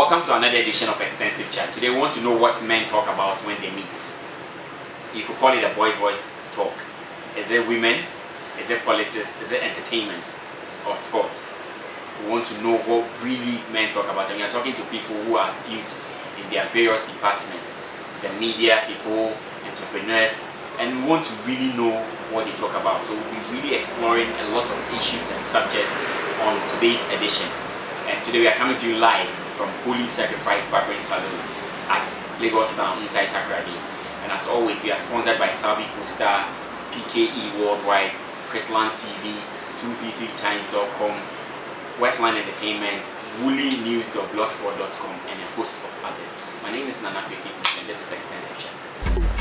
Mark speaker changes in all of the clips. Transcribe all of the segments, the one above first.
Speaker 1: Welcome to another edition of Extensive Chat. Today we want to know what men talk about when they meet. You could call it a boys' voice talk. Is it women? Is it politics? Is it entertainment? Or sport? We want to know what really men talk about. And we are talking to people who are astute in their various departments. The media people, entrepreneurs, and we want to really know what they talk about. So we'll be really exploring a lot of issues and subjects on today's edition. And today we are coming to you live from Holy Sacrifice Barbering Salon at Lagos Town inside Takoradi. And as always, we are sponsored by Salvi Foodstar, PKE Worldwide, Chrisland TV, 233times.com, Westland Entertainment, woollynews.blogspot.com, and a host of others. My name is Nana Kwesi, and this is Extensive Chat.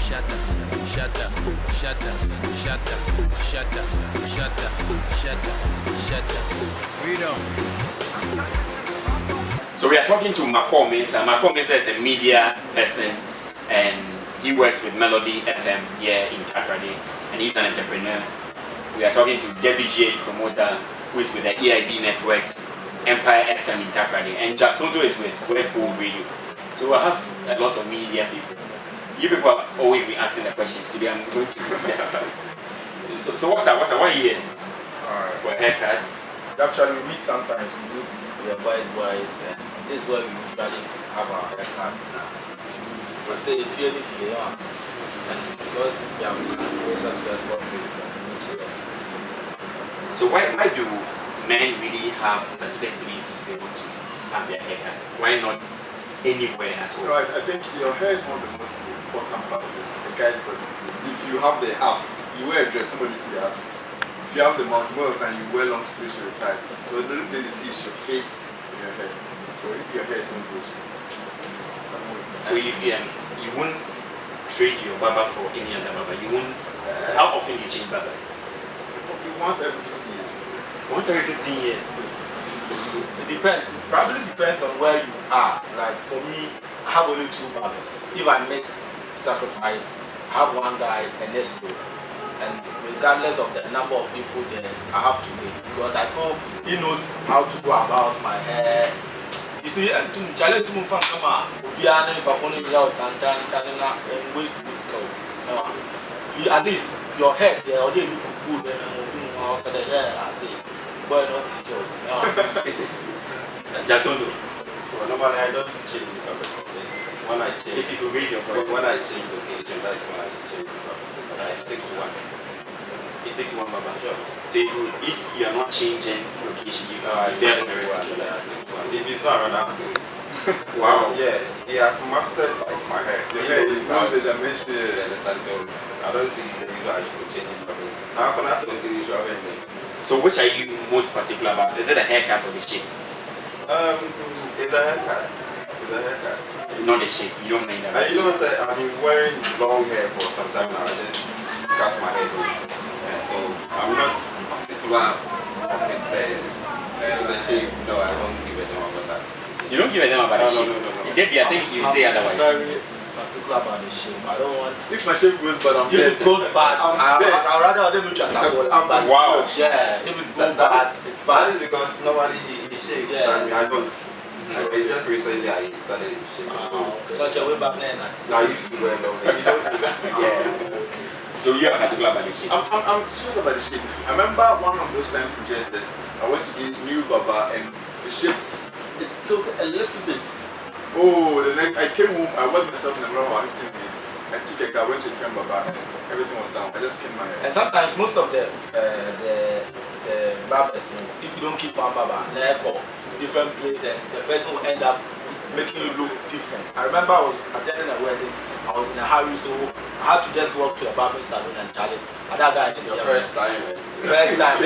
Speaker 2: Shut up, shut up, shut up, shut up, shut up, shut up, shut up, shut up. Freedom.
Speaker 1: So we are talking to Macall Mensah. Macall Mensah is a media person and he works with Melody FM here in Takoradi, and he's an entrepreneur. We are talking to GHPromoter, who is with the EIB Networks, Empire FM in Takoradi, and Tonto is with West Gold Radio. So I have a lot of media people. You people have always been asking the questions. Today I'm going to So what's that? Why are you here? For a haircut?
Speaker 3: Actually, we meet sometimes. We meet the boys, and this is where we usually have our haircuts now. But say if you because we are closer to the corporate.
Speaker 1: So why do men really have specific places they want to have their haircuts? Why not anywhere at all?
Speaker 4: Right, I think your hair is one of the most important parts of the guys, because if you have the abs, you wear a dress, nobody see the abs. If you have the mouse more and you wear long sleeves with a tie, so the only place they see is your face and your hair. So if your hair is not good,
Speaker 1: so you won't trade your barber for any other barber. You won't. How often do you change barbers?
Speaker 4: Once every 15 years.
Speaker 1: Once every 15 years.
Speaker 3: It depends. It probably depends on where you are. Like for me, I have only two barbers. If I miss sacrifice, I have one guy and next two. And regardless of the number of people there, I have to wait because I feel he knows how to go about my hair. You see, and to challenge to move from Kama, Ubiana, Bakoni, and waste this coat. At least your head, they already look good and moving out of the hair. I say, boy, not teacher.
Speaker 1: Jatonto.
Speaker 5: Normally, I don't change the covers. When I change,
Speaker 1: If you could raise your voice.
Speaker 5: when I change location, that's when I change the covers. But I stick to one.
Speaker 1: You stick to one barber.
Speaker 5: Sure.
Speaker 1: So if you are not changing location, you can be there for the rest of your life.
Speaker 5: If it's not around, I'll do it.
Speaker 1: Wow.
Speaker 5: Yeah, he has mastered like my hair.
Speaker 4: Your hair is not the dimension.
Speaker 5: You understand? So I don't see the reason I should change the covers. Now, can I still see the show everything?
Speaker 1: So which are you most particular about? Is it a haircut or the shape?
Speaker 5: It's a haircut. It's a haircut.
Speaker 1: Not the shape. You don't mind that.
Speaker 5: And you know, say, I've been wearing long hair for some time now. I just cut my hair long. Yeah, so I'm not particular of its hair. The shape, no, I don't give a damn about that.
Speaker 1: You don't give a damn about the shape.
Speaker 5: No.
Speaker 1: I think you say otherwise.
Speaker 3: Very particular about the shape. I don't want.
Speaker 4: If my shape goes bad, I'm
Speaker 3: If
Speaker 4: dead.
Speaker 3: it goes bad, I'd rather them just
Speaker 1: Wow.
Speaker 3: Yeah, if it goes bad, it's
Speaker 5: That
Speaker 3: bad.
Speaker 5: is because nobody he shaves,
Speaker 3: Yeah.
Speaker 5: and I don't. It's just recently I started shaving.
Speaker 3: Not your way back then.
Speaker 5: I used to wear long hair. You don't see that? Yeah.
Speaker 1: So you are particular about the shape.
Speaker 4: I'm serious about the shape. I remember one of those times in JSS, I went to this new barber and the shape, it tilted a little bit. Oh, the next, I came home, I worked myself in the room about 15 minutes. I took a car, went to the friend barber, and everything was down. I just came my hair.
Speaker 3: And sometimes most of the barbers, if you don't keep one barber, neck or different places, the person will end up making you look different. I remember I was attending a wedding, I was in a hurry, so I had to just walk to a barbering salon and challenge. And that guy did
Speaker 5: Your
Speaker 3: the
Speaker 5: first time.
Speaker 3: first time,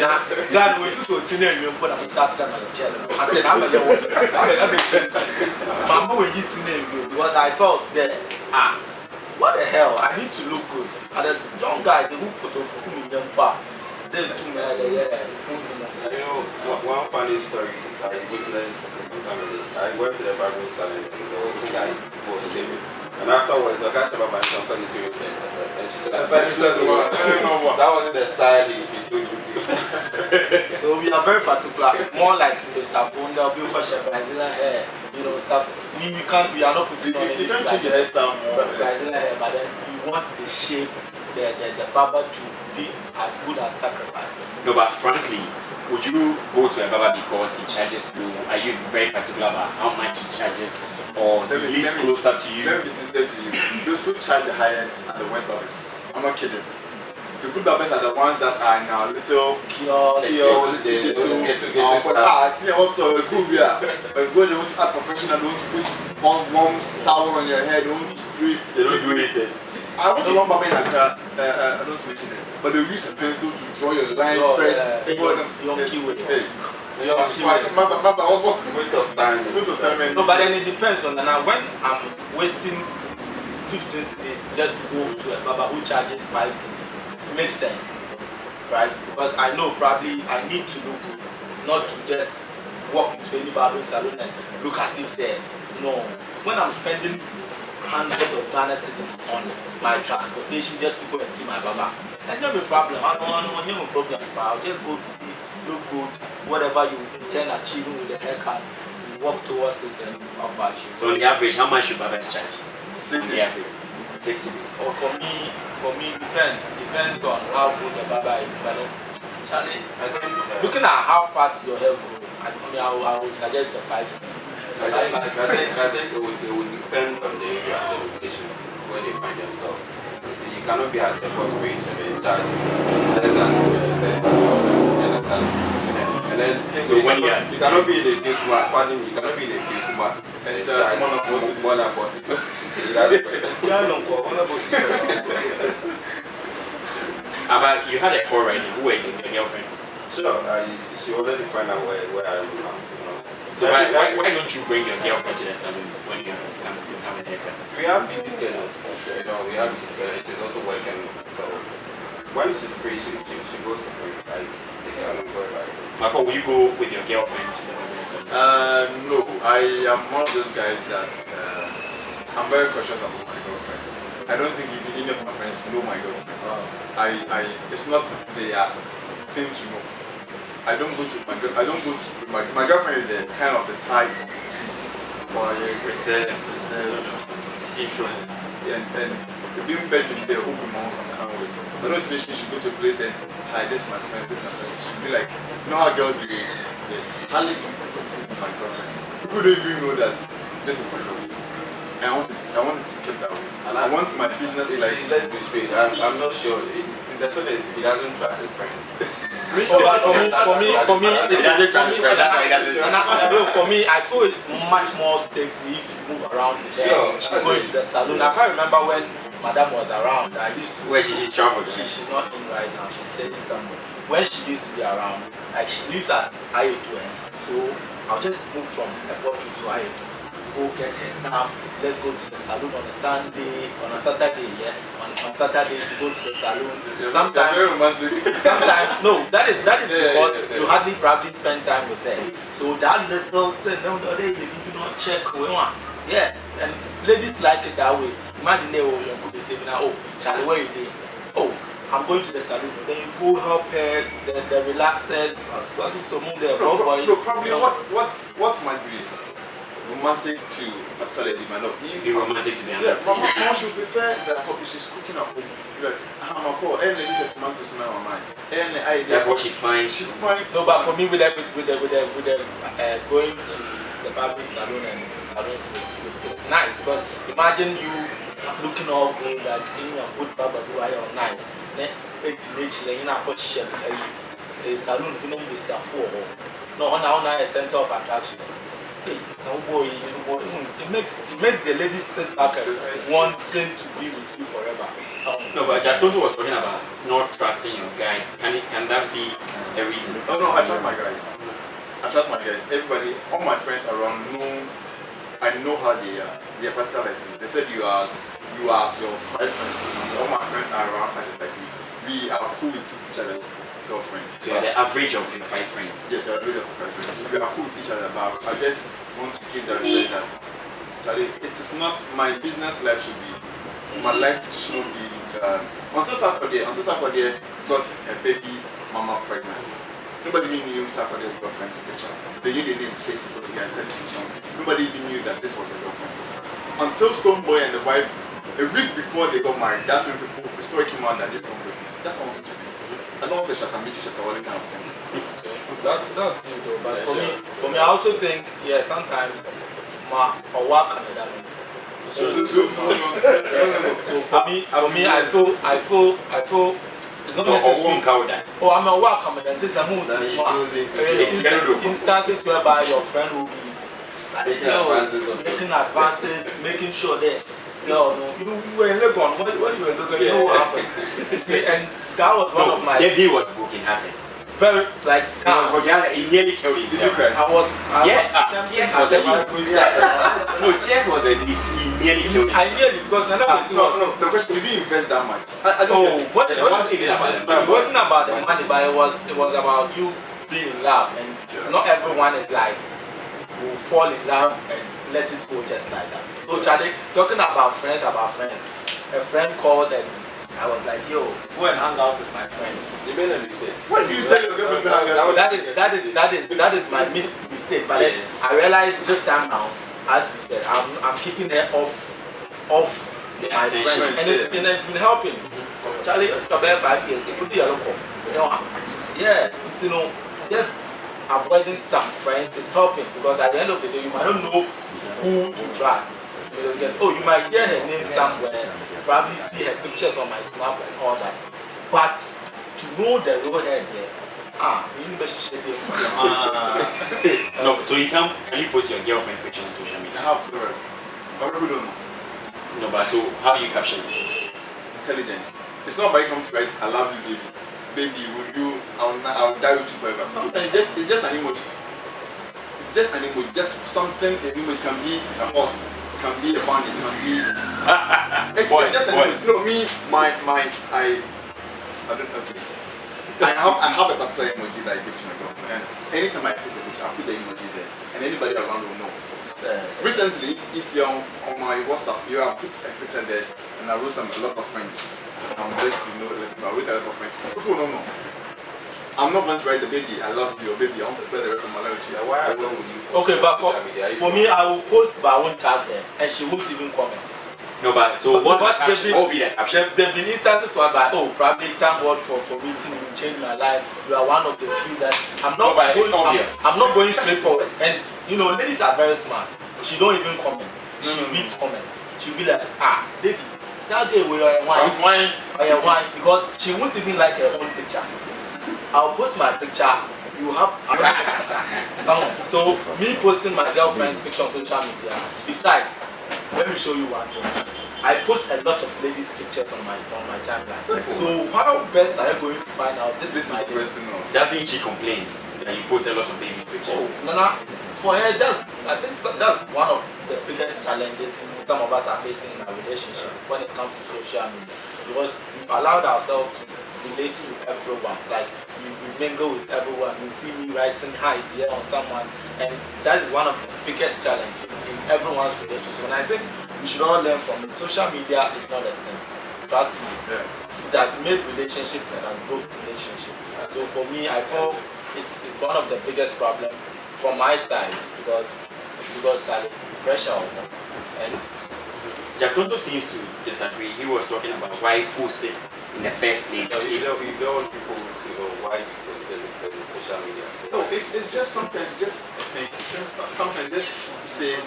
Speaker 3: God, we just go to you and put up a start to tell him. I said, I'm a young Mama, we need to name you because I felt that, what the hell, I need to look good. And the young guy, they will put up in them back. They do
Speaker 5: You know, one funny story I witnessed. I went to the barbering salon and the whole guy was shaving. And afterwards, I got about my company to it. And she said, that wasn't the style he told you to.
Speaker 3: So we are very particular. More like in the Savon, there'll be Brazilian hair, you know, stuff. We are not putting on any
Speaker 4: You can't change the hairstyle more.
Speaker 3: Brazilian hair, but then we want the shape, the barber to be as good as sacrifice.
Speaker 1: No, but frankly, would you go to a barber because he charges you? Are you very particular about how much he charges, or he lives closer to you?
Speaker 4: Let me be sincere to you. Those who charge the highest are the wet barbers. I'm not kidding. The good barbers are the ones that are in our little
Speaker 3: Kiosk,
Speaker 4: I see also a good beer. But when they want to act professional, they want to put one towel on your head, they want to spray.
Speaker 1: They don't do anything.
Speaker 4: I want to one barber in Accra, I don't mention this, but they use a pencil to draw your line first. Before them. Master also
Speaker 5: Waste of time.
Speaker 3: No, but then it depends on now. When I'm wasting 15 cedis just to go to a barber who charges 5 cedis, it makes sense, right? Because I know probably I need to look good, not to just walk into any barbering salon and look as if say no. When I'm spending hundreds of Ghana cedis on my transportation just to go and see my barber, that's not a problem. I don't have a problem. I'll just go to see, look good, whatever you intend achieving with the haircut, you walk towards it and how about you.
Speaker 1: So on the average, how much should barbers charge?
Speaker 4: 6
Speaker 1: Yes. 6 cities.
Speaker 3: Or for me depends on how good the barber is. But then, Charlie, looking at how fast your hair grows, I would suggest the 5 cedis.
Speaker 5: I think it will depend on the area and the location where they find themselves. You see, you cannot be at the airport range and then charge less than 30,000. You understand? And then
Speaker 1: So when you
Speaker 5: cannot be in the big Kuma, pardon me, you cannot be in the big Kuma and charge more than possible.
Speaker 1: But you had a call right now. Who were your girlfriend?
Speaker 5: Sure, she already find out where I am now.
Speaker 1: So why don't you bring your girlfriend to the salon when you come to have a haircut?
Speaker 5: We have busy schedules. You know, we have busy schedules. She's also working. So when she's free, she goes for free. I take her along for a ride.
Speaker 1: Macall, will you go with your girlfriend to the barber salon?
Speaker 4: No, I am one of those guys that I'm very cautious about my girlfriend. I don't think even any of my friends know my girlfriend. It's not their thing to know. I don't go to my girlfriend is the kind of the type. She's quiet,
Speaker 1: Reserved.
Speaker 4: introvert, and being better than the open mouth some kind of way. I don't think she should go to a place and hi, this is my friend, this is my friend. She should be like, you know how girls behave. Hardly do people see my girlfriend. People don't even know that this is my girlfriend. And I want it to keep that way. And I want my business life.
Speaker 5: Let's be straight. I'm not sure. The thing is, he doesn't trust his friends.
Speaker 3: For me,
Speaker 1: It doesn't transfer. That's why it doesn't.
Speaker 3: for me, I feel it's much more sexy if you move around.
Speaker 5: Sure.
Speaker 3: She's going to the salon. I can't remember when Madam was around. I used to.
Speaker 1: Where she's traveling.
Speaker 3: She's not in right now. She's staying somewhere. When she used to be around, like she lives at Ayetu, so I'll just move from airport to Ayetu. Go get her stuff. Let's go to the salon on a Sunday, on a Saturday. Yeah, on Saturdays you go to the salon. Sometimes,
Speaker 4: very romantic.
Speaker 3: sometimes no. That is because you hardly probably spend time with her. So that little thing, no, you do not check. Yeah, and ladies like it that way. Imagine they could be saying, oh, Charlie, where you doing? Oh, I'm going to the salon. Then you go help her, the relaxers, so to move there.
Speaker 4: No, probably what might be romantic to particularly might not
Speaker 1: Be romantic to the
Speaker 4: yeah,
Speaker 1: other.
Speaker 4: mom should prefer that she's cooking at home. Like, I'm a call, and they need a tomato smell on mine. And
Speaker 1: That's what she finds.
Speaker 4: she finds.
Speaker 3: No, but for me, with the going to the barbering salon and salons, it's nice because imagine you looking all good, like in your good barber who are all nice. Then you know, put chef a salon, you know, this is no on a center of attraction. Hey, no boy, it makes the ladies sit back and wanting to be with you forever.
Speaker 1: No, but Tonto was talking about not trusting your guys. Can that be a reason?
Speaker 4: Oh no, I trust my guys. Everybody, all my friends around know. I know how they are. They are particular like me. They said you are as your 5 friends. So all my friends are around are just like me. We are cool with each other's girlfriend.
Speaker 1: So you're the average of your 5 friends.
Speaker 4: Yes, you're a bit of a friend. We are cool with each other, but I just want to give the respect that Charlie, it is not my business life should be. My life should be until Saturday got a baby mama pregnant. Nobody even knew Saturday's girlfriend's picture. They knew the name Tracy because the guy said it in songs. Nobody even knew that this was the girlfriend. Until Stoneboy and the wife, a week before they got married, that's when the story came out that this Stoneboy. That's what I wanted to do. I don't want the Shatamichi Shatawale kind of thing.
Speaker 3: That's you though. But for me, I also think sometimes or work Canada. So for me, I feel it's not necessary. Oh, I'm a work Canada. Since I move instances whereby your friend will be making advances, making sure that you were in Legon. What you were looking, you know what happened. And that was one of my.
Speaker 1: That day was broken-hearted.
Speaker 3: Very like
Speaker 1: he nearly killed himself.
Speaker 3: Tears was at
Speaker 1: least he nearly killed himself.
Speaker 3: I nearly because
Speaker 4: no. The question, you didn't invest that much.
Speaker 3: It wasn't about the money, but it was about you being in love, and not everyone is like will fall in love and let it go just like that. So Charlie, talking about friends, a friend called and I was like, yo, go and hang out with my friend.
Speaker 5: You made a mistake.
Speaker 4: What do you tell your girlfriend to hang out?
Speaker 3: That is my mistake. But then I realized this time now, as you said, I'm keeping her off my friends, and it's been helping. Charlie, about 5 years, it could be a local. It's just avoiding some friends is helping because at the end of the day, you might not know who to trust. You might hear her name somewhere. Probably see her pictures on my snap and all that, but to know the real head there,
Speaker 1: no. So can you post your girlfriend's picture on social media?
Speaker 4: I have several, but people don't know.
Speaker 1: No, but so how do you caption it?
Speaker 4: Intelligence. It's not by coming to write "I love you, baby, would you? I'll die with you forever." Sometimes it's just an emoji. It's just an emoji, just something. An emoji can be a horse. Can be a bunny, it can be. It's just an emoji. No, me, I don't know. I have a particular emoji that I give to my girlfriend, and anytime I post a picture, I put the emoji there, and anybody around will know. Recently, if you're on my WhatsApp, you have put a picture there, and I wrote a lot of French. I'm just I wrote a lot of French. People don't know. I'm not going to write the baby, I love you, or baby, I want to spend the rest of my life with you.
Speaker 5: Why are you with you?
Speaker 3: Okay, but for me, I will post, but I won't tag her, and she won't even comment.
Speaker 1: No, but so what will be the caption?
Speaker 3: There have been instances where probably thank God for meeting you, changed my life. You are one of the few that I'm not going straight forward. And ladies are very smart. She don't even comment. She reads comments. She'll be like, baby, Saturday we are wine, because she won't even like her own picture. I'll post my picture. You have so me posting my girlfriend's picture on social media. Besides, let me show you one thing. I post a lot of ladies' pictures on my timeline. So how best are you going to find out this is my
Speaker 4: personal?
Speaker 1: Doesn't she complain that you post a lot of ladies' pictures?
Speaker 3: No. For her, I think that's one of the biggest challenges some of us are facing in our relationship when it comes to social media, because we've allowed ourselves to relate to everyone. Like you mingle with everyone. You see me writing hi dear on someone, and that is one of the biggest challenges in everyone's relationship. And I think we should all learn from it. Social media is not a thing. Trust me.
Speaker 4: Yeah.
Speaker 3: It has made relationship and has broken relationship. So for me, I feel it's one of the biggest problems from my side because pressure on them. And
Speaker 1: Tonto seems to disagree. He was talking about why he posted in the first place.
Speaker 5: So you don't want people to know why you posted this on social media.
Speaker 4: No, it's just sometimes just sometimes just to say,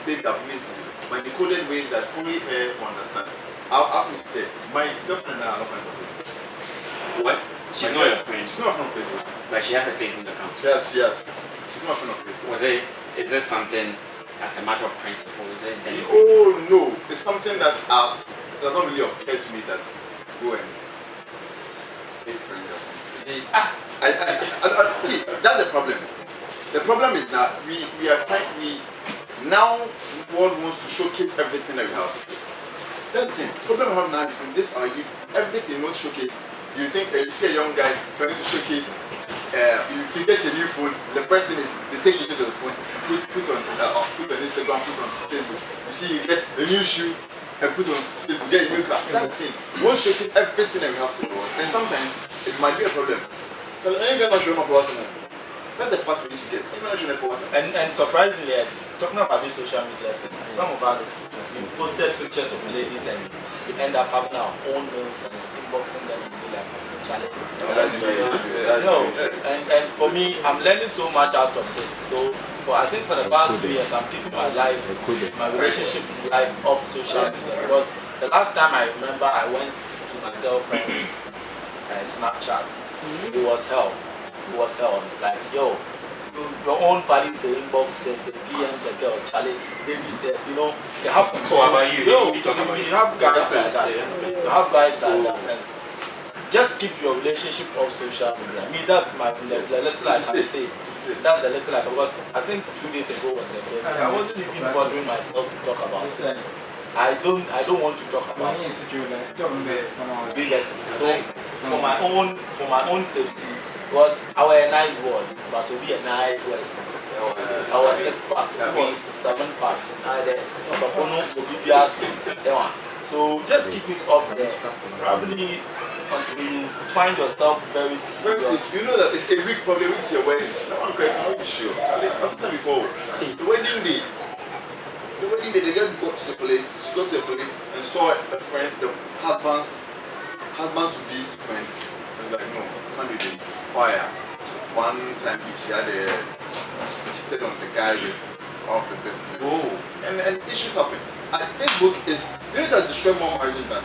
Speaker 4: baby, I've missed you. But in the coded way that only her will understand. I'll ask you to say, my girlfriend and I are not friends on Facebook.
Speaker 1: What? She's not your friend.
Speaker 4: She's not a friend on Facebook.
Speaker 1: But she has a Facebook account.
Speaker 4: She has. She's not a friend on Facebook.
Speaker 1: Is this something as a matter of principle? Is it deliberate?
Speaker 4: Oh no, it's something that does not really occur to me that go and make friends or something. I see, that's the problem. The problem is that we are trying, now the world wants to showcase everything that we have. That thing, problem we have now is in this argument, everything wants showcased. You think you see a young guy trying to showcase, you get a new phone, the first thing is they take pictures of the phone, put on Instagram, put on Facebook. You see you get a new shoe and put on Facebook, get a new car. That thing, won't showcase everything that we have to do. And sometimes it might be a problem to So you get not showing up person. That's the fact we need to get. You not showing up person.
Speaker 3: And surprisingly, talking about this social media thing, some of us we posted pictures of ladies and we end up having our own girlfriends inboxing them and be like, Charlie. And for me, I'm learning so much out of this. So I think for the past 2 years, I'm keeping my life, my relationship life off social media. Because the last time I remember, I went to my girlfriend's Snapchat. It was hell. It was hell. Like, yo, your own buddies, the inbox, the DM, the girl, Charlie, they be said, you know, they have to
Speaker 1: How about you?
Speaker 3: Yo,
Speaker 1: You talk about
Speaker 3: you
Speaker 1: you.
Speaker 3: have guys like that. You have guys like that. And just keep your relationship off social media. I mean, that's the little I can say. That's the little I can, because I think 2 days ago was a day. I wasn't even bothering myself to talk about it. I don't want to talk about it. So for my own safety, because our nice word, but to be a nice West. Our 6 parts, it was 7 parts. So just keep it up there. Probably until you find yourself very serious.
Speaker 4: You know that it's a week probably reach your wedding. I want to cry. How you sure? I've said before. The wedding day. The wedding day, the girl got to the place. She got to the place and saw the friends, the husband to be's friend. I was like, no, can't do this. Why? One time she had she cheated on the guy with one of the best friends. Oh. And issues happen. And Facebook is, you know, that destroy more marriages than.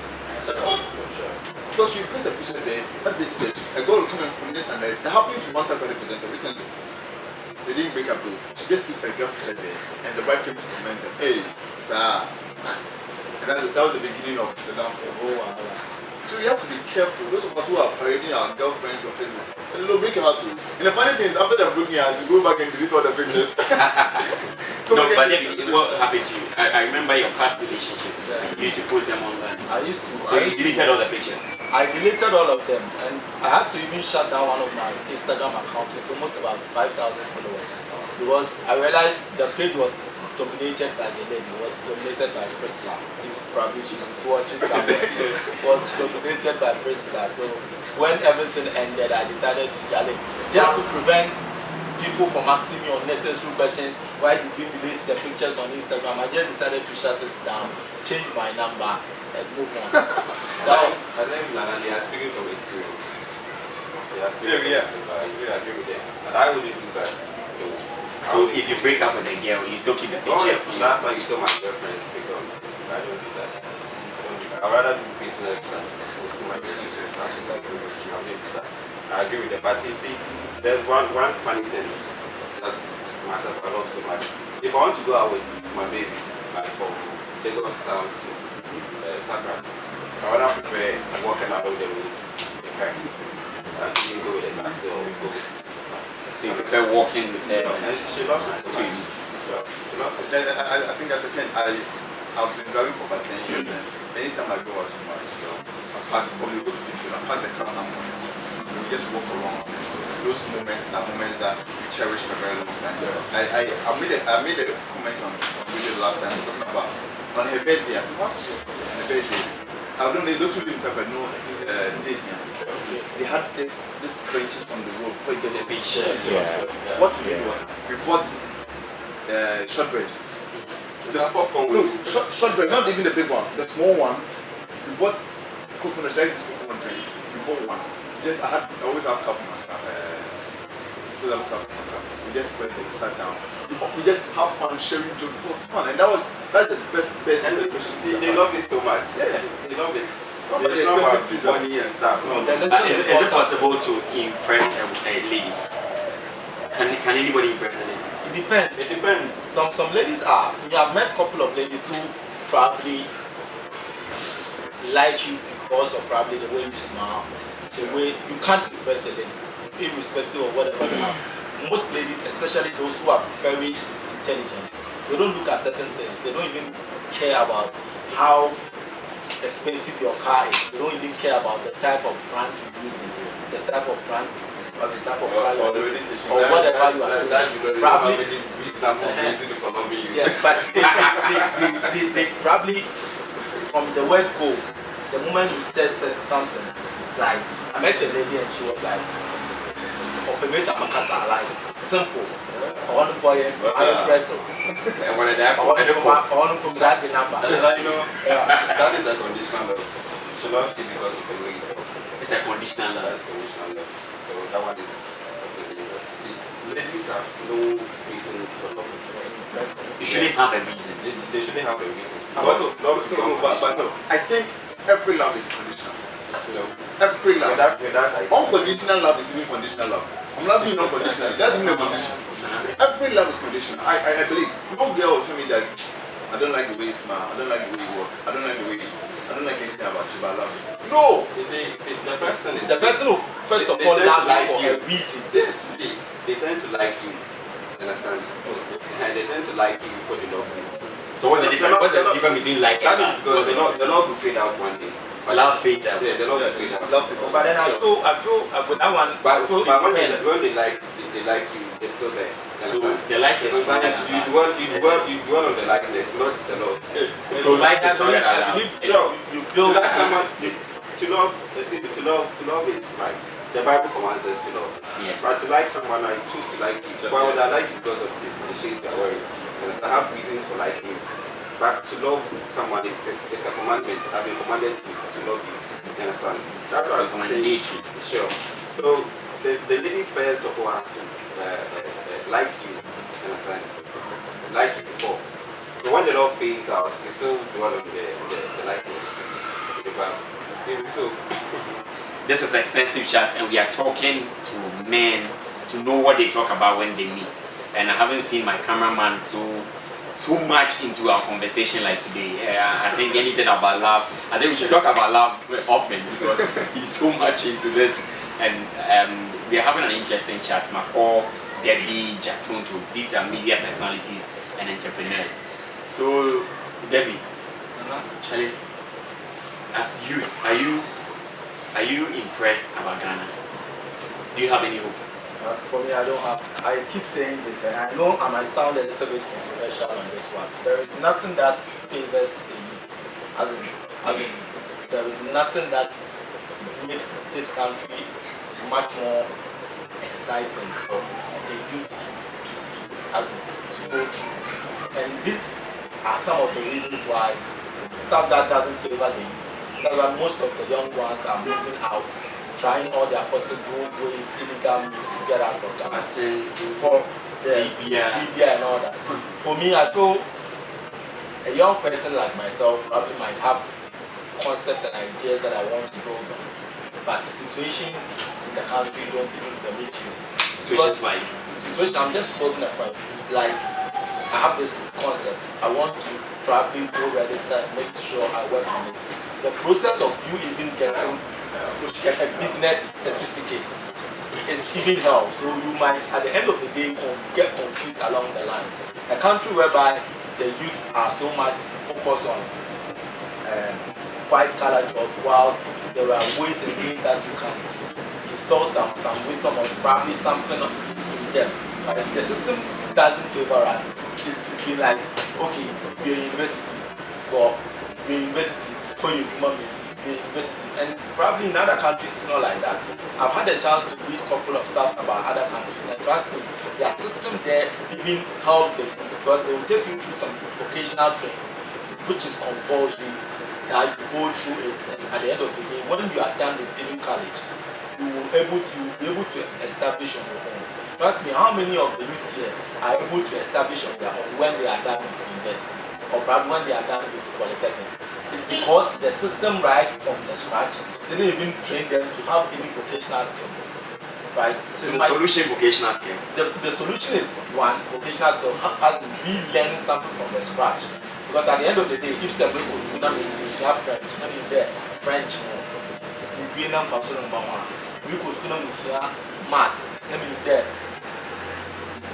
Speaker 4: Because you post a picture there, as they said, a girl will come and comment on it. It happened to one type of presenter recently. They didn't break up though. She just put a girl picture there, and the wife came to comment them, hey, sir. And that was the beginning of the downfall. Oh, wow. So you have to be careful. Those of us who are parading our girlfriends on Facebook, so they'll break your heart too. And the funny thing is, after they're breaking your heart, you go back and delete all the pictures.
Speaker 1: No, but then what happened to you? I remember your past relationship. You used to post them online.
Speaker 3: I used to.
Speaker 1: So you deleted all the pictures?
Speaker 3: I deleted all of them, and I had to even shut down one of my Instagram accounts with almost about 5,000 followers, because I realized the page was dominated by the lady. It was dominated by Priscilla. If probably she was watching somewhere, it was dominated by Priscilla. So when everything ended, I decided to just to prevent people from asking me unnecessary questions. Why did you delete the pictures on Instagram? I just decided to shut it down, change my number, and move on.
Speaker 5: I think Nana, they are speaking from experience. They are speaking from experience. I really agree with them. And I wouldn't do that.
Speaker 1: So if you break up with a girl, you still keep the pictures?
Speaker 5: Last time you saw my girlfriend's picture, I don't do that. I'd rather do business than posting my relationship. That's just like I don't do that. I agree with them. But you see, there's one funny thing that's myself I love so much. If I want to go out with my baby, like from Lagos down to Takra, I would have prefer walking along the road with her. And she can go with a taxi or go with.
Speaker 1: So you prefer walking with her?
Speaker 5: She loves it so much. She loves it.
Speaker 4: I think as a friend, I've been driving for about 10 years, and anytime I go out with my girl, I park, or we go to the trail, I park the car somewhere. We just walk around the trail. Those moments are moments that we cherish for a very long time. I made a comment on video last time talking about on her birthday. I think on her birthday. I don't know, those who didn't talk about this. They had this benches on the road before you get to the beach. What we did was we bought shortbread.
Speaker 5: Just popcorn.
Speaker 4: No, shortbread, not even the big one, the small one. We bought coconut, like this coconut drink. We bought one. I always have cup. Still have cups. We just went there, we sat down. We just have fun, sharing jokes. It was fun, and that's the best celebration.
Speaker 5: See, they love it so much. Yeah, they love it. It's not about money and stuff. No.
Speaker 1: Is it possible to impress a lady? Can anybody impress a lady?
Speaker 3: It depends.
Speaker 5: It depends.
Speaker 3: Some ladies are. We have met a couple of ladies who probably like you because of probably the way you smile, the way you can't impress a lady, irrespective of whatever you have. Most ladies, especially those who are very intelligent, they don't look at certain things. They don't even care about how expensive your car is. They don't even care about the type of brand you're using, the type of brand or the type of car you're using, or whatever you are doing. Probably yeah, but they probably from the word go, the moment you said something, like I met a lady and she was like, Mensah Macall, like simple. On boy, I press.
Speaker 1: And what did that?
Speaker 3: On that number.
Speaker 5: You know, that is a conditional love. So love is because of the way you talk.
Speaker 1: It's a conditional love.
Speaker 5: That's conditional love. So that one is absolutely love. See, ladies have no reasons for love.
Speaker 1: You shouldn't have a reason.
Speaker 5: They shouldn't have a reason.
Speaker 4: But no. I think every love is conditional.
Speaker 5: You know,
Speaker 4: Every love.
Speaker 5: that's
Speaker 4: Unconditional love is even conditional love. I'm loving you unconditionally. That's even a condition. Every love is conditional. I believe. No girl will tell me that I don't like the way you smile. I don't like the way you walk. I don't like the way you eat. I don't like anything about you, but I love you. No!
Speaker 5: you see, the first thing is
Speaker 3: The person who first of all love you for a reason.
Speaker 5: Yes, see, they tend to like you. Understand? And they tend to like you before they love you.
Speaker 1: So what's the difference? What's the difference between like
Speaker 5: That
Speaker 1: and
Speaker 5: is because the love will fade out one day.
Speaker 1: love fades out?
Speaker 5: Yeah, the love will fade out.
Speaker 4: Love is
Speaker 3: But then I feel with that one,
Speaker 5: But when
Speaker 3: it
Speaker 5: they like you, they're still there.
Speaker 1: So the like is stronger than
Speaker 5: you
Speaker 1: love.
Speaker 5: dwell on the likeness, not the love.
Speaker 1: So like is stronger than love.
Speaker 5: Sure.
Speaker 3: you
Speaker 5: To
Speaker 3: build
Speaker 5: like someone, to love is like the Bible commands us to love.
Speaker 1: Yeah.
Speaker 5: But to like someone, I choose to like you. Well, I like you because of the shades you're wearing. And I have reasons for liking you. But to love someone, it's a commandment. I've been commanded to love you. You understand? That's what
Speaker 1: It's
Speaker 5: I'm
Speaker 1: an
Speaker 5: saying.
Speaker 1: engagement.
Speaker 5: Sure. So the lady first of all has to like you. Understand? Like you before. So when the love fades out, you still dwell on the likeness. So
Speaker 1: This is extensive chat, and we are talking to men to know what they talk about when they meet. And I haven't seen my cameraman so much into our conversation like today. I think anything about love, I think we should talk about love often because he's so much into this. And we are having an interesting chat. Macall, Debbie, Tonto, these are media personalities and entrepreneurs. So, Debbie, Charlie, as youth, are you impressed about Ghana? Do you have any hope?
Speaker 3: For me, I don't have. I keep saying this, and I know I might sound a little bit controversial on this one. There is nothing that favors the youth. As in, there is nothing that makes this country much more exciting for the youth to go through. And these are some of the reasons why stuff that doesn't favor the youth. That's why most of the young ones are moving out, trying all their possible ways, illegal means to get out of Ghana. For the media and all that. For me, I feel a young person like myself probably might have concepts and ideas that I want to build on, but situations in the country don't even permit you. Situation, I'm just building a point. Like, I have this concept. I want to probably go register, make sure I work on it. The process of you even getting a business certificate is even hell. So you might, at the end of the day, get confused along the line. A country whereby the youth are so much focused on white collar job, whilst there are ways and means that you can install some wisdom or probably something in them. But the system doesn't favor us. It's been like, okay, you're in university, but you're in university, when you do money, you're in university. And probably in other countries it's not like that. I've had a chance to read a couple of stuff about other countries, and trust me, their system there even help them because they will take you through some vocational training, which is compulsory, that you go through it, and at the end of the day, when you are done with even college, you will be able to establish on your own. Trust me, how many of the youths here are able to establish on their own when they are done with university, or probably when they are done with polytechnic? It's because the system right from the scratch didn't even train them to have any vocational skill. Right?
Speaker 1: So the solution vocational skills.
Speaker 3: The solution is one, vocational skill has relearning something from the scratch. Because at the end of the day, if somebody goes, you have French, not in there, French, we know for number one. We could still know math, let me there.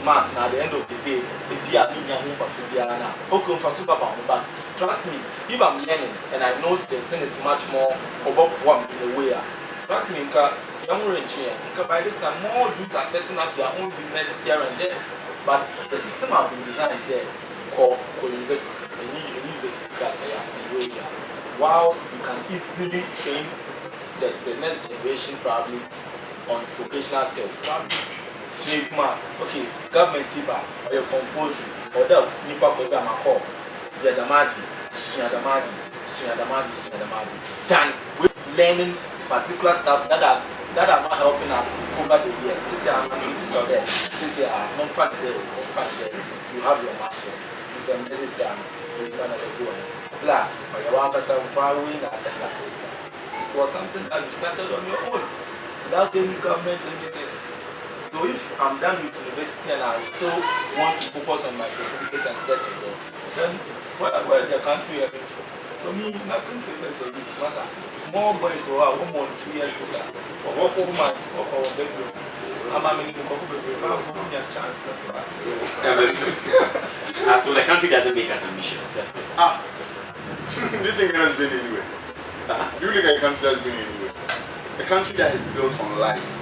Speaker 3: Math, at the end of the day, if you are in your home for Sudiana, okay, for super, but trust me, if I'm learning and I know the thing is much more above one in a way, trust me, by this time, more youth are setting up their own businesses here and there. But the system has been designed there called university, a university that they are in Europe. Whilst you can easily train the next generation probably on vocational skills. Probably okay, government tiba or your compulsory or the nipa program Macall, the Damadi, than we learning particular stuff that are not helping us over the years. This year I'm this or that. This year non fact there, you have your masters. This is this year you can do it. Blah, or you want to say following that classes. It was something that you started on your own without any government anything. So if I'm done with university and I still want to focus on my certificate and get a job, then where is the country heading to? For me, nothing favors the youth. More boys who are 1 or 2 years older, or 4 months, or bedroom. I'm a minimum of a chance.
Speaker 1: So the country doesn't make us ambitious. That's good.
Speaker 4: Do you think Ghana has been anywhere? Do you think a country has been anywhere? A country that is built on lies.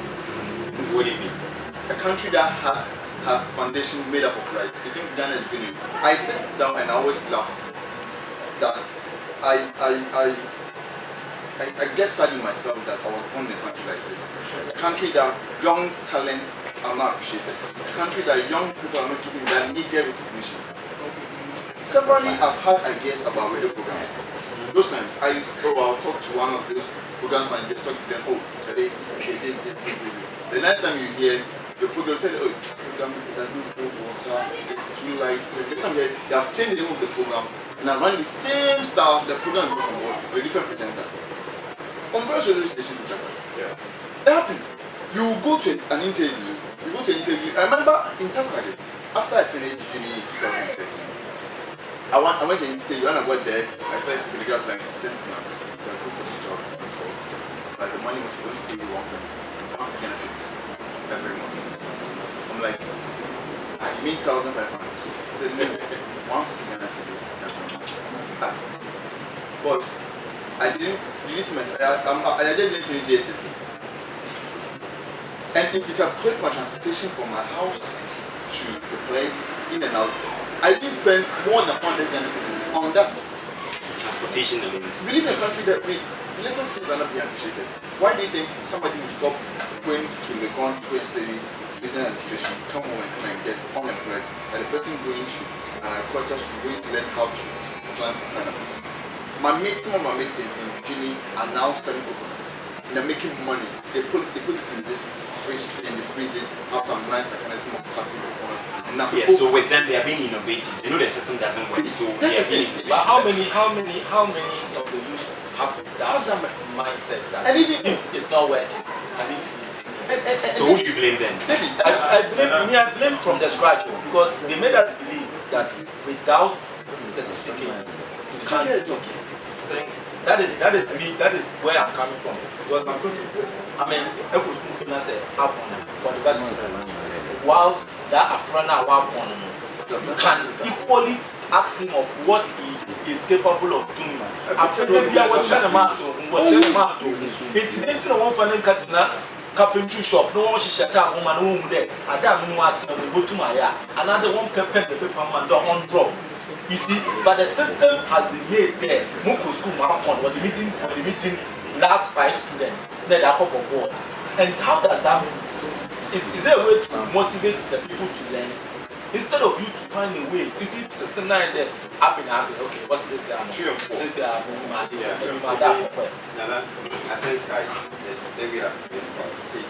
Speaker 1: What do you mean?
Speaker 4: A country that has foundation made up of lies. You think Ghana has been anywhere? I sit down and I always laugh that I get sad in myself that I was born in a country like this. A country that young talents are not appreciated. A country that young people are not giving that need their recognition. Severally, I've had ideas about radio programs. Those times, I'll talk to one of those programs and just talk to them, oh, today, this. The next time you hear the program, say, oh, the program doesn't hold water, it's too light. The next time they have changed the name of the program and are running the same stuff, the program goes on board with a different presenter. On various radio stations in Japan. Yeah. It happens. You go to an interview, I remember in Takwade, after I finished uni in 2013, I went to an interview and I got there, I started speaking to the like, gentlemen, you are good for this job, but the money was going to pay you 1 point. I have to get a 6 every month. I'm like, you mean 1,500? I said, no, 150 Ghana cedis every month. But I didn't release myself, I just didn't finish GHS. And if you calculate my transportation from my house to the place, in and out, I didn't spend more than 100 Ghana cedis on that.
Speaker 1: Transportation alone.
Speaker 4: We live in a country that little kids are not being appreciated. Why do you think somebody will stop going to the country and study business administration, come home and get unemployed, and the person going to agriculture school going to learn how to plant cannabis? Some of my mates in Guinea are now selling coconuts. And they're making money. They put it in this fridge and they freeze it, have some nice mechanism of cutting the coconuts.
Speaker 1: Yeah, so with them they are being innovative. They know the system doesn't work, so they are being innovative.
Speaker 3: But how many of the youths have that mindset that and even if it's not working, I need to leave?
Speaker 1: So who do you blame then?
Speaker 3: I blame from the scratch because they made us believe that without certificate you can't do it. That is where I'm coming from. Because I mean, whilst that Afrana you can equally ask him of what he is capable of doing. After the year, what carpentry shop, no one should shut down home and home there. And that means what we go to my yard. Another one pepper the paper man on drop. You see, but the system has been made there. Moko school marathon when the meeting last 5 students, then they are up on board. And how does that mean? Is there a way to motivate the people to learn? Instead of you to find a way, you see system 9 there, happy, okay, what's this?
Speaker 5: Yeah.
Speaker 3: Nana,
Speaker 5: I think David has been see.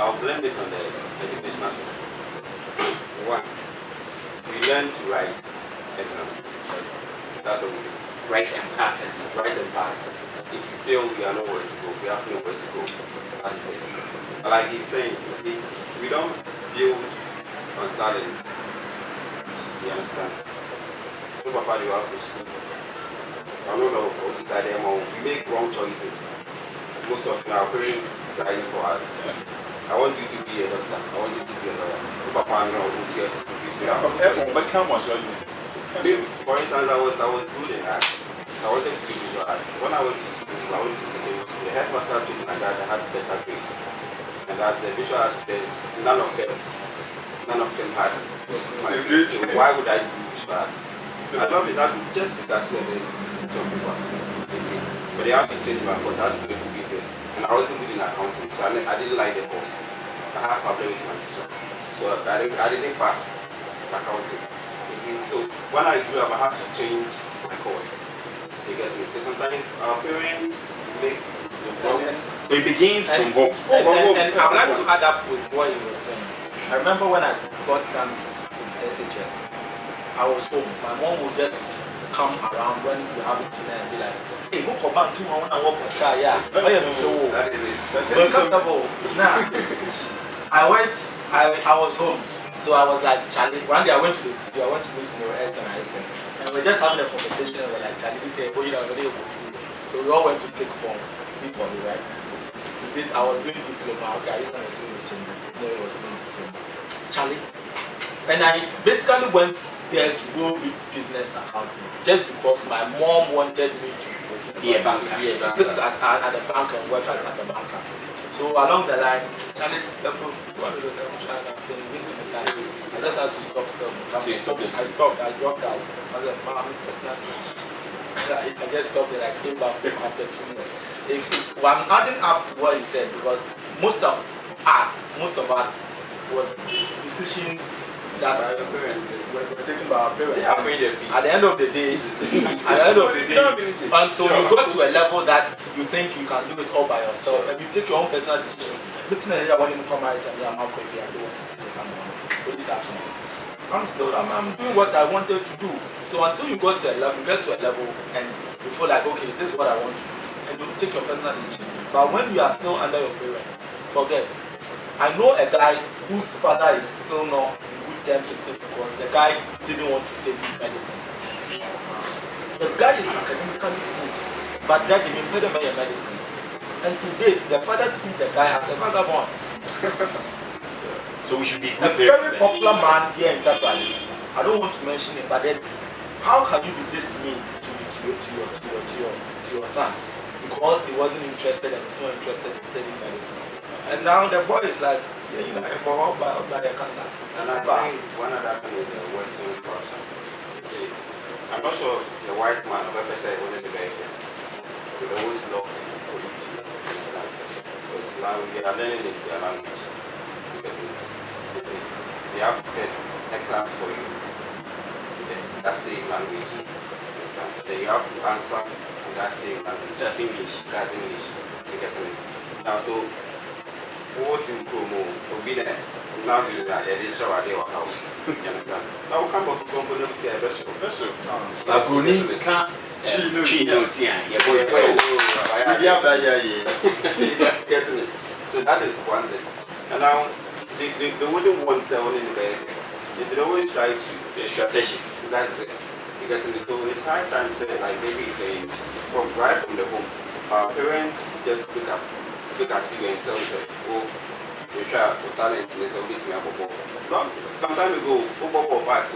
Speaker 5: I'll blame it on the educational system. One, we learn to write exams. That's what we do.
Speaker 1: Write and pass exams.
Speaker 5: Write and pass. If you fail, we are nowhere to go. We have nowhere to go. That is it. But like he's saying, you see, we don't build on talent. You understand? So Papa, you have to school. I don't know inside them, we make wrong choices. Most of our parents decide for us. I want you to be a doctor. I want you to be a lawyer. So Papa, no, who cares?
Speaker 4: But come on, show you.
Speaker 5: For instance, I was good in art. I wanted to do visual arts. When I went to school, I went to secondary school. The headmaster told me that I had better grades. And as the visual arts students, none of them had my grades. So why would I do visual arts? I love it just because they're the job people. You see. But they have to change my course. I had to do a good grades. And I wasn't good in accounting. So I didn't like the course. I have problem with my teacher. So I didn't pass accounting. You see, so when I grew up, I had to change my course. You get me? So sometimes our parents make the problem.
Speaker 1: So it begins from home.
Speaker 3: And I would like to add up with what you were saying. I remember when I got done with SHS, I was home. My mom would just come around when we have dinner and be like, hey, go for bank, I want to work with car, yeah.
Speaker 5: That is it.
Speaker 3: But first of all, now, I was home. So I was like, Charlie, one day I went to the studio, I went to meet Ed and I said, and we were just having a conversation, and we were like, Charlie, we said, oh, you know, we're going to go to school. So we all went to take forms, see for me, right? I was doing diploma, okay, I used to was doing the chamber, no, I was doing diploma. Charlie. And I basically went there to go read business accounting, just because my mom wanted me to
Speaker 1: Be a banker.
Speaker 3: Sit at the bank and work as a banker. So along the line, Charlie, one of those I'm saying, wasting the time. I just had to stop.
Speaker 1: So you stopped this?
Speaker 3: I stopped. I dropped out. I was like, mom, personal. I just stopped and I came back after 2 years. I'm adding up to what he said because most of us was decisions that were taken by our parents. At the end of the day, until you go to a level that you think you can do it all by yourself and you take your own personal decision. I'm doing what I wanted to do. So until you get to a level and you feel like, okay, this is what I want to do, and you take your personal decision. But when you are still under your parents, forget. I know a guy whose father is still not in good terms with him because the guy didn't want to study medicine. The guy is academically good, but that didn't pay him medicine. And to date, the father sees the guy as a vagabond.
Speaker 1: So we should be
Speaker 3: a
Speaker 1: good
Speaker 3: very popular man here in Tabali. I don't want to mention it, but then how can you be this mean to your son? Because he wasn't interested and he's not interested in studying medicine. And now the boy is like, yeah, you know, by the cancer.
Speaker 5: And I think one other thing is the Western culture. See, I'm not sure the white man of FSA wouldn't be very good. They always love to pollute you. Because now they are learning their language. Because they have to set exams for you. That same language. Then you have to answer in that same language.
Speaker 1: That's English.
Speaker 5: That's English. You get me? Now, so what's in promo? To be there, now you are a show at your house. Now, come up to company with a vessel.
Speaker 1: Bruni can't. Your boy.
Speaker 5: So that is one thing. And now, they wouldn't want someone in the bed. They always try to
Speaker 1: strategy.
Speaker 5: That's it. You get me? So it's high time to say, like maybe saying, from right from the home, our parents just look at you and tell you, oh, you try to talent in this or this me up. Some time ago, football back,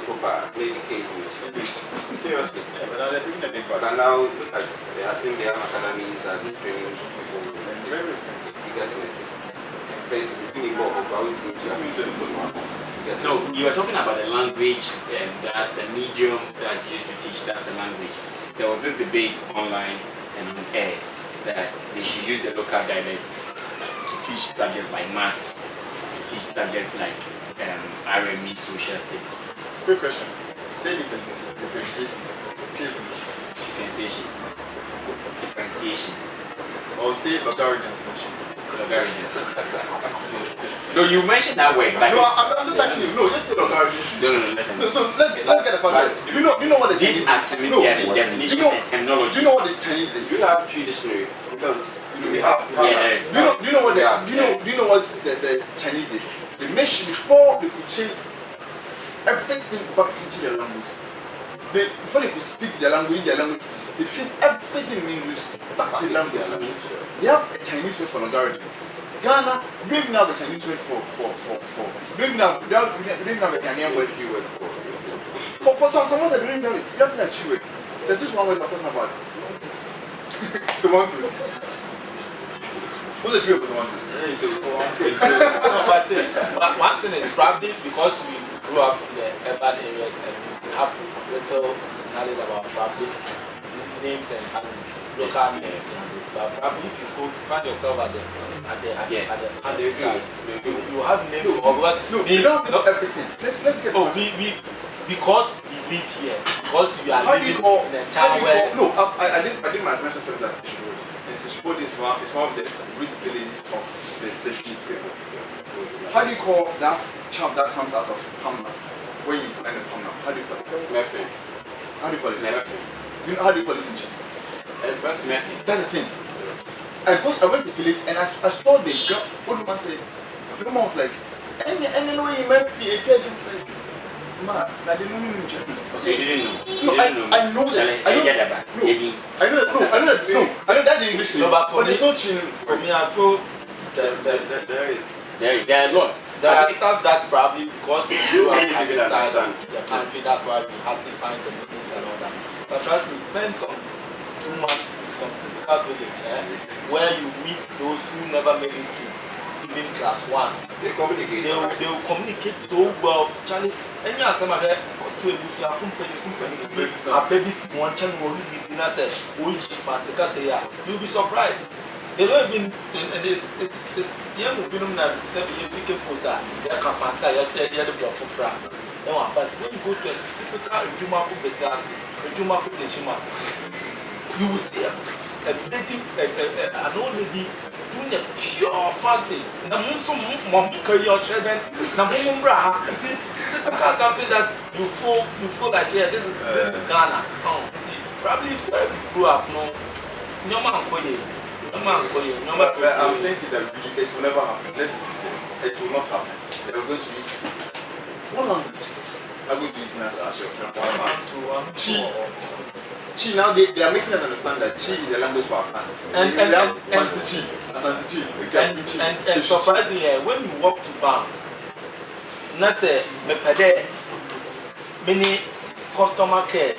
Speaker 5: maybe came with seriously.
Speaker 4: Yeah, but now they're taking a big part.
Speaker 5: But now look at I think they have academies that is training people.
Speaker 4: Very expensive.
Speaker 5: You get me? It's expensive. You need more about it to the football.
Speaker 1: No, you were talking about the language and that the medium that's used to teach, that's the language. There was this debate online and on air that they should use the local dialect to teach subjects like maths, to teach subjects like RME, social studies.
Speaker 4: Quick question. Say differentiation.
Speaker 1: Differentiation.
Speaker 4: Or say logarithms.
Speaker 1: No, you mentioned that word. Like,
Speaker 4: no, I'm just asking you. No, just say logarithms.
Speaker 1: No, listen.
Speaker 4: So let's get the first. You know what the
Speaker 1: These are definitions and terminology.
Speaker 4: Do you know what the Chinese did?
Speaker 5: You have three dictionary. You don't.
Speaker 4: We have.
Speaker 1: Yeah, there is.
Speaker 4: Do you know what the Chinese did? They made sure before they could change everything back into their language. Before they could speak their language, they changed everything in English back to the language. They have a Chinese word for logarithm. Ghana, they don't even have a Chinese word for. They don't even have a Ghanaian word for. For some words that they don't have it. You have to achieve it. There's this one word I'm talking about. Tomatoes. What's the deal with tomatoes?
Speaker 3: But one thing is probably because we grew up in the urban areas and we have little knowledge about probably names and local names. But probably if you go find yourself at the countryside, you have names for us.
Speaker 4: No, you don't know everything. Let's get.
Speaker 3: Oh, we because we live here, because you are living in a town where.
Speaker 4: No, I did my national center at Station Road. And Station Road is one of the rich villages of the Station Road. How do you call that chop that comes out of palm nut? When you put in the palm nut, how do you call it?
Speaker 5: Murphy.
Speaker 4: How do you call it?
Speaker 5: Murphy.
Speaker 4: How do you call it in Czech?
Speaker 5: Murphy.
Speaker 4: That's the thing. I went to the village and I saw the old man say, the woman was like, any way you Murphy, if you didn't like, man, I didn't know you.
Speaker 1: So you didn't know?
Speaker 4: No, I know that. I know that the English name, but there's no chin.
Speaker 3: For me, I feel
Speaker 1: There are lots.
Speaker 3: there are stuff that's probably because you are at the side of the country, that's why we hardly find the meetings and all that. But trust me, spend some 2 months in some typical village where you meet those who never made it to even class 1.
Speaker 5: They communicate.
Speaker 3: They will communicate so well. Charlie, and you are some of them to a bush, from a baby, one child will be nurse, you'll be surprised. They don't even, and it's young women that say you can post a capanta, you're the block for Frank. But when you go to a typical Jumaku Besas, Jumaku Tejima, you will see a lady, an old lady doing a pure fancy. Namusum carry your children, Namumbra. You see, typical something that you feel like, yeah, this is Ghana. Oh, see, probably where we grew up, no, man,
Speaker 4: But I'm thinking that it will never happen. Let's be sincere. It will not happen. They are going to use one language. I'm going to use it as your friend. Chi. Now they are making us understand that Chi is the language for our past. And
Speaker 3: surprisingly, when you walk to banks, not say many customer care,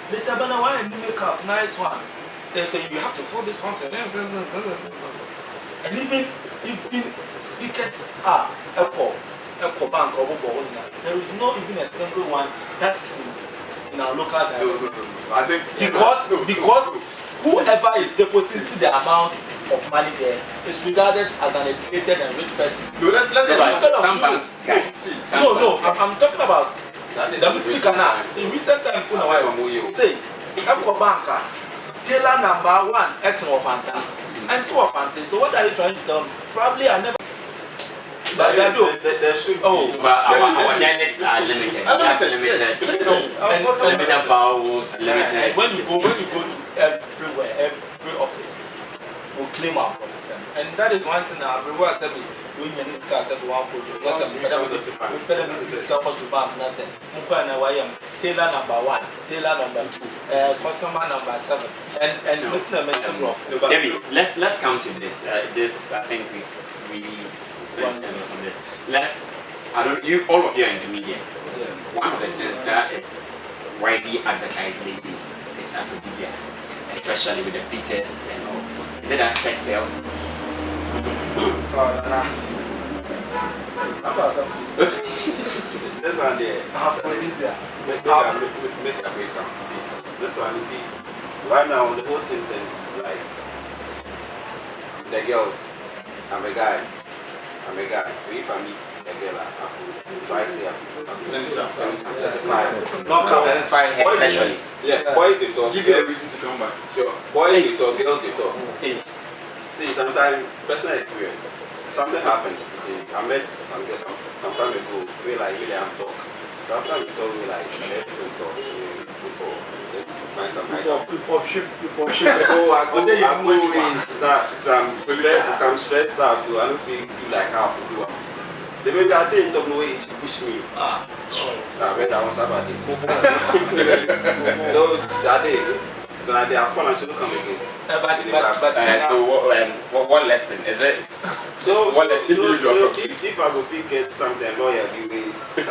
Speaker 3: they say, "Bana, why you make up nice one?" They say you have to fill this one. And even speakers are Echo Bank or there is not even a single one that is in our local dialect.
Speaker 4: I think
Speaker 3: because whoever is depositing the amount of money there is regarded as an educated and rich person.
Speaker 1: Some banks.
Speaker 3: I'm talking about the speaker now. In recent time, say Echo Bank. Taylor number 1, Eton of Fanta, and 2 of Fanta. So what are you trying to tell me? Probably I never. But
Speaker 5: there should be.
Speaker 1: But our dialects are limited. Limited vowels, limited.
Speaker 3: When you go to everywhere, every office will claim our professor, and that is one thing. Everywhere said we need to discuss everyone goes. We better discuss what to bank. Na say, Mukwana wayam Taylor number 1, Taylor number 2, customer number 7, and
Speaker 1: Debbie, let's come to this. This I think we really spent a lot on this. All of you are intermediate. One of the things that is widely advertised lately is aphrodisiac, especially with the bitters and all. Is it that sex sells?
Speaker 5: This one there. Make a breakdown. See, this one, you see, right now the whole thing is like the girls. I'm a guy. So if I meet a girl, I try to say I'm satisfied.
Speaker 1: Not satisfied sexually.
Speaker 5: Yeah, boys they talk.
Speaker 4: Give you a reason to come back.
Speaker 5: Sure. Boys they talk, girls they talk. See, sometimes personal experience. Something happened. See, I met some girls some time ago. We like really am talk. So after we talk, we like everything source. Before let's find some
Speaker 3: before ship.
Speaker 5: I go with that. I'm stressed out, so I don't feel do like how to do it. The way that day don't know it push me. I read that one Saturday. So that day, I call and to come again.
Speaker 1: So what lesson is it?
Speaker 5: So
Speaker 1: what lesson do you drop from
Speaker 5: if I go get something lawyer give ways.
Speaker 4: That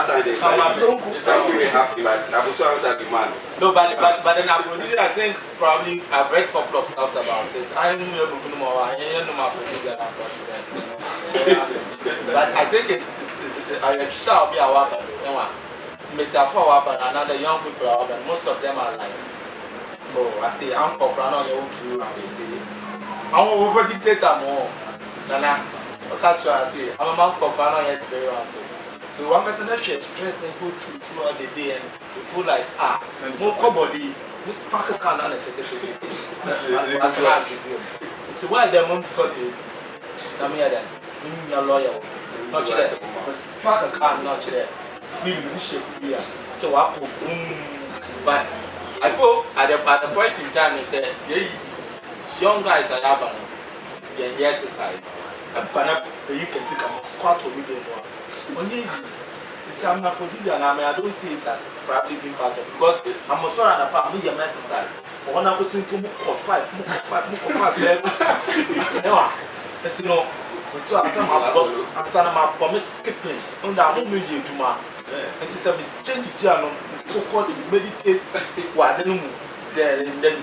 Speaker 5: time they I'm really happy, but I was so happy man.
Speaker 3: No, but then Aphrodite, I think probably I've read a couple of stuff about it. I don't know Aphrodite, but I think it's style be our Mensah for but another young people are but most of them are like, oh, I say I'm popular on your true and they say I'm over dictator more. Nana, catch I say I'm a man popular on your very answer. So one person that shares stress and go throughout the day and you feel like more body. This sparkle can not take it. So why the month for the Namia, your lawyer, not there. The sparkle can not there. Feel here to walk but I go at the point in time and say, young guys are having the exercise. And you can take a squat or with them. Easy. It's not for this and I don't see it as probably being part of it because I'm sorry at the part of medium exercise. I want to go to more 5 levels. You know, so I said, I'm skipping on the home media to my and to say, change the journal, focus, meditate, what then you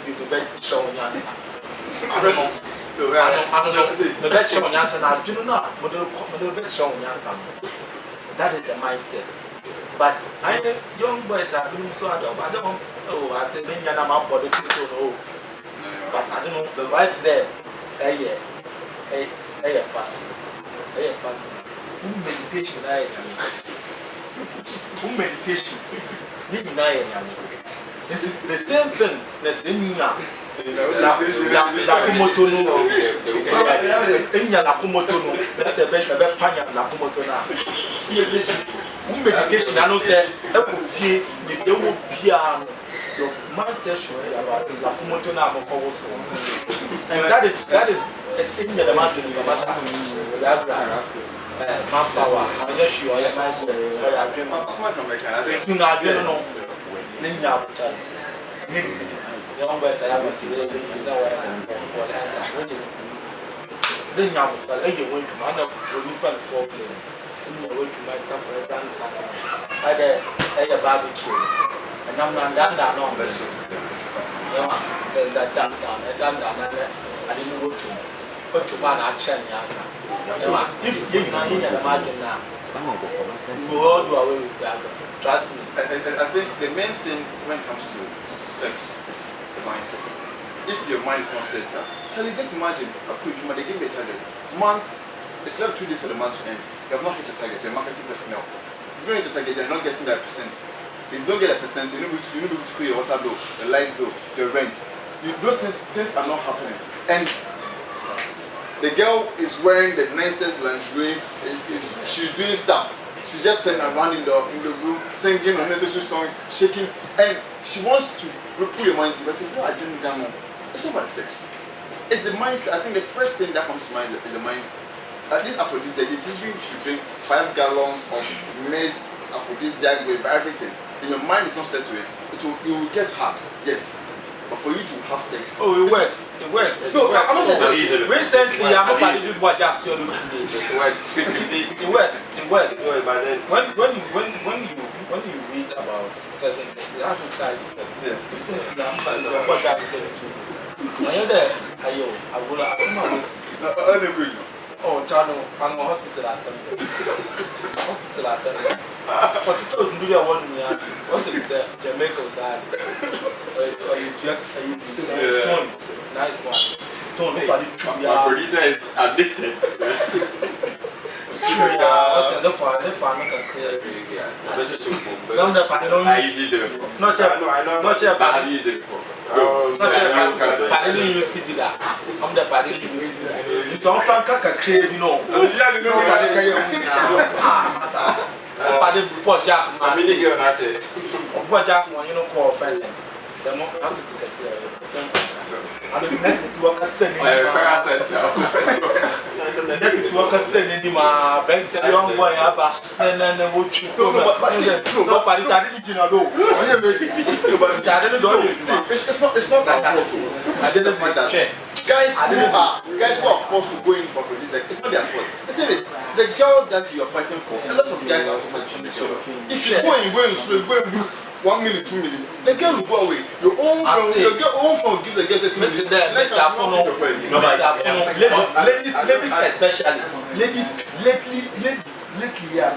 Speaker 3: be the bed showing answer. I don't know. The bed showing answer, I do not, but the bed showing answer. That is the mindset. But young boys are doing so. I don't know. I said, then you're not body people know. But I don't know. The right there, fasting. Meditation, meditation. It is the same thing as the Nina. Meditation, I know that your mindset should be about and that is a thing that the master manpower. I'm just sure I young boys I have a which is then now I went to man up different foreplay. I went to my tough for a gun. I had a barbecue and I'm not done that no best. That done down, I didn't go to put to man action. If you know you can imagine now, we will all do away with that. Trust me.
Speaker 4: I think the main thing when it comes to sex is the mindset. If your mind is not set up, Charlie, just imagine they give you a target. Month, it's left 2 days for the month to end. You have not hit a target, you're a marketing personnel. If you don't hit a target, you're not getting that percent. If you don't get a percent, you're not able to pay your water bill, your light bill, your rent. Those things are not happening. And the girl is wearing the nicest lingerie, she's doing stuff. She's just standing around in the room, singing unnecessary songs, shaking, and she wants to put your mind to it. What are you doing down? It's not about sex. It's the mindset. I think the first thing that comes to mind is the mindset. At least aphrodisiac, if you should drink 5 gallons of maize aphrodisiac with everything, and your mind is not set to it, you will get hard. Yes. But for you to have sex,
Speaker 3: it works. It works.
Speaker 4: No, I'm not saying
Speaker 3: recently I'm not did what Jack told me today.
Speaker 5: It works.
Speaker 3: It works.
Speaker 5: But then
Speaker 3: when you read about certain things, it has a side effect. Recently I'm what Jack said to me. I will oh, Chano, I'm a hospital assembly. But you told me that one year, what's it there? Jamaica was that. Stone. Nice one. Stone, nobody.
Speaker 1: My producer is addicted. I usually do it before.
Speaker 3: Not yet.
Speaker 1: But have you used it before?
Speaker 3: Not yet. I didn't use it that. I'm the party use it. It's all fan kaka create, you know. Party report Jack.
Speaker 5: I'm really good at it.
Speaker 3: What Jack, you know, call friend. The more capacity can say. And the next is what I said. That is what I said in my bank. The young boy, and then what you know. Nobody said anything at all. It's not that. I didn't find that.
Speaker 4: Guys who are forced to go in for this, it's not their fault. The thing is, the girl that you are fighting for, a lot of guys are also fighting for the girl. If you go in slow, go and do 1 minute, 2 minutes, the girl will go away. Your own phone gives the girl 30 minutes.
Speaker 3: Ladies especially. ladies, yeah,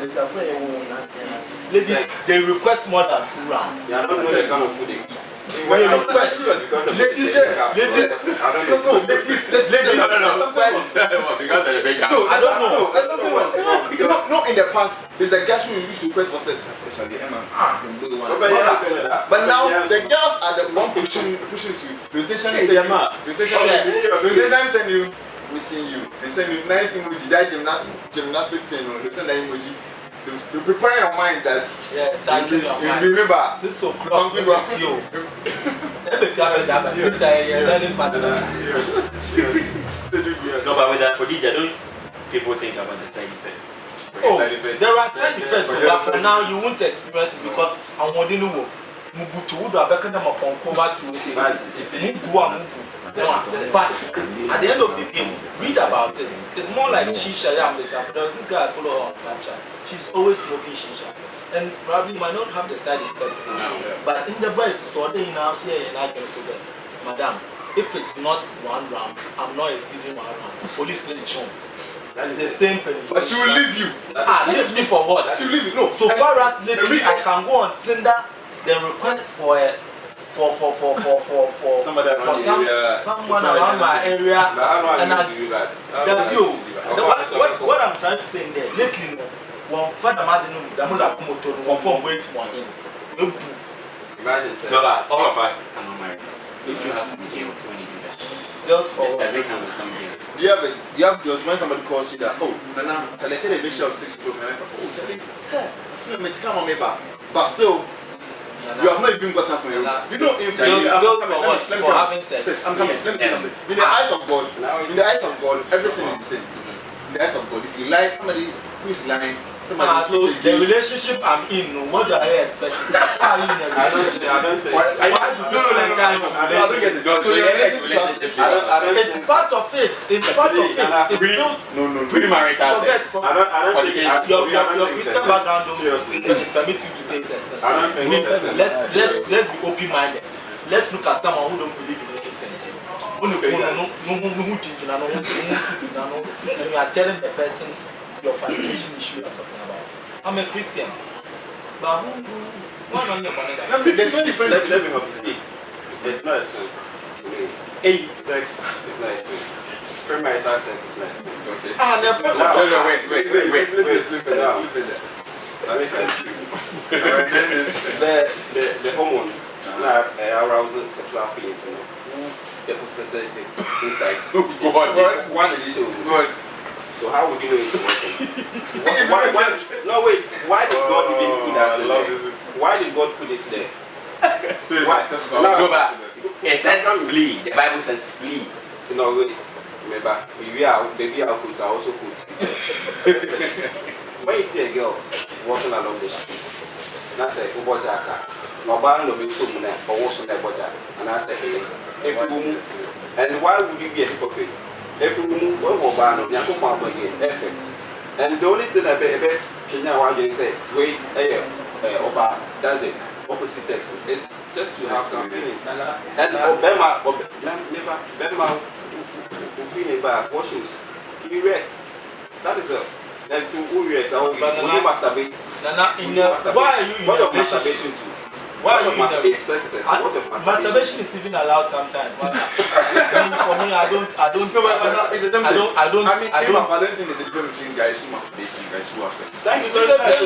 Speaker 3: ladies, they request more than 2 rounds.
Speaker 5: Yeah, I don't know the kind of food they eat.
Speaker 3: When you request, ladies,
Speaker 1: No, because of the baker.
Speaker 3: no, I don't know.
Speaker 4: No, in the past, there's a guy who used to request for sex. But now the girls are the one pushing to the intention send you, we see you, and send you nice emoji, that gymnastic thing, they send that emoji. You prepare your mind that
Speaker 3: yes,
Speaker 4: you remember
Speaker 3: 6 o'clock
Speaker 4: something wrong.
Speaker 1: No, but with that, for this, I don't people think about the side effects.
Speaker 3: Oh, there are side effects, but for now you won't experience it because I'm wondering who Mubutu would have become a concover to say, but at the end of the day, read about it. It's more like shisha. There's this guy I follow her on Snapchat. She's always smoking shisha, and probably might not have the side effects. But in the voice, so they now say, and I can put it, Madam, if it's not 1 round, I'm not exceeding 1 round. Police let it show. That is the same penetration.
Speaker 4: But she will leave you.
Speaker 3: Leave me for what?
Speaker 4: She will leave you. No.
Speaker 3: So far as lately, I can go on Tinder, the request for
Speaker 5: someone
Speaker 3: around my area, and what I'm trying to say in there, lately, one father madam, the mula kumoto for wait for him.
Speaker 5: Imagine,
Speaker 1: No, but all of us are not married. Don't you have some guilt when you do that?
Speaker 3: Guilt for what?
Speaker 1: Does it come with some guilt?
Speaker 4: Do you have just when somebody calls you that, oh, Nana, tell a mission of 6 o'clock, and I oh, tell him, hey, I feel like come on me back. But still, you have not even got time for you. You know, if
Speaker 3: for having sex.
Speaker 4: I'm coming. Let me tell you something. In the eyes of God, everything is the same. In the eyes of God, if you lie, somebody who is lying, somebody
Speaker 3: so the relationship I'm in, what do I expect? Are you in a relationship?
Speaker 5: I don't think.
Speaker 3: Why do people like that in a relationship? It's part of it. It's part of it.
Speaker 1: Pre-marital sex.
Speaker 5: I don't think.
Speaker 3: Your Christian background don't permit you to say it's a sin.
Speaker 5: I don't think.
Speaker 3: Let's be open-minded. Let's look at someone who don't believe in anything. And you are telling the person your fornication issue you are talking about. I'm a Christian. But why not your money?
Speaker 4: There's no difference.
Speaker 5: Let me help you see. It's not a sin to me. Sex is not a sin. Premarital sex is not a sin. Okay.
Speaker 1: Wait.
Speaker 4: Let's leave it there.
Speaker 5: The hormones arousing sexual feelings, you know. Deposited inside. One addition. So how would you know it's working? Why did God even put that there? Why did God put it there?
Speaker 1: It says flee. The Bible says flee.
Speaker 5: No, wait. Remember, baby our coats are also coats. When you see a girl walking along the street, and I say, Ubojaka, no ban no be too many, or also the Boja, and I say, and why would you be a hypocrite? Every woman will ban of Yanko Farmer again, effect. And the only thing I bet Kenya Wagen say, wait, Oba, that's it, opposite sex. It's just to have some feelings. And Obama, Bema, who feel about washes, erect. That is a. And to who erect, when you masturbate.
Speaker 3: Why are you in
Speaker 5: what
Speaker 3: a
Speaker 5: of masturbation
Speaker 3: relationship?
Speaker 5: to?
Speaker 3: Why are you in a
Speaker 5: Masturbation
Speaker 3: is even allowed sometimes. For me, I don't
Speaker 4: I don't think there's a difference between guys who masturbate and guys who have sex.
Speaker 5: Thank you so much.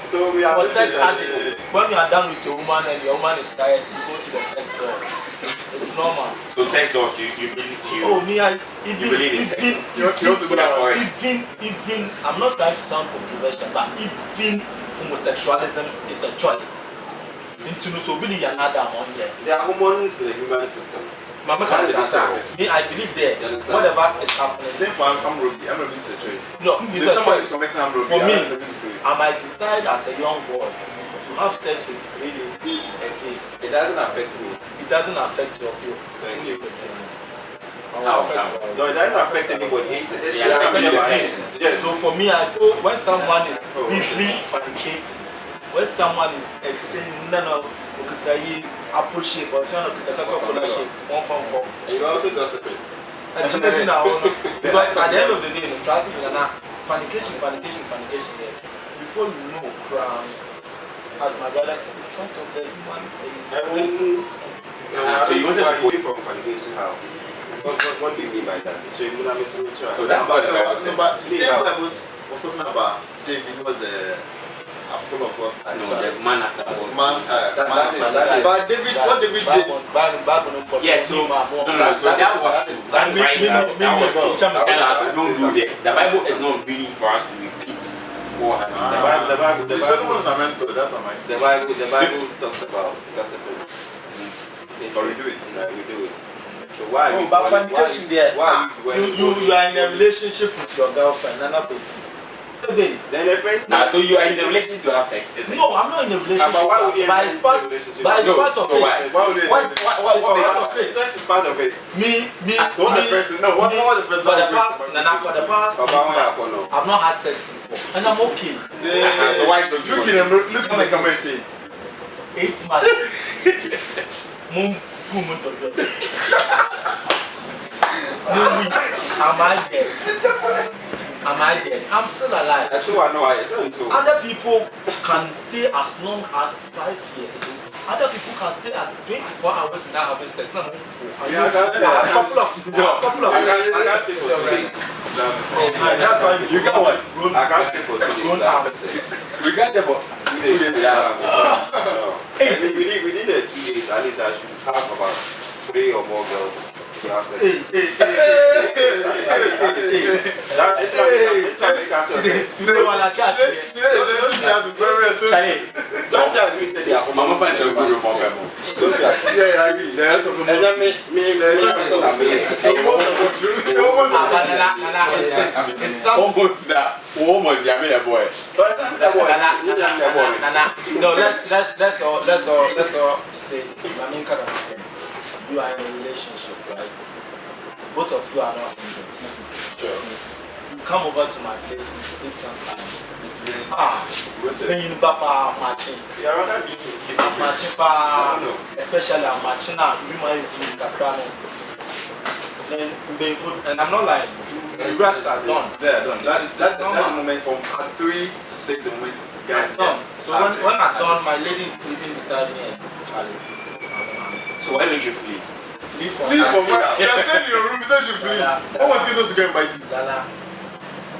Speaker 5: So we are
Speaker 3: sex addict. When you are done with your woman and your woman is tired, you go to the sex door. It's normal.
Speaker 1: So sex doors, you believe you?
Speaker 3: Oh, me,
Speaker 1: even
Speaker 3: I'm not trying to sound controversial, but even homosexualism is a choice. Into no so really another one there.
Speaker 5: There are hormones in the human system.
Speaker 3: Me, I believe there. Whatever is happening.
Speaker 4: Same for I'm Robbie is a choice.
Speaker 3: No, it's a choice. For
Speaker 4: For
Speaker 3: me, I might decide as a young boy to have sex with 3 ladies a day.
Speaker 5: It doesn't affect me.
Speaker 3: It doesn't affect your view.
Speaker 5: Thank you.
Speaker 1: How?
Speaker 5: No, it doesn't affect anybody.
Speaker 3: Yes. So for me, I feel when someone is busy fornicating, when someone is exchanging apple shape or trying to shape, one phone call.
Speaker 5: And you also gossiping.
Speaker 3: Because at the end of the day, trust me, fornication. Yeah. Before you know, crime, as my brother said, it's part of the human system.
Speaker 5: So you wanted to go from fornication how? What do you mean by that? So you want to
Speaker 1: So that's what the Bible says.
Speaker 4: But the same Bible was talking about David was the apple of God's eye.
Speaker 1: No, the man after God.
Speaker 4: But David, what David did?
Speaker 1: Yeah, so so that was to advise us. That was to tell us don't do this. The Bible is not really for us to repeat what has been done.
Speaker 5: The
Speaker 4: Solomon's my mentor. That's what I said.
Speaker 5: The Bible talks about gossiping. Or we do it. Like we do it. So why?
Speaker 3: But fornication there, you are in a relationship with your girlfriend, another person.
Speaker 5: Then the friends.
Speaker 1: So you are in a relationship to have sex, is it?
Speaker 3: No, I'm not in a relationship.
Speaker 5: But why would you
Speaker 3: But it's part of it.
Speaker 5: Why would they?
Speaker 3: What?
Speaker 5: Sex is part of it.
Speaker 3: Me.
Speaker 4: So what the first? No, what was the first?
Speaker 3: For the past 8 months, I've not had sex before, and I'm okay.
Speaker 1: So why don't you?
Speaker 4: Look at the comment say it.
Speaker 3: 8 months. Am I dead? I'm still alive.
Speaker 5: That's who I know.
Speaker 3: Other people can stay as long as 5 years. Other people can stay as 24 hours without having sex. No,
Speaker 5: Yeah,
Speaker 3: a couple of
Speaker 5: I can't stay for 2 days.
Speaker 3: That's why
Speaker 1: You got what?
Speaker 5: I can't stay for 2 days.
Speaker 3: Don't have sex.
Speaker 1: We got there for 2 days.
Speaker 5: Within the 2 days, at least I should have about 3 or more girls to have sex.
Speaker 1: Mama finds a good remote.
Speaker 4: Yeah, I agree.
Speaker 5: And then
Speaker 1: Almost that. Almost, yeah, me a boy.
Speaker 3: No, let's all say this. I mean, kind of say, you are in a relationship, right? Both of you are not Indians.
Speaker 5: Sure.
Speaker 3: You come over to my place and sleep sometimes.
Speaker 5: What's it?
Speaker 3: When you papa matching,
Speaker 5: Yeah, rather be
Speaker 3: I'm matching pa, especially I'm matching now. You might be in Kakrano. Then being food, and I'm not lying. The rats are done.
Speaker 4: They're done. That's the moment from 3 to 6. The moment guys.
Speaker 3: Done. So when I'm done, my lady is sleeping beside me and Charlie.
Speaker 1: So why don't you flee?
Speaker 3: Flee from
Speaker 4: Flee from where? You are staying in your room. You said you flee. What was supposed to go and bite you?
Speaker 3: Lala.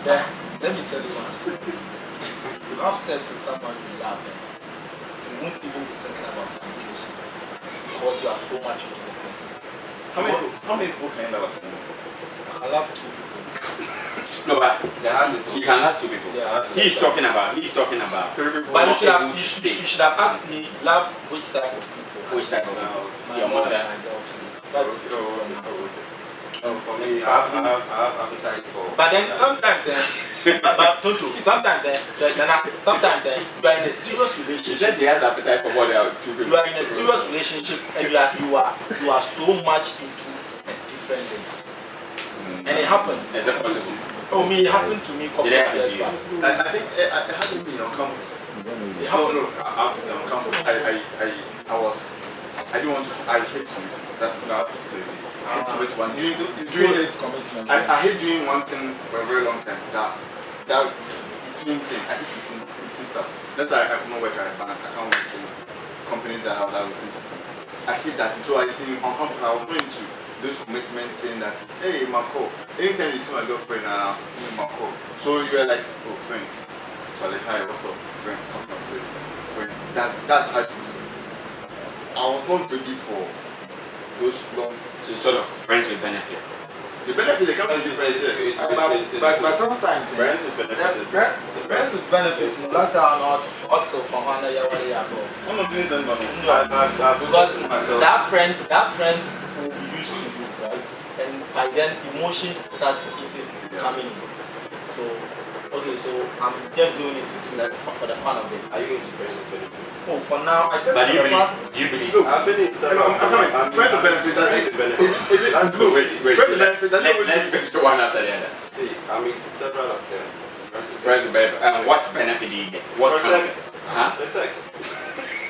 Speaker 3: Let me tell you one story. To have sex with someone you love, you won't even be thinking about fornication because you are so much into the person.
Speaker 5: How many people can end up at the moment?
Speaker 3: I love 2 people.
Speaker 1: No, but
Speaker 5: The heart is
Speaker 1: you can have 2 people.
Speaker 3: Yeah.
Speaker 1: He's talking about
Speaker 4: 3 people.
Speaker 3: But you
Speaker 1: able to stay.
Speaker 3: should have asked me, love which type of people?
Speaker 1: Which type of people?
Speaker 3: My
Speaker 1: Your
Speaker 3: mother
Speaker 1: mother.
Speaker 3: and my girlfriend. That's the truth from now.
Speaker 5: For me, I have appetite for.
Speaker 3: But then sometimes, but Tonto, sometimes you are in a serious
Speaker 1: He
Speaker 3: relationship.
Speaker 1: says he has appetite for more than 2 people.
Speaker 3: You are in a serious relationship and you are so much into a different thing. And it happens.
Speaker 1: Is it possible?
Speaker 3: Oh, me, it happened to me a couple of
Speaker 1: Did it happen
Speaker 3: years
Speaker 1: to you?
Speaker 3: back.
Speaker 4: I think it happened to me on campus.
Speaker 3: It
Speaker 4: No,
Speaker 3: happened.
Speaker 4: I have to say on campus. I didn't want to. I hate commitment. That's what I have to say. I hate commitment.
Speaker 3: You still hate commitment.
Speaker 4: I hate doing one thing for a very long time. That routine thing. I hate routine stuff. That's why I cannot work at a bank. I can't work in companies that have that routine system. I hate that. So on campus, I was going to those commitment thing that, hey, Macall, anytime you see my girlfriend, Macall. So you are like, oh, friends. Charlie, hi, what's up? Friends, come to my place. Friends. That's how it is. I was not ready for those long.
Speaker 1: So sort of friends with benefits.
Speaker 4: The benefit they come to different.
Speaker 3: But sometimes
Speaker 5: Friends with benefits.
Speaker 3: friends with benefits, that's how not also from one year ago.
Speaker 4: I'm not doing something.
Speaker 3: Because that friend will be used to you, right? And by then emotions start coming in. So okay, so I'm just doing it for the fun of it.
Speaker 5: Are you into friends with benefits?
Speaker 3: Oh, for now, I said
Speaker 1: But do
Speaker 3: for the past.
Speaker 1: you believe?
Speaker 4: Look,
Speaker 5: I've been in several.
Speaker 4: I'm coming. Friends with benefit, does it? Is it? No,
Speaker 1: Wait.
Speaker 4: Friends with benefit, does it?
Speaker 1: Let's do one after the other.
Speaker 5: See, I'm into several of them.
Speaker 1: Friends with benefit. And what benefit do you get? What
Speaker 5: For
Speaker 1: kind of
Speaker 5: sex.
Speaker 1: Huh?
Speaker 5: The sex.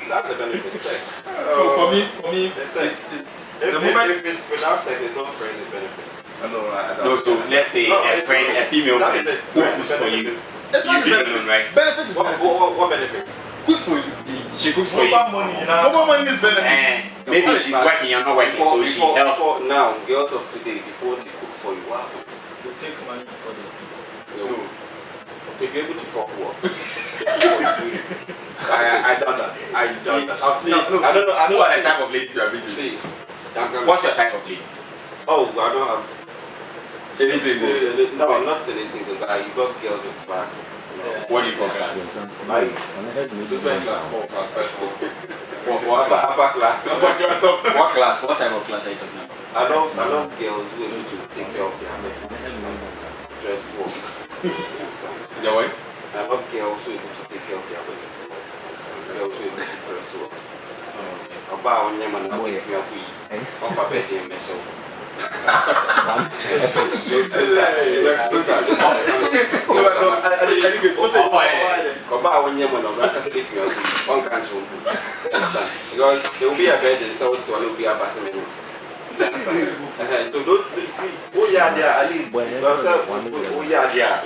Speaker 5: That's the benefit. Sex.
Speaker 3: For me,
Speaker 5: The sex.
Speaker 3: the moment
Speaker 5: If it's without sex, it's not friends with benefits.
Speaker 1: No, so let's say a friend, a female
Speaker 5: that
Speaker 1: friend
Speaker 5: is it.
Speaker 1: cooks for you.
Speaker 4: It's
Speaker 1: You
Speaker 4: not
Speaker 1: sleep
Speaker 4: benefits.
Speaker 1: alone, right?
Speaker 4: Benefits is benefits.
Speaker 5: What benefits?
Speaker 4: Cooks for you.
Speaker 1: She cooks for you.
Speaker 3: Mobile money, you know.
Speaker 4: Mobile money is benefits.
Speaker 1: And maybe she's working, you're not working, so she helps.
Speaker 5: Before now, girls of today, before they cook for you, what happens?
Speaker 3: They take money before they
Speaker 5: No. If you're able to fuck work, I doubt that. I doubt that.
Speaker 4: I've seen.
Speaker 5: I don't know. I
Speaker 1: Who
Speaker 5: don't
Speaker 1: are the
Speaker 5: see-
Speaker 1: type of ladies you are meeting?
Speaker 5: See,
Speaker 1: What's your type of lady?
Speaker 5: Oh, I don't have
Speaker 1: Anything.
Speaker 5: No, I'm not saying anything because you got girls with class.
Speaker 1: What do you call that?
Speaker 5: Like,
Speaker 4: Those are in class 4, class 5.
Speaker 5: upper class.
Speaker 1: What class? What type of class are you talking about?
Speaker 5: I love girls who are able to take care of their dress work.
Speaker 1: The what?
Speaker 5: I love girls who are able to take care of their bodies. Girls who are able to dress work. About on them and wait me up off a bed in myself. About when you're one country. Because there will be a bed and so will be a bassinet. So those see, oh yeah, there at least. Oh yeah, there.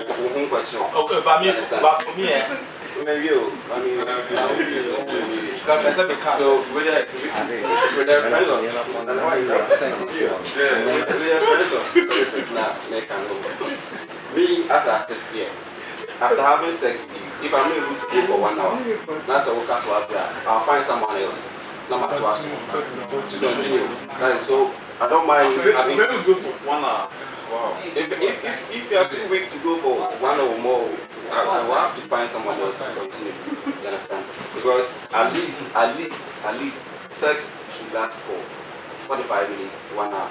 Speaker 3: Okay, but for me,
Speaker 5: Maybe you. I mean,
Speaker 3: so
Speaker 5: with their friends of me as I said here, after having sex with you, if I'm not able to go for 1 hour, that's a work as well. I'll find someone else. Not my class to continue. So I don't mind having.
Speaker 4: Friends go for 1 hour. Wow.
Speaker 5: If you are too weak to go for 1 or more, I will have to find someone else to continue. You understand? Because at least sex should last for 45 minutes, 1 hour.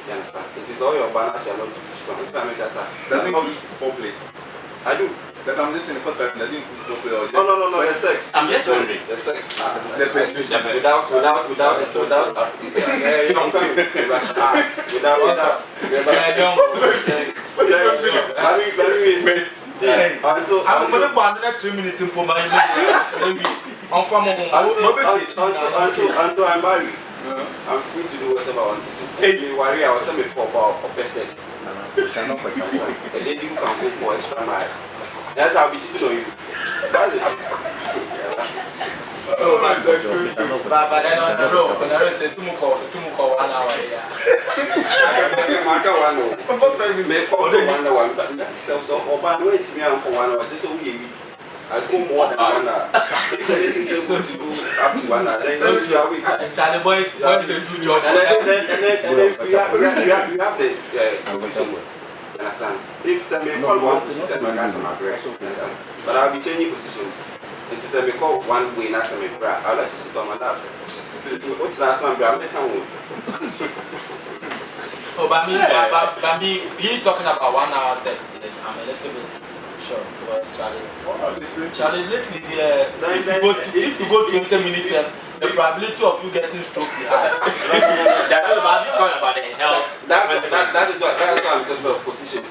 Speaker 5: You understand? It is all your balance, you are not too strong.
Speaker 4: Doesn't include foreplay.
Speaker 5: I do.
Speaker 4: That I'm just in the first 5 minutes. Doesn't include foreplay or just.
Speaker 5: No, the sex.
Speaker 1: I'm just wondering.
Speaker 5: The sex.
Speaker 4: The penetration.
Speaker 5: Without
Speaker 3: I'm going to ban that 3 minutes in for my maybe. I'm from
Speaker 5: until I'm married. I'm free to do whatever I want to do. Hey, worry, I was saying before about sex. A lady who can go for extra mile. That's how I'll be cheating on you. That's it.
Speaker 3: Oh my God. But then on the road, the Tumuko 1 hour.
Speaker 5: I go more than 1 hour. If the lady is able to go up to 1 hour, then you are weak.
Speaker 3: And Charlie boys, what did they do job?
Speaker 5: And then we have the positions. You understand? If somebody call one position, I got some aggression. But I'll be changing positions. It is a call one way, not some bra. I'll let you sit on my lap. What's that? Some bra?
Speaker 3: Oh, but me, he talking about 1 hour sex. I'm a little bit sure because Charlie, lately, if you go 20 minutes, the probability of you getting stroke is high.
Speaker 1: That's about the health.
Speaker 5: That is what I'm talking about position.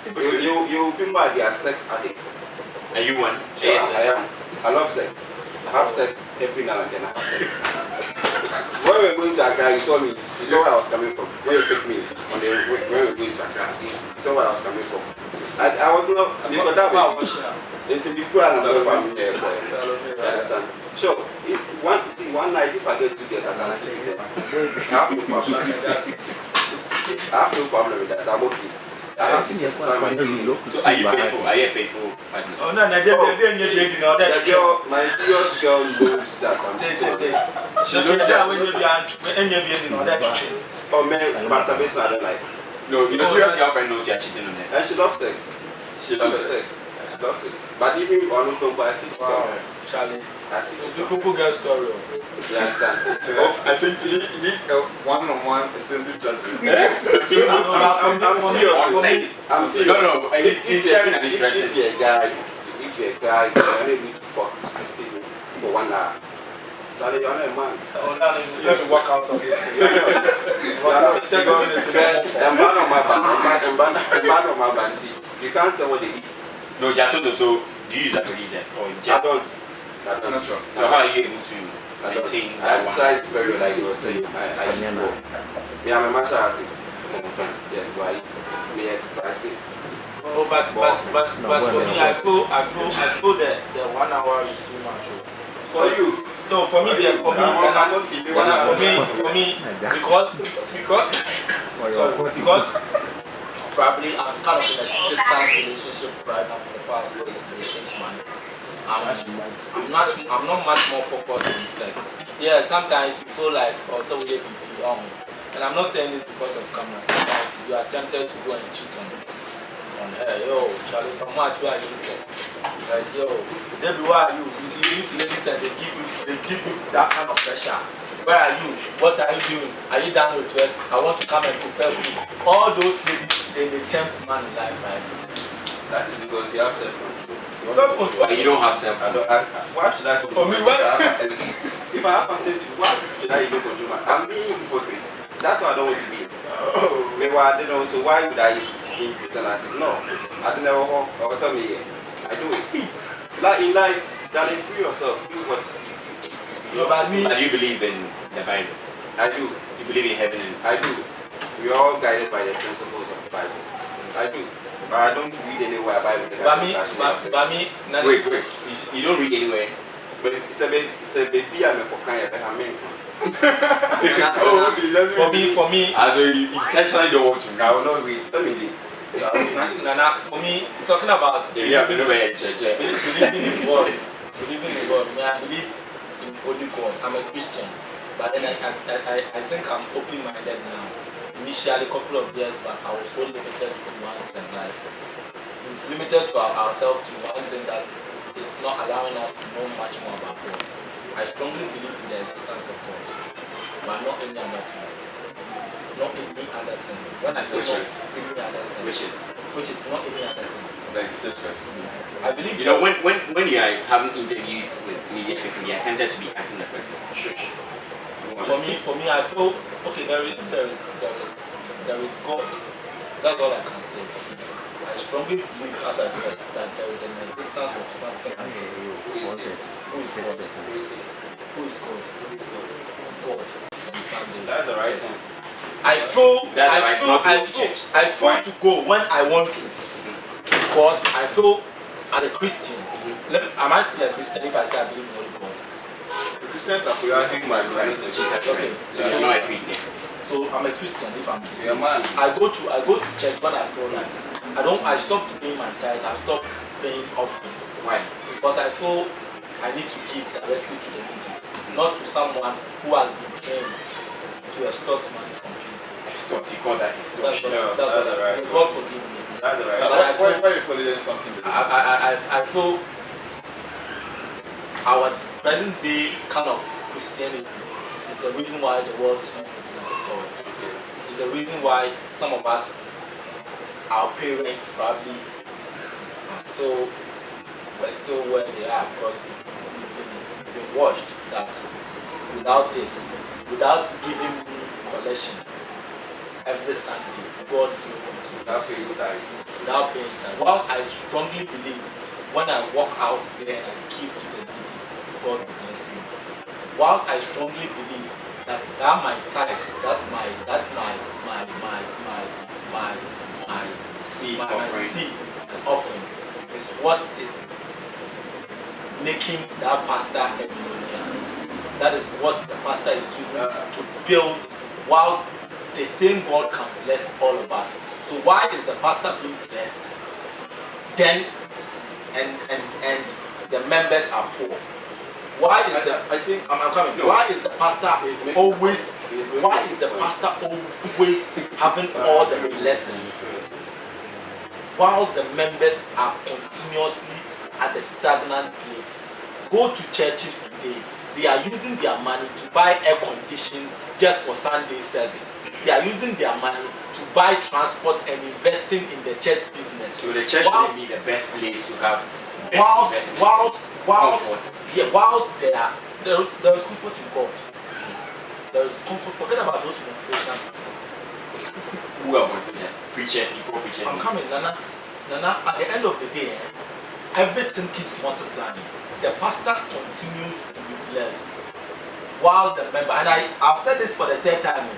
Speaker 5: You be mad, you are sex addicts.
Speaker 1: Are you one?
Speaker 5: Sure,
Speaker 1: Yes.
Speaker 5: I am. I love sex. I have sex every now and then. I have sex. When we were going to Accra, you saw me. You saw where I was coming from. When you picked me on the when we were going to Accra, you saw where I was coming from. I was not because that was until before I was from there. Understand? Sure. One night if I get 2 girls, I can sleep with them. I have no problem. I have no problem with that. I'm okay. I have to satisfy my needs.
Speaker 1: So are you faithful? Are you a faithful partner?
Speaker 3: Oh no, they
Speaker 5: The girl, my serious girl knows that I'm
Speaker 3: she knows that when you
Speaker 5: oh man, masturbation I don't like.
Speaker 1: No, your serious girlfriend knows you are cheating on her.
Speaker 5: And she loves sex.
Speaker 1: She loves sex.
Speaker 5: She loves it. But even on no I still
Speaker 3: Charlie,
Speaker 5: I still
Speaker 3: people get story.
Speaker 5: Yeah,
Speaker 4: I think you need a one-on-one extensive chat with him.
Speaker 5: I'm serious.
Speaker 1: No, he's sharing an interest.
Speaker 5: If you're a guy, you're unable to fuck for 1 hour. Charlie, you're not a man.
Speaker 3: Let me walk out of this.
Speaker 5: A man on my band, see, you can't tell what they eat.
Speaker 1: No, Tonto, so do you use aphrodisiac or just?
Speaker 5: I'm not sure.
Speaker 1: So how are you able to maintain
Speaker 5: I
Speaker 1: that one?
Speaker 5: exercise very well, like you were saying. I eat well. Me, I'm a martial artist. Yes, why? Me exercise it.
Speaker 3: Oh, but for me, I feel that the 1 hour is too much.
Speaker 5: For you?
Speaker 3: No, for me, because probably I'm kind of in a distance relationship right now for the past 8 months. I'm not much more focused on sex. Yeah, sometimes you feel like also we be young, and I'm not saying this because of camera. Sometimes you are tempted to go and cheat on her. Yo, Charlie, so much where are you? Like, yo, everywhere are you? You see, you need to listen. They give you that kind of pressure. Where are you? What are you doing? Are you done with work? I want to come and prepare food. All those ladies, they tempt man in life, right?
Speaker 5: That is because you have self-control.
Speaker 3: Self-control.
Speaker 1: But you don't have self-control.
Speaker 5: Why should I control?
Speaker 3: For me,
Speaker 5: if I have safety, why should I even control my? I'm being hypocrite. That's what I don't want to be. Maybe I don't know. So why would I pretend? I said no. I don't know. Or something. I do it. Like in life, darling, free yourself. Do what.
Speaker 3: But
Speaker 1: you believe in the Bible?
Speaker 5: I do.
Speaker 1: You believe in heaven?
Speaker 5: I do. We are all guided by the principles of the Bible. I do. But I don't read anywhere Bible.
Speaker 1: Wait. You don't read anywhere?
Speaker 5: But it's a baby I'm a kind of American.
Speaker 3: For me,
Speaker 1: as you intentionally don't want to read.
Speaker 5: I will not read. Tell me.
Speaker 3: Nana, for me, talking about believing in God, I believe in only God. I'm a Christian, but then I think I'm open-minded now. Initially, a couple of years back, I was so limited to one thing. Like, we've limited to ourselves to one thing that is not allowing us to know much more about God. I strongly believe in the existence of God, but not any other thing. Not any other thing. When I say not any other thing, which is not any other thing.
Speaker 5: Like citrus.
Speaker 3: I believe.
Speaker 1: You know, when you are having interviews with media people, you are tempted to be asking the questions. Shush.
Speaker 3: For me, I feel okay. There is God. That's all I can say. I strongly believe, as I said, that there is an existence of something. Who is God? God.
Speaker 5: That's the right thing.
Speaker 3: I feel to go when I want to, because I feel as a Christian. Am I still a Christian if I say I believe in only God?
Speaker 5: The Christians are for you asking my Christ.
Speaker 3: Okay.
Speaker 1: So you're not a Christian.
Speaker 3: So I'm a Christian if I'm to say.
Speaker 5: Man.
Speaker 3: I go to church when I feel like I stopped paying my tithe. I stopped paying offerings.
Speaker 1: Why?
Speaker 3: Because I feel I need to give directly to the needy, not to someone who has been trained to extort money from people.
Speaker 1: Extort, you call that extortion.
Speaker 3: That's right. God forgive me.
Speaker 5: That's the right.
Speaker 3: Why
Speaker 5: you call it something?
Speaker 3: I feel our present day kind of Christianity is the reason why the world is not moving forward. It's the reason why some of us, our parents probably we're still where they are, because we've been watched that without this, without giving me collection every Sunday, God is not going to without paying tithes. Whilst I strongly believe when I walk out there and I give to the needy, God will bless me. Whilst I strongly believe that my tithes, that's my
Speaker 1: seed
Speaker 3: and offering is what is making that pastor a millionaire. That is what the pastor is using to build, whilst the same God can bless all of us. So why is the pastor being blessed then and the members are poor? Why is I think I'm coming. No. Why is the pastor always having all the blessings while the members are continuously at the stagnant place? Go to churches today. They are using their money to buy air conditions just for Sunday service. They are using their money to buy transport and investing in the church business.
Speaker 1: So the church will be the best place to have
Speaker 3: whilst there is comfort in God. There is comfort. Forget about those motivational speakers.
Speaker 1: Who are preachers, equal preachers?
Speaker 3: I'm coming, Nana. At the end of the day, everything keeps multiplying. The pastor continues to be blessed, while the member, and I've said this for the third time.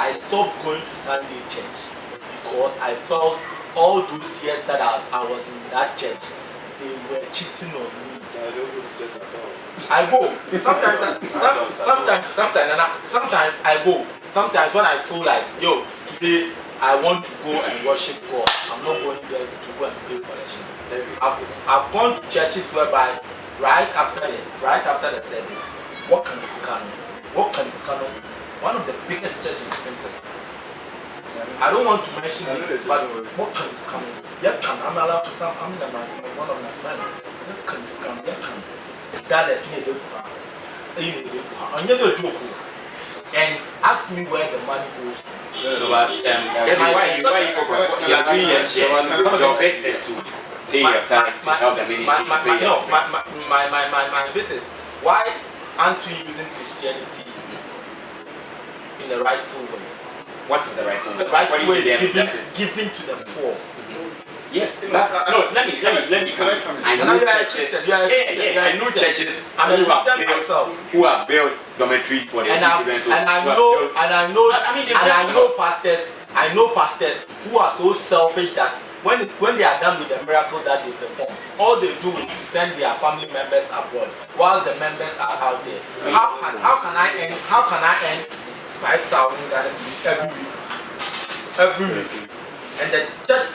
Speaker 3: I stopped going to Sunday church because I felt all those years that I was in that church, they were cheating on me.
Speaker 5: I don't go to church at all.
Speaker 3: I go. Sometimes I go. Sometimes when I feel like, yo, today I want to go and worship God, I'm not going there to go and pay collection. I've gone to churches whereby right after the service, what can one of the biggest churches in Sprinters. I don't want to mention it, but what can is coming? I'm allowed to some. I'm one of my friends. What can is coming? That is me. And ask me where the money goes to.
Speaker 1: No, but why you focus? You are doing your share. Your bet is to pay your tax to help the ministry to pay your
Speaker 3: my bit is why aren't we using Christianity in the rightful way?
Speaker 1: What is the rightful way?
Speaker 3: The rightful way is giving to the poor.
Speaker 1: Yes, but no, let me come. I know churches. I know churches who have built dormitories for their children.
Speaker 3: And I know pastors who are so selfish that when they are done with the miracle that they perform, all they do is to send their family members abroad while the members are out there. How can I earn 5,000 every week? And the church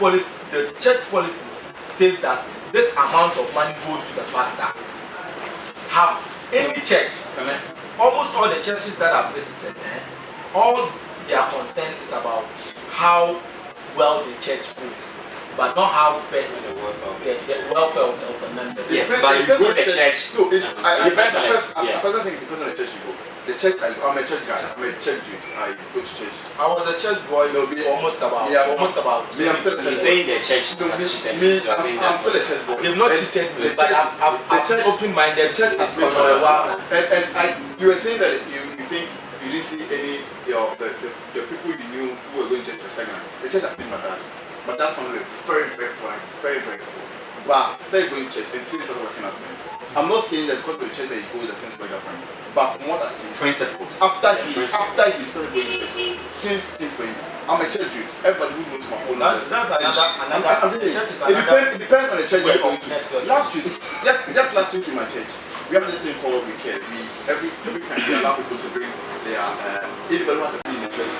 Speaker 3: policy states that this amount of money goes to the pastor. Have any church, almost all the churches that I've visited, all their concern is about how well the church goes, but not how best the welfare of the members.
Speaker 1: Yes, but you go to the church.
Speaker 4: No, I personally think it depends on the church you go. The church, I'm a church guy. I'm a church dude. I go to church.
Speaker 3: I was a church boy almost about. Me, I'm
Speaker 4: still a church boy.
Speaker 1: He's saying the church has cheated me. So
Speaker 4: I'm still a church boy.
Speaker 3: They've not cheated me, but I'm open-minded.
Speaker 4: The church has been for a while. And you were saying that you think you didn't see any the people you knew who were going to church for segment. The church has been my dad. But that's one of the very, very poor, very, very poor. But started going to church and things started working as me. I'm not saying that because of the church that you go, the things work different. But from what I see,
Speaker 1: principles.
Speaker 4: After he started going to church, things changed for him. I'm a church dude. Everybody who knows my whole life.
Speaker 3: That's another.
Speaker 4: I'm just saying. It depends on the church you're going to. Last week, just last week in my church, we have this thing called We Care. Every time we allow people to bring their anybody who has a team in the church.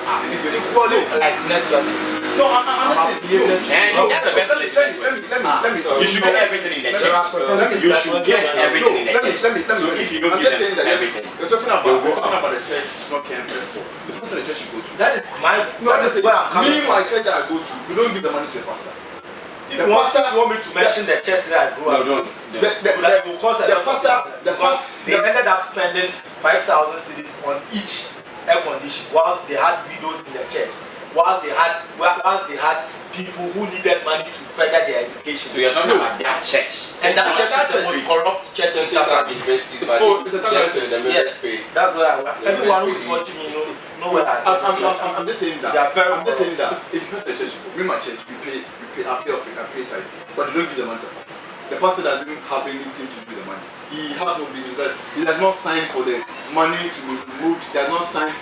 Speaker 3: Equally like network.
Speaker 4: No, I'm not saying.
Speaker 1: And that's the best place.
Speaker 4: Let me.
Speaker 1: You should get everything in the church. You should get everything in the church.
Speaker 4: Let me.
Speaker 1: So if you don't
Speaker 4: I'm
Speaker 1: give
Speaker 4: just saying
Speaker 1: them
Speaker 4: that
Speaker 1: everything,
Speaker 4: we're talking about the church. It's not caring for the poor. The person the church you go to.
Speaker 3: That is my.
Speaker 4: No, I'm just saying.
Speaker 3: where I'm coming
Speaker 4: Me,
Speaker 3: from.
Speaker 4: my church that I go to, we don't give the money to the pastor.
Speaker 3: If you want me to mention the church that I grew up,
Speaker 1: don't.
Speaker 3: They ended up spending 5,000 cedis on each air condition, whilst they had widows in the church, whilst they had people who needed money to further their education.
Speaker 1: So you're talking about that church,
Speaker 3: and that church is the most corrupt church in Ghana.
Speaker 5: It's a
Speaker 3: Yes, that's where I want. Everyone who is watching me know where
Speaker 4: I'm just saying that.
Speaker 3: I'm
Speaker 4: just saying that. It depends on the church you go. Me, my church, I pay offering, I pay tithe, but they don't give the money to the pastor. The pastor doesn't have anything to do with the money. He has no business. He does not sign for the money to be removed. He does not sign.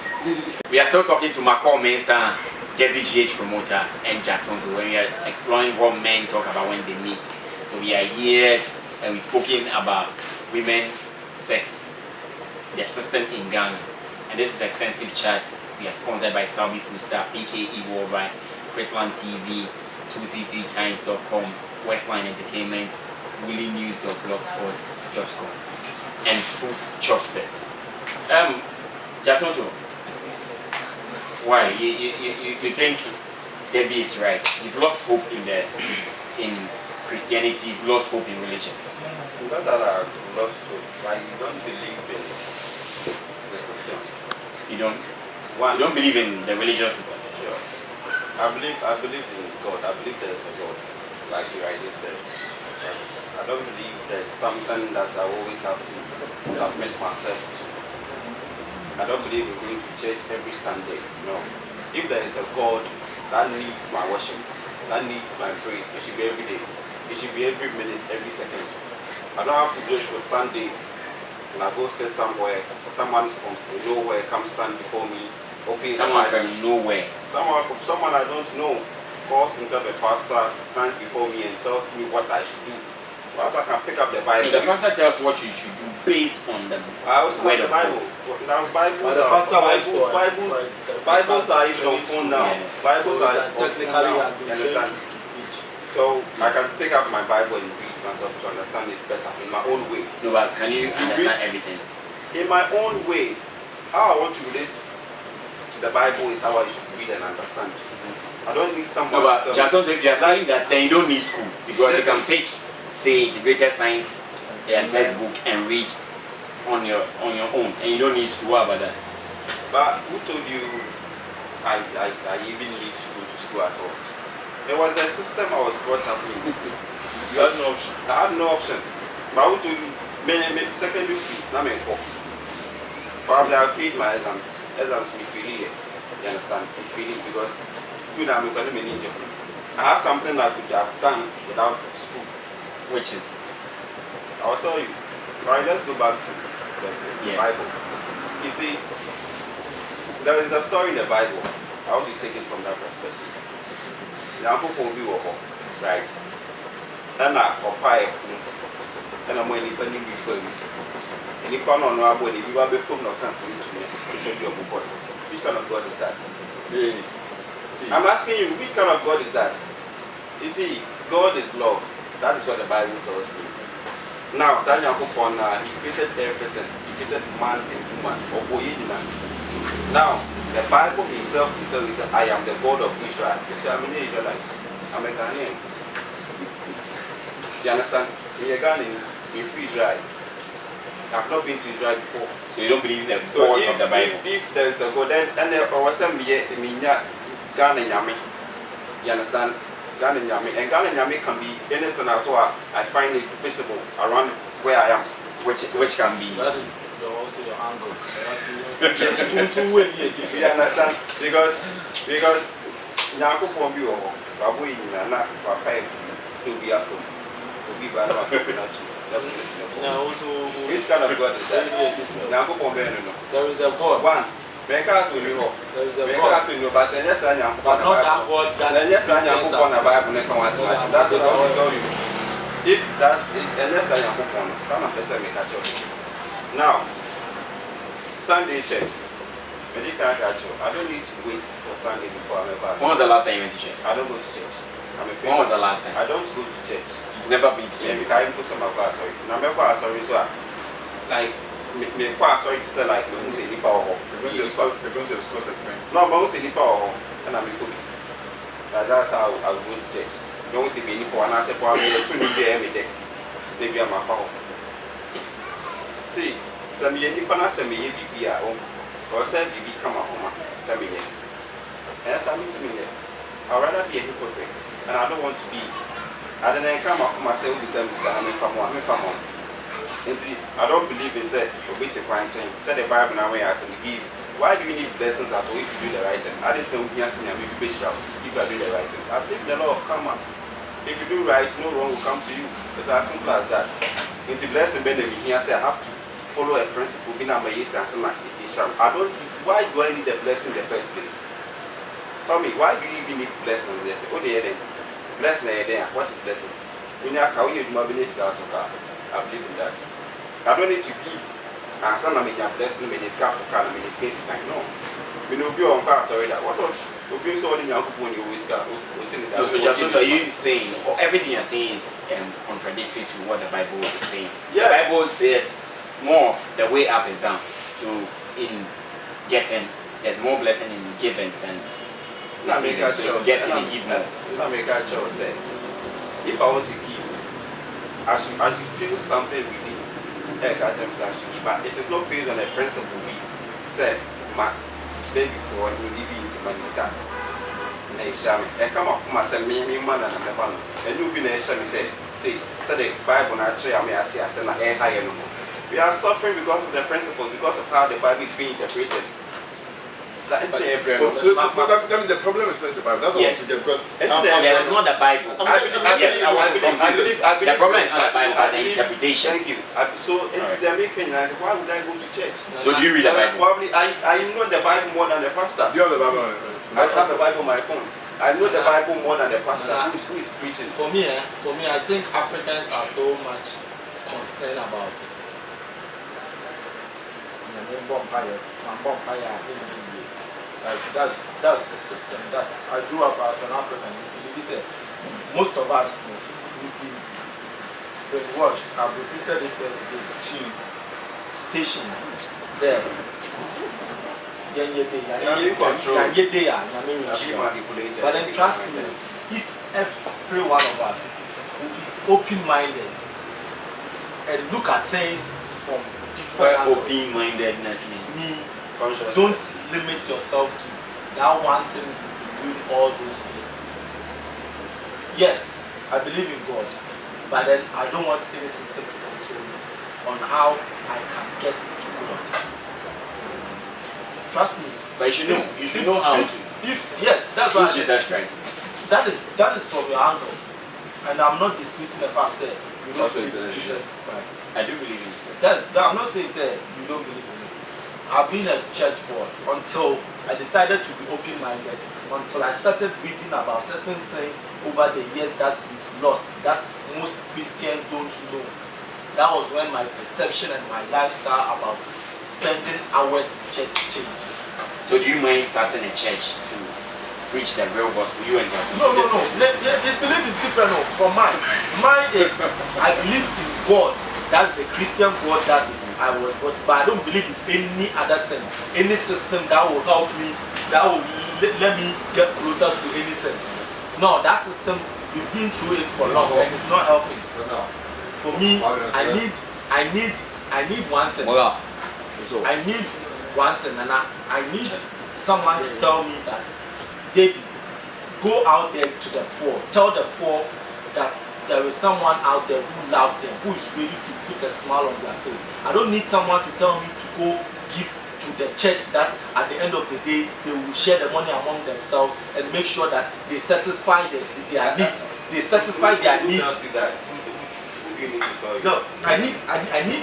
Speaker 1: We are still talking to Macall, Mensah, GHPromoter, and Tonto when we are exploring what men talk about when they meet. So we are here and we've spoken about women, sex, the system in Ghana. And this is Extensive Chat. We are sponsored by Salvi Foodstar, PKE Worldwide, Chrisland TV, 233times.com, Westline Entertainment, WillyNews.blogspot.com, and Food Chopsters. Tonto, why you think Debbie is right? You've lost hope in Christianity. You've lost hope in religion.
Speaker 5: Not that I've lost hope. Like you don't believe in the system.
Speaker 1: You don't. You don't believe in the religious system.
Speaker 5: Sure. I believe in God. I believe there is a God, like you rightly said. But I don't believe there's something that I always have to submit myself to. I don't believe in going to church every Sunday. No. If there is a God that needs my worship, that needs my praise, it should be every day. It should be every minute, every second. I don't have to wait till Sunday and I go sit somewhere, someone from nowhere comes stand before me opens
Speaker 1: Someone
Speaker 5: the
Speaker 1: from
Speaker 5: Bible.
Speaker 1: nowhere.
Speaker 5: Someone I don't know calls himself a pastor, stands before me and tells me what I should do. Once I can pick up the Bible.
Speaker 1: The pastor tells what you should do based on the
Speaker 5: I also
Speaker 1: word
Speaker 5: have
Speaker 1: of
Speaker 5: the Bible. Now Bibles are even on phone now.
Speaker 3: Yeah.
Speaker 5: Bibles
Speaker 3: So
Speaker 5: are
Speaker 3: that
Speaker 5: on phone
Speaker 3: technically
Speaker 5: now.
Speaker 3: has been
Speaker 5: You understand? So I can pick up my Bible and read myself to understand it better in my own way.
Speaker 1: No, but can you understand everything?
Speaker 5: In my own way, how I want to relate to the Bible is how I should read and understand. I don't need someone.
Speaker 1: No, but
Speaker 5: to
Speaker 1: Tonto, if you are saying that, then you don't need school because you can pick, say, integrated science textbook and read on your own, and you don't need school. What about that?
Speaker 5: But who told you I even need to go to school at all? There was a system I was brought up in.
Speaker 3: You had no option.
Speaker 5: I had no option. But who told you? Secondary school, not me. Probably I failed my exams. Exams me feeling it. You understand? Me feeling because you know I'm going to ninja. I had something I could have done without school.
Speaker 1: Which is
Speaker 5: I'll tell you. Right, let's go back to the Bible. You see, there is a story in the Bible. How do you take it from that perspective? Now, people will be right. And I occupy and I'm going to be before you. And you can't know about it. You are before no can't come to me. Which kind of God is that? I'm asking you, which kind of God is that? You see, God is love. That is what the Bible tells me. Now, he created everything. He created man and woman. Now, the Bible himself will tell you, I am the God of Israel. You say, I'm an Israelite. I'm a Ghanaian. You understand? I'm a Ghanaian. In Israel. I've not been to Israel before.
Speaker 1: so you don't believe in the
Speaker 5: So
Speaker 1: God of the Bible.
Speaker 5: if there is a God, then there was some Ghana Nyame. You understand? Ghana Nyame. And Ghana Nyame can be anything at all. I find it visible around where I am.
Speaker 1: Which can be.
Speaker 3: That is also your angle.
Speaker 5: You understand? Because Nyanko Pombi or Babu in Nana, Papa, will be after. Will be bad. Which kind of God is that? Nyanko Pombi, no.
Speaker 3: There is a God.
Speaker 5: One. Because we know.
Speaker 3: There is a
Speaker 5: Because
Speaker 3: God.
Speaker 5: we know, but yes, I am.
Speaker 3: But not that God that
Speaker 5: Yes, I am. Bible never was much. That's what I will tell you. If that's it, unless I am upon, come and first make a church. Now, Sunday church. When you can't catch you, I don't need to wait till Sunday before I'm a pastor.
Speaker 1: When was the last time you went to church?
Speaker 5: I don't go to church.
Speaker 1: When was the last time?
Speaker 5: I don't go to church.
Speaker 1: You've never been to church?
Speaker 5: I put some of us, sorry. Now, I'm sorry, so like, me sorry to say, like, we say, Nipa or
Speaker 4: You're going to escort a friend.
Speaker 5: no, but we say, Nipa or and I'm a cookie. That's how I go to church. Don't see me Nipa and I say, for me, the 2 new day every day. Maybe I'm a foul. See, some Nipa and some me, be at home. Or say, be come at home. Some me. Yes, I mean to me. I'd rather be a hypocrite. And I don't want to be. I don't come up myself with some I'm from one. I don't believe in say obey quarantine. Say the Bible now where I to give. Why do you need blessings at all if you do the right thing? I didn't say we are seeing you be if you are doing the right thing. I believe in the law of karma. If you do right, no wrong will come to you. It's as simple as that. Into blessing benefit here say I have to follow a principle in my yes and some I don't why do I need a blessing in the first place? Tell me, why do you even need blessings there? What the other blessing there? What is blessing? When you how you do my business out of car. I believe in that. I don't need to give. And some of me are blessing me, this car for car, me this case. No. We know you on car, sorry that. What else? We've been so in your when you always got was saying that.
Speaker 1: So just are you saying, or everything you're saying is contradictory to what the Bible is saying?
Speaker 5: Yes.
Speaker 1: The Bible says more of the way up is down. So in getting, there's more blessing in giving than receiving. So getting and give more.
Speaker 5: Let me catch you say. If I want to give, I should feel something within. But it is not based on a principle we said, my baby to what we live into money scar. And come up from myself, me, man, and I'm a and you've been a shame, say, the Bible, actually, I may say, I said, higher no more. We are suffering because of the principle, because of how the Bible is being interpreted. Like it's every
Speaker 4: So that means the problem is not the Bible. That's what
Speaker 1: Yes.
Speaker 4: I'm saying because
Speaker 1: Yeah, it's not the Bible. Yes, I was confused. The problem is not the Bible, but the interpretation.
Speaker 5: Thank you. So it's the American. I said, why would I go to church?
Speaker 1: So do you read the Bible?
Speaker 5: Probably I know the Bible more than the pastor.
Speaker 4: Do you have the Bible?
Speaker 5: I have the Bible on my phone. I know the Bible more than the pastor who is preaching.
Speaker 3: For me, I think Africans are so much concerned about like that's the system. That's I grew up as an African. You say most of us we've been brainwashed. I've repeated this way to station there. But then trust me, if every one of us will be open-minded and look at things from different angles,
Speaker 1: Open-mindedness
Speaker 3: means don't limit yourself to that one thing doing all those things. Yes, I believe in God, but then I don't want any system to control me on how I can get to God. Trust me.
Speaker 1: But you should know how to.
Speaker 3: Yes, that's what
Speaker 1: Jesus Christ.
Speaker 3: That is from your angle, and I'm not disputing the fact that you don't believe in Jesus Christ.
Speaker 1: I do believe in
Speaker 3: I'm not saying that you don't believe in it. I've been a church boy until I decided to be open-minded. Until I started reading about certain things over the years that we've lost, that most Christians don't know. That was when my perception and my lifestyle about spending hours in church changed.
Speaker 1: So do you mind starting a church to preach the real gospel? You and your
Speaker 3: No. His belief is different from mine. Mine is I believe in God. That's the Christian God that I was brought. But I don't believe in any other thing, any system that will help me, that will let me get closer to anything. No, that system we've been through it for long and it's not helping. For me, I need one thing. I need one thing, and I need someone to tell me that, David, go out there to the poor. Tell the poor that there is someone out there who loves them, who is ready to put a smile on their face. I don't need someone to tell me to go give to the church that at the end of the day they will share the money among themselves and make sure that they satisfy their needs. They satisfy their needs. No, I need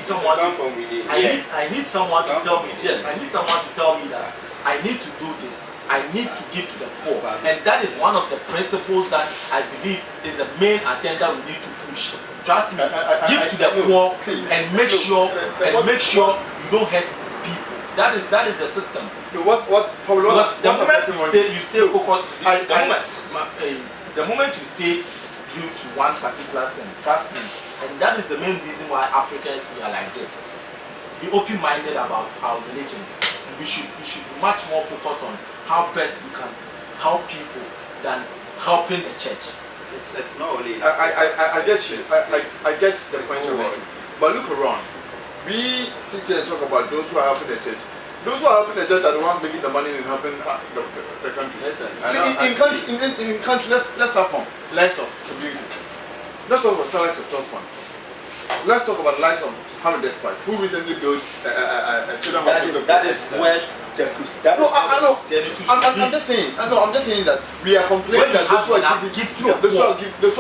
Speaker 3: someone I need someone to tell me. Yes, I need someone to tell me that I need to do this. I need to give to the poor, and that is one of the principles that I believe is the main agenda we need to push. Trust me, give to the poor and make sure you don't hurt people. That is the system.
Speaker 4: What problem?
Speaker 3: The moment you stay focused, the moment you stay glued to one particular thing, trust me, and that is the main reason why Africans we are like this. Be open-minded about our religion. We should be much more focused on how best we can help people than helping the church.
Speaker 5: It's not only.
Speaker 4: I get you. I get the point you're making. But look around. We sit here and talk about those who are helping the church. Those who are helping the church are the ones making the money and helping the country. In country, let's start from lives of community. Let's talk about the lives of Trust Fund. Let's talk about the lives of Hamid Despite, who recently built a children's hospital.
Speaker 3: That is where the Christianity.
Speaker 4: I'm just saying. I'm just saying that we are complaining that those who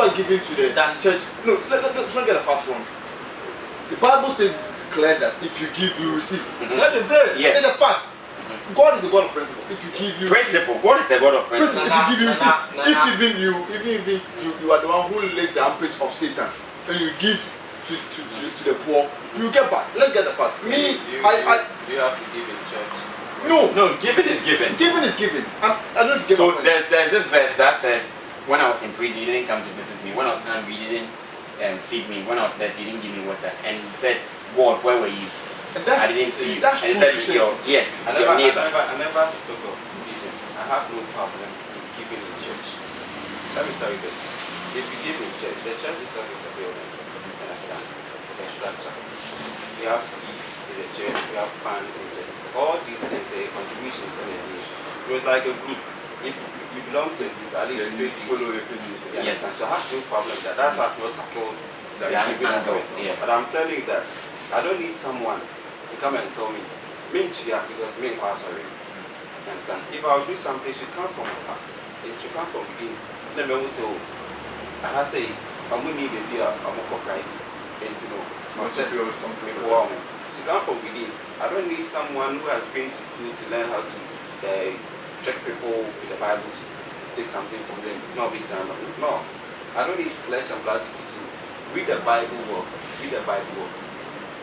Speaker 4: are giving to the church. No, let's not get the facts wrong. The Bible says it's clear that if you give, you receive.
Speaker 3: That is it.
Speaker 1: Yes.
Speaker 4: It's a fact. God is a God of principle. If you give, you
Speaker 1: principle. God is a God of principle.
Speaker 4: If you give, you receive. If even you are the one who lays the armpit of Satan, and you give to the poor, you get back. Let's get the fact.
Speaker 5: You have to give in church.
Speaker 1: No, giving is given.
Speaker 4: Giving is given. I don't give.
Speaker 1: So there's this verse that says, when I was in prison, you didn't come to visit me. When I was hungry, you didn't feed me. When I was thirsty, you didn't give me water. And he said, God, where were you? I didn't see you.
Speaker 4: That's
Speaker 1: and he
Speaker 4: true.
Speaker 1: said, yes,
Speaker 5: I
Speaker 1: your neighbor.
Speaker 5: never spoke of giving. I have no problem with giving in church. Let me tell you this. If you give in church, the church itself is a building. It's a structure. We have seats in the church, we have fans in the church. All these things are contributions in the church. It was like a group. If you belong to a group, at least you follow your prejudice.
Speaker 1: Yes.
Speaker 5: So I have no problem with that. That's how not tackled the giving aspect.
Speaker 1: Yeah.
Speaker 5: But I'm telling you that I don't need someone to come and tell me, because me, sorry. If I'll do something, it should come from my heart. It should come from within. Let me also, I have say, I'm going to be a mokokai, and to know,
Speaker 4: Must be something
Speaker 5: before to come from within. I don't need someone who has been to school to learn how to check people with the Bible to take something from them. Not be done. No, I don't need flesh and blood to read the Bible work. Read the Bible work.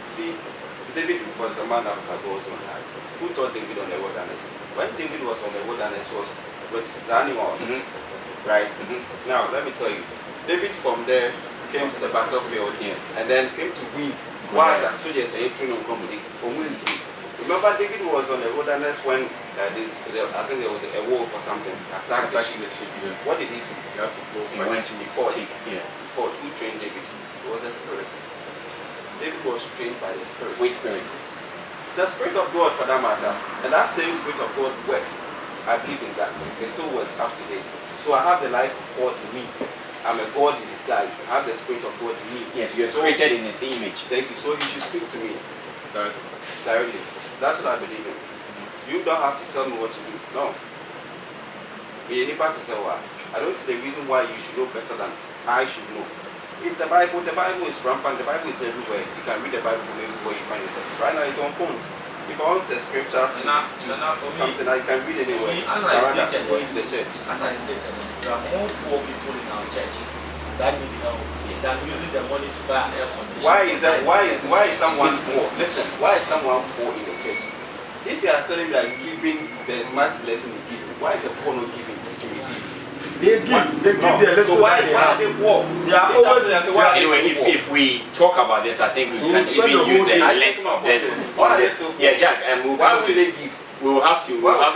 Speaker 5: See, David was the man after God's own heart. Who taught David on the wilderness? When David was on the wilderness, was with the animals, right? Now let me tell you, David from there came to the battlefield and then came to win. Whilst as soldiers say, remember, David was on the wilderness when I think there was a wolf or something attacking the sheep. What did he do?
Speaker 4: You have to go
Speaker 1: He went to
Speaker 5: fought.
Speaker 1: fought.
Speaker 5: Who trained David? It was the Spirit. David was trained by the Spirit.
Speaker 1: Which spirit?
Speaker 5: The Spirit of God, for that matter, and that same Spirit of God works. I believe in that. It still works up to date. So I have the life of God in me. I'm a God in disguise. I have the Spirit of God in me.
Speaker 1: Yes, you are created in His image.
Speaker 5: Thank you. So you should speak to me
Speaker 4: directly.
Speaker 5: directly. That's what I believe in. You don't have to tell me what to do. No. I don't see the reason why you should know better than I should know. If the Bible is rampant, the Bible is everywhere. You can read the Bible from everywhere you find yourself. Right now it's on phones. If I want a scripture to something, I can read anywhere.
Speaker 3: As I stated,
Speaker 5: going to the church.
Speaker 3: As I stated, there are more poor people in our churches that need help than using the money to buy an air conditioner.
Speaker 5: Why is that? Why is someone poor? Listen, why is someone poor in the church? If you are telling me that giving, there's much blessing in giving, why is the poor not giving to receive?
Speaker 3: They give their little.
Speaker 5: So why are they poor?
Speaker 3: They are always.
Speaker 1: Anyway, if we talk about this, I think we can even use the length of this. Yeah, Jack, and we'll
Speaker 5: why
Speaker 1: come
Speaker 5: would
Speaker 1: to.
Speaker 5: they give?
Speaker 1: We'll have to move to
Speaker 5: Why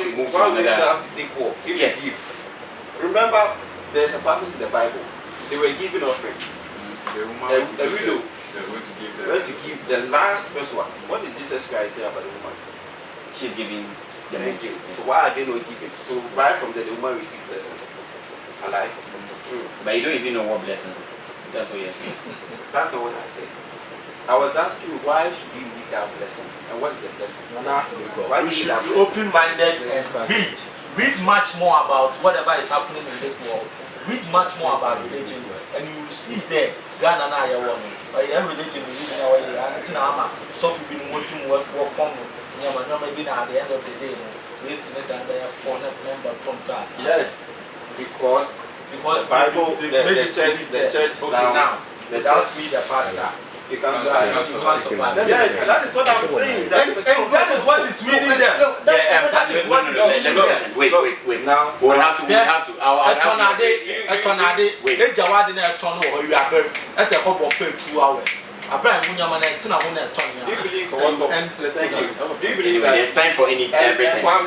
Speaker 5: would they still
Speaker 1: another.
Speaker 5: have to stay poor if
Speaker 1: Yes.
Speaker 5: they give? Remember, there's a passage in the Bible. They were giving offering.
Speaker 4: The woman
Speaker 5: A
Speaker 4: went to give
Speaker 5: widow.
Speaker 4: they're going to give them.
Speaker 5: Went to give the last person. What did Jesus Christ say about the woman?
Speaker 1: She's giving the
Speaker 5: Thank
Speaker 1: most.
Speaker 5: you. So why are they not giving? So right from there, the woman received blessing. I like true.
Speaker 1: But you don't even know what blessings is. That's what you're saying.
Speaker 5: That's not what I said. I was asking you, why should you need that blessing? And what is the blessing? Why
Speaker 3: We
Speaker 5: do you
Speaker 3: should
Speaker 5: need that
Speaker 3: be
Speaker 5: blessing?
Speaker 3: open-minded and read. Read much more about whatever is happening in this world. Read much more about religion, and you will see there. Ghana na ya woman. But your religion is even our antina. So if you been watching work from maybe at the end of the day, listen and they have phone number from class.
Speaker 5: Yes, because
Speaker 3: the
Speaker 5: Bible, the church now,
Speaker 3: without me the pastor.
Speaker 5: you can
Speaker 3: You
Speaker 5: survive.
Speaker 3: can't survive.
Speaker 5: Yes, that is what I'm saying.
Speaker 3: That is what is reading there. That is what is reading there.
Speaker 1: Listen. Wait.
Speaker 5: Now,
Speaker 1: We'll have to. I'll have to. Wait.
Speaker 3: Ejawadi na eton no you are ese ko bo pe 2 hours. Abran munyama na etina ho na eton
Speaker 5: do you
Speaker 3: ya.
Speaker 5: believe Do you believe that?
Speaker 1: There's time for everything.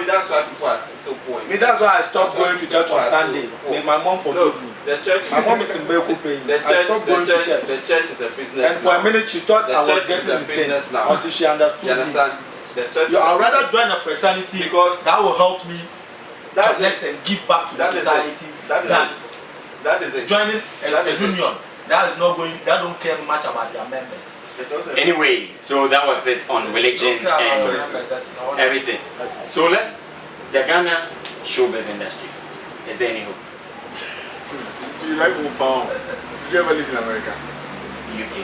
Speaker 5: That's why people are so poor.
Speaker 3: Me that's why I stopped going to church on Sunday. Make my mom forgive me.
Speaker 5: The church.
Speaker 3: My mom is in Beku paying.
Speaker 5: The
Speaker 3: I stopped going to church.
Speaker 5: The church is a business.
Speaker 3: And for a minute she thought I was
Speaker 5: church is
Speaker 3: getting
Speaker 5: a
Speaker 3: insane
Speaker 5: business now.
Speaker 3: until she understood
Speaker 5: You understand?
Speaker 3: it.
Speaker 5: The church.
Speaker 3: I'd rather join a fraternity
Speaker 5: Because
Speaker 3: that will help me
Speaker 5: that's
Speaker 3: connect and give back to the
Speaker 5: That is it.
Speaker 3: society
Speaker 5: That is it.
Speaker 3: joining
Speaker 5: That
Speaker 3: a
Speaker 5: is it.
Speaker 3: union that is not going, that don't care much about their members.
Speaker 5: It's also
Speaker 1: Anyway, so that was it on religion
Speaker 3: Don't care about
Speaker 1: and
Speaker 3: their members, that's not
Speaker 1: everything. So the Ghana showbiz industry. Is there any hope?
Speaker 4: So you like hope? Did you ever live in America?
Speaker 1: UK.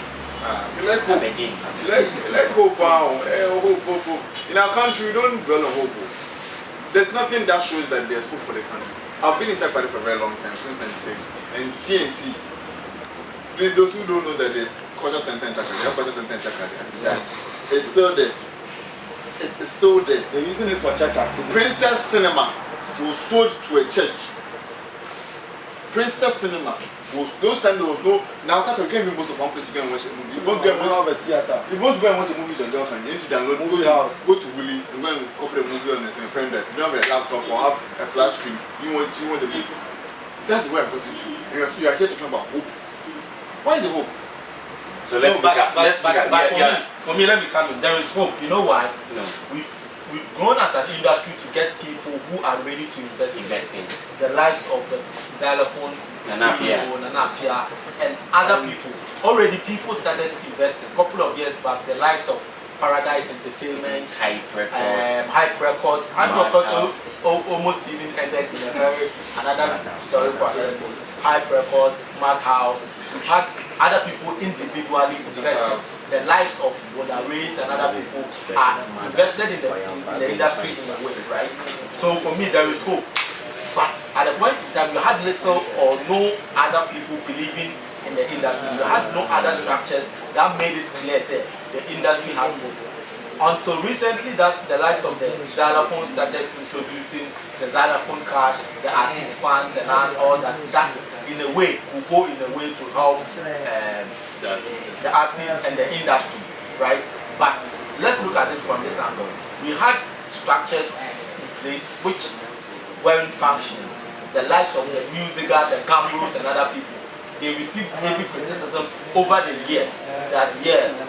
Speaker 4: You like hope?
Speaker 1: Aberdeen.
Speaker 4: You like hope? Hope. In our country, we don't dwell on hope. There's nothing that shows that there's hope for the country. I've been in Tech Party for a very long time, since '96, and TNC. Please, those who don't know that there's culture center in Tech Party, culture center in Tech Party, it's still there. It is still there.
Speaker 3: They're using it for church activity.
Speaker 4: Princess Cinema was sold to a church. Princess Cinema was those times there was no. Now that you can't even go to one place to go and watch a movie. You won't go and watch
Speaker 3: a theater.
Speaker 4: You want to go and watch a movie with your girlfriend. You need to download go to Willy and go and copy the movie on a pen drive. You don't have a laptop or have a flash screen. You want the movie. That's the way I put it too. And you are here talking about hope. What is the hope?
Speaker 1: So let's
Speaker 3: but
Speaker 1: yeah.
Speaker 3: for me, let me come in. There is hope. You know why?
Speaker 1: No.
Speaker 3: We've grown as an industry to get people who are ready to invest
Speaker 1: Investing.
Speaker 3: the likes of the Xylophone,
Speaker 1: Nanapia.
Speaker 3: and other people. Already people started investing. A couple of years back, the likes of Paradise Entertainment,
Speaker 1: Hype Records.
Speaker 3: Hype Records. Hype Records almost even ended in a hurry. Another story for another day. Hype Records, Macall. We've had other people individually invested. The likes of Bonaris and other people are invested in the industry in a way, right? So for me, there is hope. But at the point in time, you had little or no other people believing in the industry. You had no other structures that made it clear that the industry had hope. Until recently, that the likes of the xylophone started introducing the xylophone cash, the artist funds, and all that. That in a way will go in a way to help the artists and the industry, right? But let's look at it from this angle. We had structures in place which weren't functioning. The likes of the musical, the gamblers, and other people, they received heavy criticism over the years that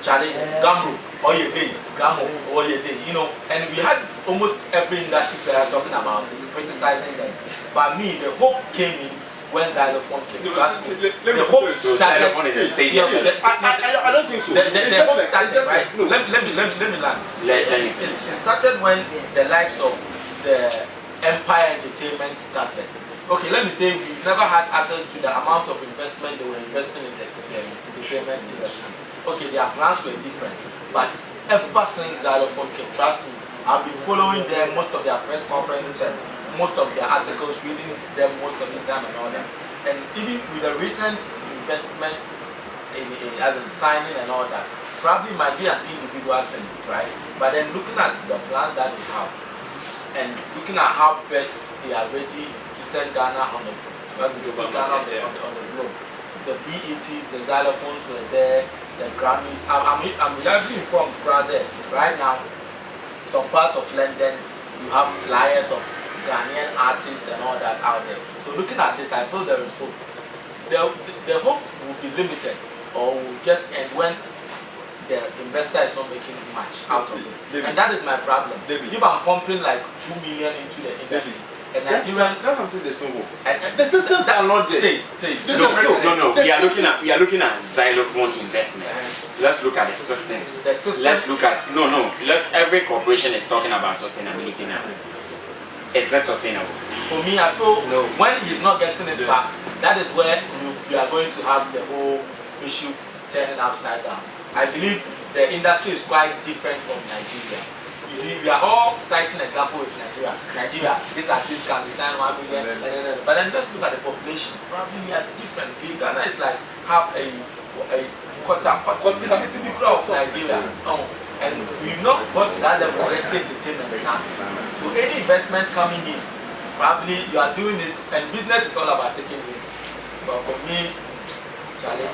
Speaker 3: challenge gamble all your day, gamble all your day, and we had almost every industry player talking about it, criticizing them. But me, the hope came in when xylophone came. The hope started.
Speaker 4: I don't think so.
Speaker 3: The hope started, right? No, let me land. It started when the likes of the Empire Entertainment started. Okay, let me say we never had access to the amount of investment they were investing in the entertainment industry. Okay, their plans were different, but ever since xylophone came, trust me, I've been following them, most of their press conferences and most of their articles, reading them most of the time and all that. And even with the recent investment as in signing and all that, probably might be an individual thing, right? But then looking at the plans that they have and looking at how best they are ready to send Ghana on the globe. The BETs, the xylophones were there, the Grammys. I'm reliably informed rather right now. Some parts of London, you have flyers of Ghanaian artists and all that out there. So looking at this, I feel there is hope. The hope will be limited or will just end when the investor is not making much out of it. And that is my problem. If I'm pumping like 2 million into the industry, and Nigerian,
Speaker 4: that's what I'm saying. There's no hope. The systems are not there.
Speaker 1: No. We are looking at xylophone investments. Let's look at the systems. Let's look at every corporation is talking about sustainability now. Is that sustainable?
Speaker 3: For me, I feel when he's not getting it back, that is where we are going to have the whole issue turning upside down. I believe the industry is quite different from Nigeria. You see, we are all citing an example with Nigeria. This artist can design 1 million, but then let's look at the population. Probably we are different. Ghana is like half a quarter of Nigeria. And we've not got to that level where entertainment is nasty. So any investment coming in, probably you are doing it, and business is all about taking risks. But for me, Charlie,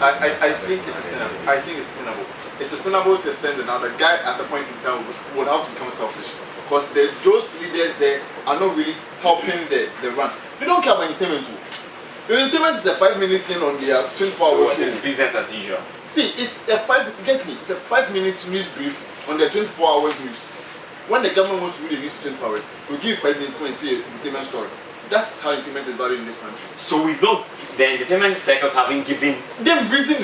Speaker 4: I think it's sustainable. It's sustainable to extend it now. The guy at a point in time would have to become selfish because those leaders there are not really helping the run. They don't care about entertainment too. The entertainment is a 5-minute thing on their 24-hour show.
Speaker 1: It's business as usual.
Speaker 4: See, it's a 5-minute news brief on their 24-hour news. When the government wants to read the news for 24 hours, we'll give you 5 minutes to come and see a entertainment story. That's how entertainment is valued in this country.
Speaker 1: So we don't. The entertainment circles haven't given
Speaker 4: them reason.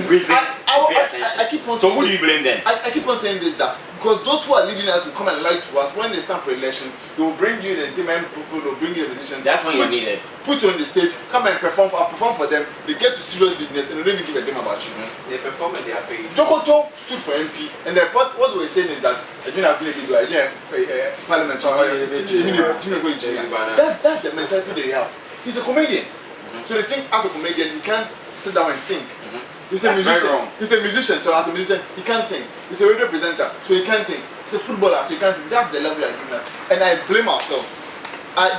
Speaker 4: I keep on.
Speaker 1: So who do you blame then?
Speaker 4: I keep on saying this that because those who are leading us will come and lie to us when they stand for election. They will bring you the entertainment people. They will bring you the musicians.
Speaker 1: That's when you need it.
Speaker 4: Put you on the stage. Come and perform. Perform for them. They get to serious business and they don't even give a damn about you.
Speaker 5: They perform and they are paid.
Speaker 4: Tonto stood for MP and the report. What they were saying is that I didn't have parliament. That's the mentality they have. He's a comedian. So they think as a comedian he can't sit down and think. He's a musician. He's a musician, so as a musician he can't think. He's a radio presenter, so he can't think. He's a footballer, so he can't think. That's the level they are giving us. And I blame ourselves. I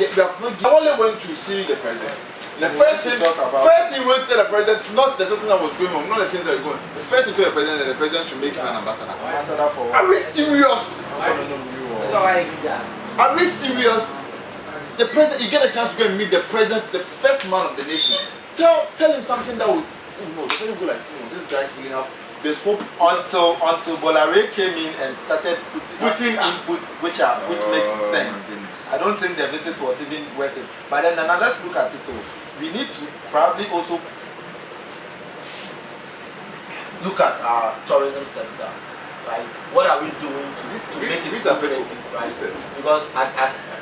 Speaker 4: only went to see the president. The first thing he went to tell the president, not the system that was going on, not the things that were going. The first thing to the president that the president should make him an ambassador.
Speaker 3: Ambassador for what?
Speaker 4: Are we serious? Are we serious? The president, you get a chance to go and meet the president, the first man of the nation. Tell him something that will, the president will go like, this guy's really enough. There's hope.
Speaker 3: Until Bolare came in and started putting inputs which makes sense. I don't think the visit was even worth it. But then now let's look at it too. We need to probably also look at our tourism sector. right? What are we doing to make it competitive, right? Because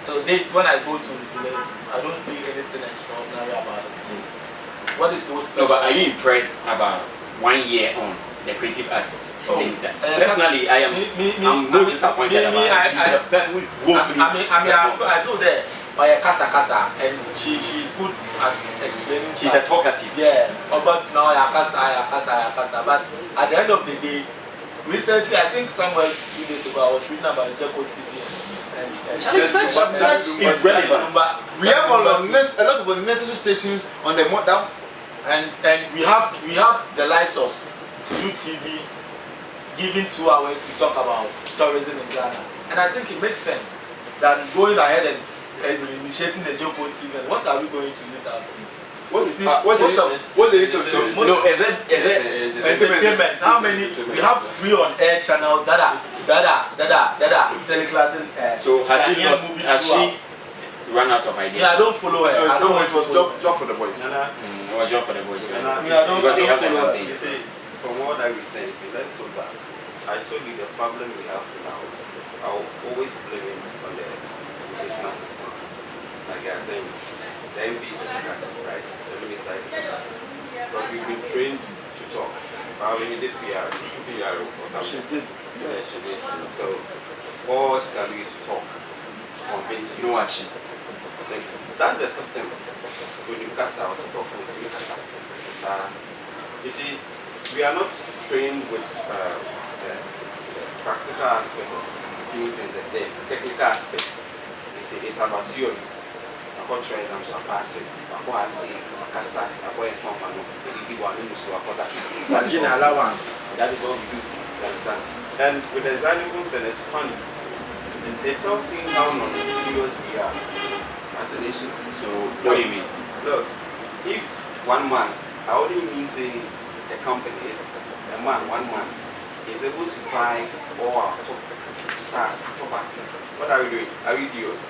Speaker 3: till date, when I go to Zulus, I don't see anything extraordinary about the place. What is so special?
Speaker 1: No, but are you impressed about 1 year on the creative arts? Personally, I am. I'm most disappointed about it. She's a person who is woefully.
Speaker 3: I feel that by Kasa, and she's good at explaining.
Speaker 1: She's a talkative.
Speaker 3: Yeah, but now Kasa. But at the end of the day, recently, I think somewhere 2 days ago, I was reading about Jacko TV.
Speaker 1: It's such irrelevant.
Speaker 4: We have a lot of unnecessary stations on the model,
Speaker 3: and we have the likes of UTV giving 2 hours to talk about tourism in Ghana, and I think it makes sense that going ahead and initiating the Joko TV. What are we going to use that to?
Speaker 4: What is it? What is it?
Speaker 1: No, is it
Speaker 3: entertainment? How many? We have free on air channels that are teleclassing.
Speaker 1: So has she run out of ideas?
Speaker 3: Yeah, I don't follow her. I don't
Speaker 4: know. It was job for the boys.
Speaker 1: It was job for the boys.
Speaker 3: Because
Speaker 1: they have the campaign.
Speaker 5: You see, from what I was saying, let's go back. I told you the problem we have now is I'll always blame it on the educational system. Like I was saying, the MB is a chakasi, right? The minister is a chakasi. But we've been trained to talk. But when you did PR or something.
Speaker 3: She did.
Speaker 5: Yeah, she did. So all she can do is to talk. Convince you.
Speaker 1: No action.
Speaker 5: Like, that's the system. When you cast out to go for it, you cast out. You see, we are not trained with the practical aspect of things and the technical aspect. You see, it's about theory. About trends, I'm so passing. About I see, Kasa, about someone who one in the school, about that.
Speaker 3: Margin allowance.
Speaker 5: That is what we do. Understand? And with the xylophone, then it's funny. It tells you how non-serious we are as a nation.
Speaker 1: So, what do you mean?
Speaker 5: Look, if one man, I only mean say a company, it's a man, one man, is able to buy all our top stars, top artists. What are we doing? Are we serious?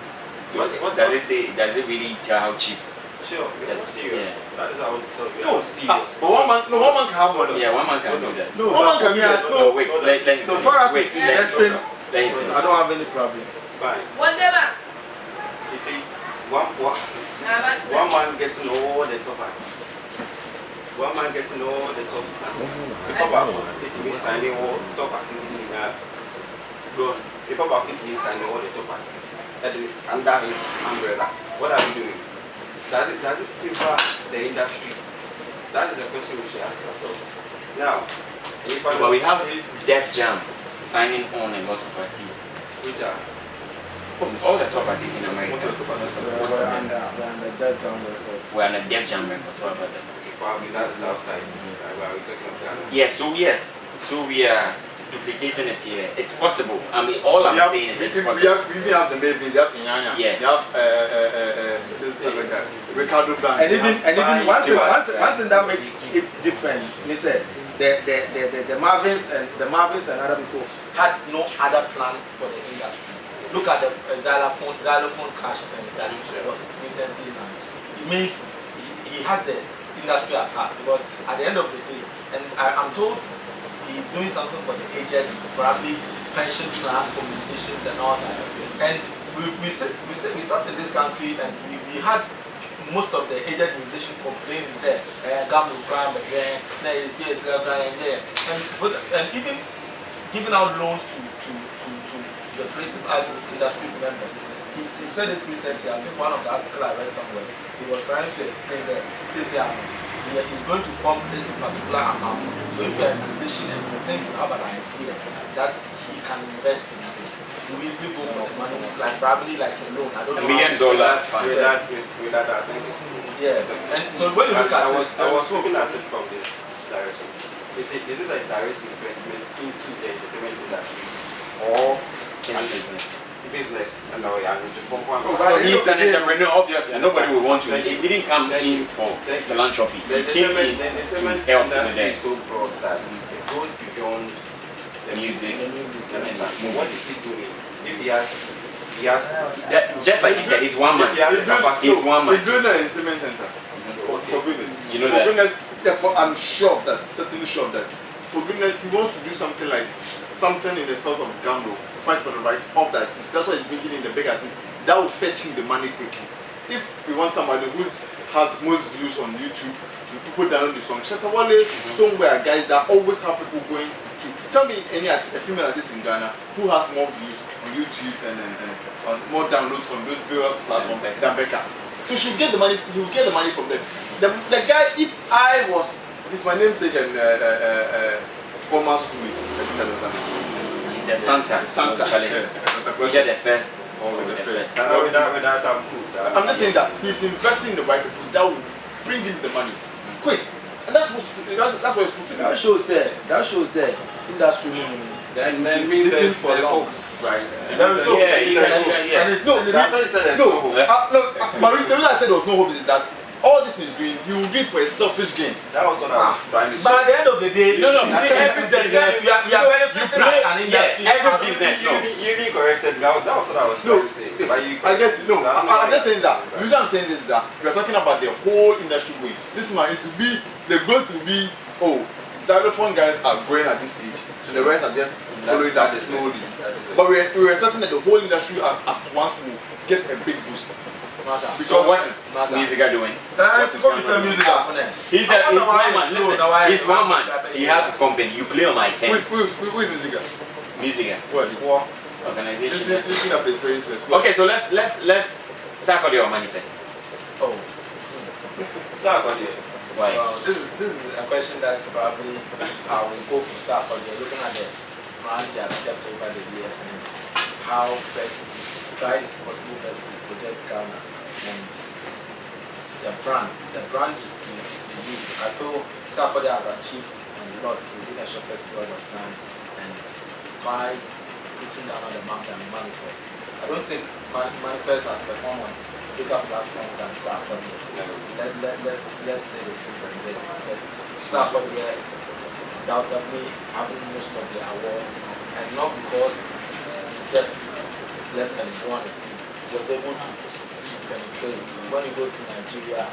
Speaker 1: What does it say? Does it really tell how cheap?
Speaker 5: Sure, we are not serious.
Speaker 1: Yeah.
Speaker 5: That is what I want to tell you. We are
Speaker 4: No,
Speaker 5: not serious.
Speaker 4: but one man can have one.
Speaker 1: Yeah, one man can do that.
Speaker 3: No,
Speaker 4: One man
Speaker 3: but
Speaker 4: can
Speaker 3: for me,
Speaker 4: do
Speaker 3: I
Speaker 4: that.
Speaker 3: feel-
Speaker 1: Wait, let
Speaker 3: So far as
Speaker 1: wait,
Speaker 3: it's investing,
Speaker 1: let him finish.
Speaker 3: I don't have any problem.
Speaker 5: Fine.
Speaker 6: Whatever.
Speaker 5: You see, one man getting all the top artists. One man getting all the top artists. People back it me signing all top artists in
Speaker 1: Go on.
Speaker 5: people back it me signing all the top artists. Under his umbrella. What are we doing? Does it favor the industry? That is a question we should ask ourselves. Now,
Speaker 1: But we have this Def Jam signing on a lot of artists.
Speaker 5: which are
Speaker 1: All the top artists in America.
Speaker 4: Most of the top artists.
Speaker 1: Most of them. We're on a Def Jam records. What about that?
Speaker 5: probably that is outside. Where are we talking about?
Speaker 1: Yes. So we are duplicating it here. It's possible. I mean, all I'm saying is it's possible.
Speaker 4: We even have the Mavis, you have Inyanya,
Speaker 1: Yeah.
Speaker 4: you have this other guy, Ricardo Blanc.
Speaker 3: And even one thing that makes
Speaker 1: Yeah.
Speaker 3: it different, listen, the Marvins and other people had no other plan for the industry. Look at the xylophone cash thing that was recently launched. It means he has the industry at heart, because at the end of the day, and I'm told he's doing something for the aged, probably pension plan for musicians and all that. And we started this country and we had most of the aged musicians complaining, say, "Come to crime again, and even giving out loans to the creative arts industry members." He said it recently. I think one of the articles I read somewhere, he was trying to explain that he's going to pump this particular amount. So if you're a musician and you think you have an idea that he can invest in, you easily go for the money, like probably like a loan. I don't know.
Speaker 1: $1 million fund.
Speaker 5: With that, I think it's cool.
Speaker 3: Yeah. And so when you look at
Speaker 5: I was looking at it from this direction. Is it a direct investment into the entertainment industry or business? And
Speaker 1: He's an entrepreneur, obviously, and nobody will want to. He didn't come in for philanthropy.
Speaker 5: The
Speaker 1: He came in
Speaker 5: entertainment
Speaker 1: to help
Speaker 5: industry
Speaker 1: today.
Speaker 5: is so broad that it goes beyond the
Speaker 1: Music.
Speaker 5: What is he doing? If he has
Speaker 1: Just like he said, he's one man. He's one man.
Speaker 4: He's doing an entertainment center. For business.
Speaker 1: You know
Speaker 4: for
Speaker 1: that.
Speaker 4: business, therefore, I'm sure that, certainly sure that for goodness, he wants to do something like something in the south of Gambo, fight for the right of the artist. That's why he's bringing in the big artist. That will fetch him the money quick. If we want somebody who has most views on YouTube, people download the song. Shatawale, Stoneware guys that always have people going to. Tell me any a female artist in Ghana who has more views on YouTube and more downloads on those various platforms than Becca. So she'll get the money. You'll get the money from them. The guy, if I was, it's my namesake and former schoolmate.
Speaker 1: He's a Santa. Challenge. You get the first.
Speaker 5: With the first.
Speaker 3: Without I'm cool.
Speaker 4: I'm not saying that he's investing in the right people that will bring him the money quick, and that's what it's supposed to do.
Speaker 3: That shows that industry
Speaker 5: Then means there's hope, right?
Speaker 3: There is hope.
Speaker 1: Yeah.
Speaker 4: But the reason I said there was no hope is that all this is doing, he will do it for a selfish gain.
Speaker 5: That was what I was trying to say.
Speaker 3: But at the end of the day,
Speaker 1: No,
Speaker 3: every business, we are benefiting as an industry.
Speaker 1: every business.
Speaker 5: You being corrected. That was what I was trying to say. But you,
Speaker 4: I get it. No, I'm just saying that. The reason I'm saying this is that we are talking about the whole industry way. This one, it will be, the growth will be, xylophone guys are growing at this stage, and the rest are just following that slowly. But we're expecting that the whole industry at once will get a big boost.
Speaker 1: So what is music doing?
Speaker 3: He's
Speaker 1: one man. Listen, he's one man. He has his company. You play on my
Speaker 4: Who
Speaker 1: terms.
Speaker 4: is Musica?
Speaker 1: Music
Speaker 4: What?
Speaker 1: organization.
Speaker 4: Listen up experience first.
Speaker 1: Okay, so let's circle your manifest. Why?
Speaker 3: This is a question that probably I will go for Sapa. You're looking at the brand they have kept over the years and how best to try as possible best to project Ghana and the brand is unique. I feel Sapa has achieved a lot within a shortest period of time and quite putting down on the map than Manifest. I don't think Manifest has performed on bigger platforms than Sapa. Let's say the truth and best. Sapa is undoubtedly having most of the awards, and not because he just slept and won it. He was able to penetrate. When you go to Nigeria,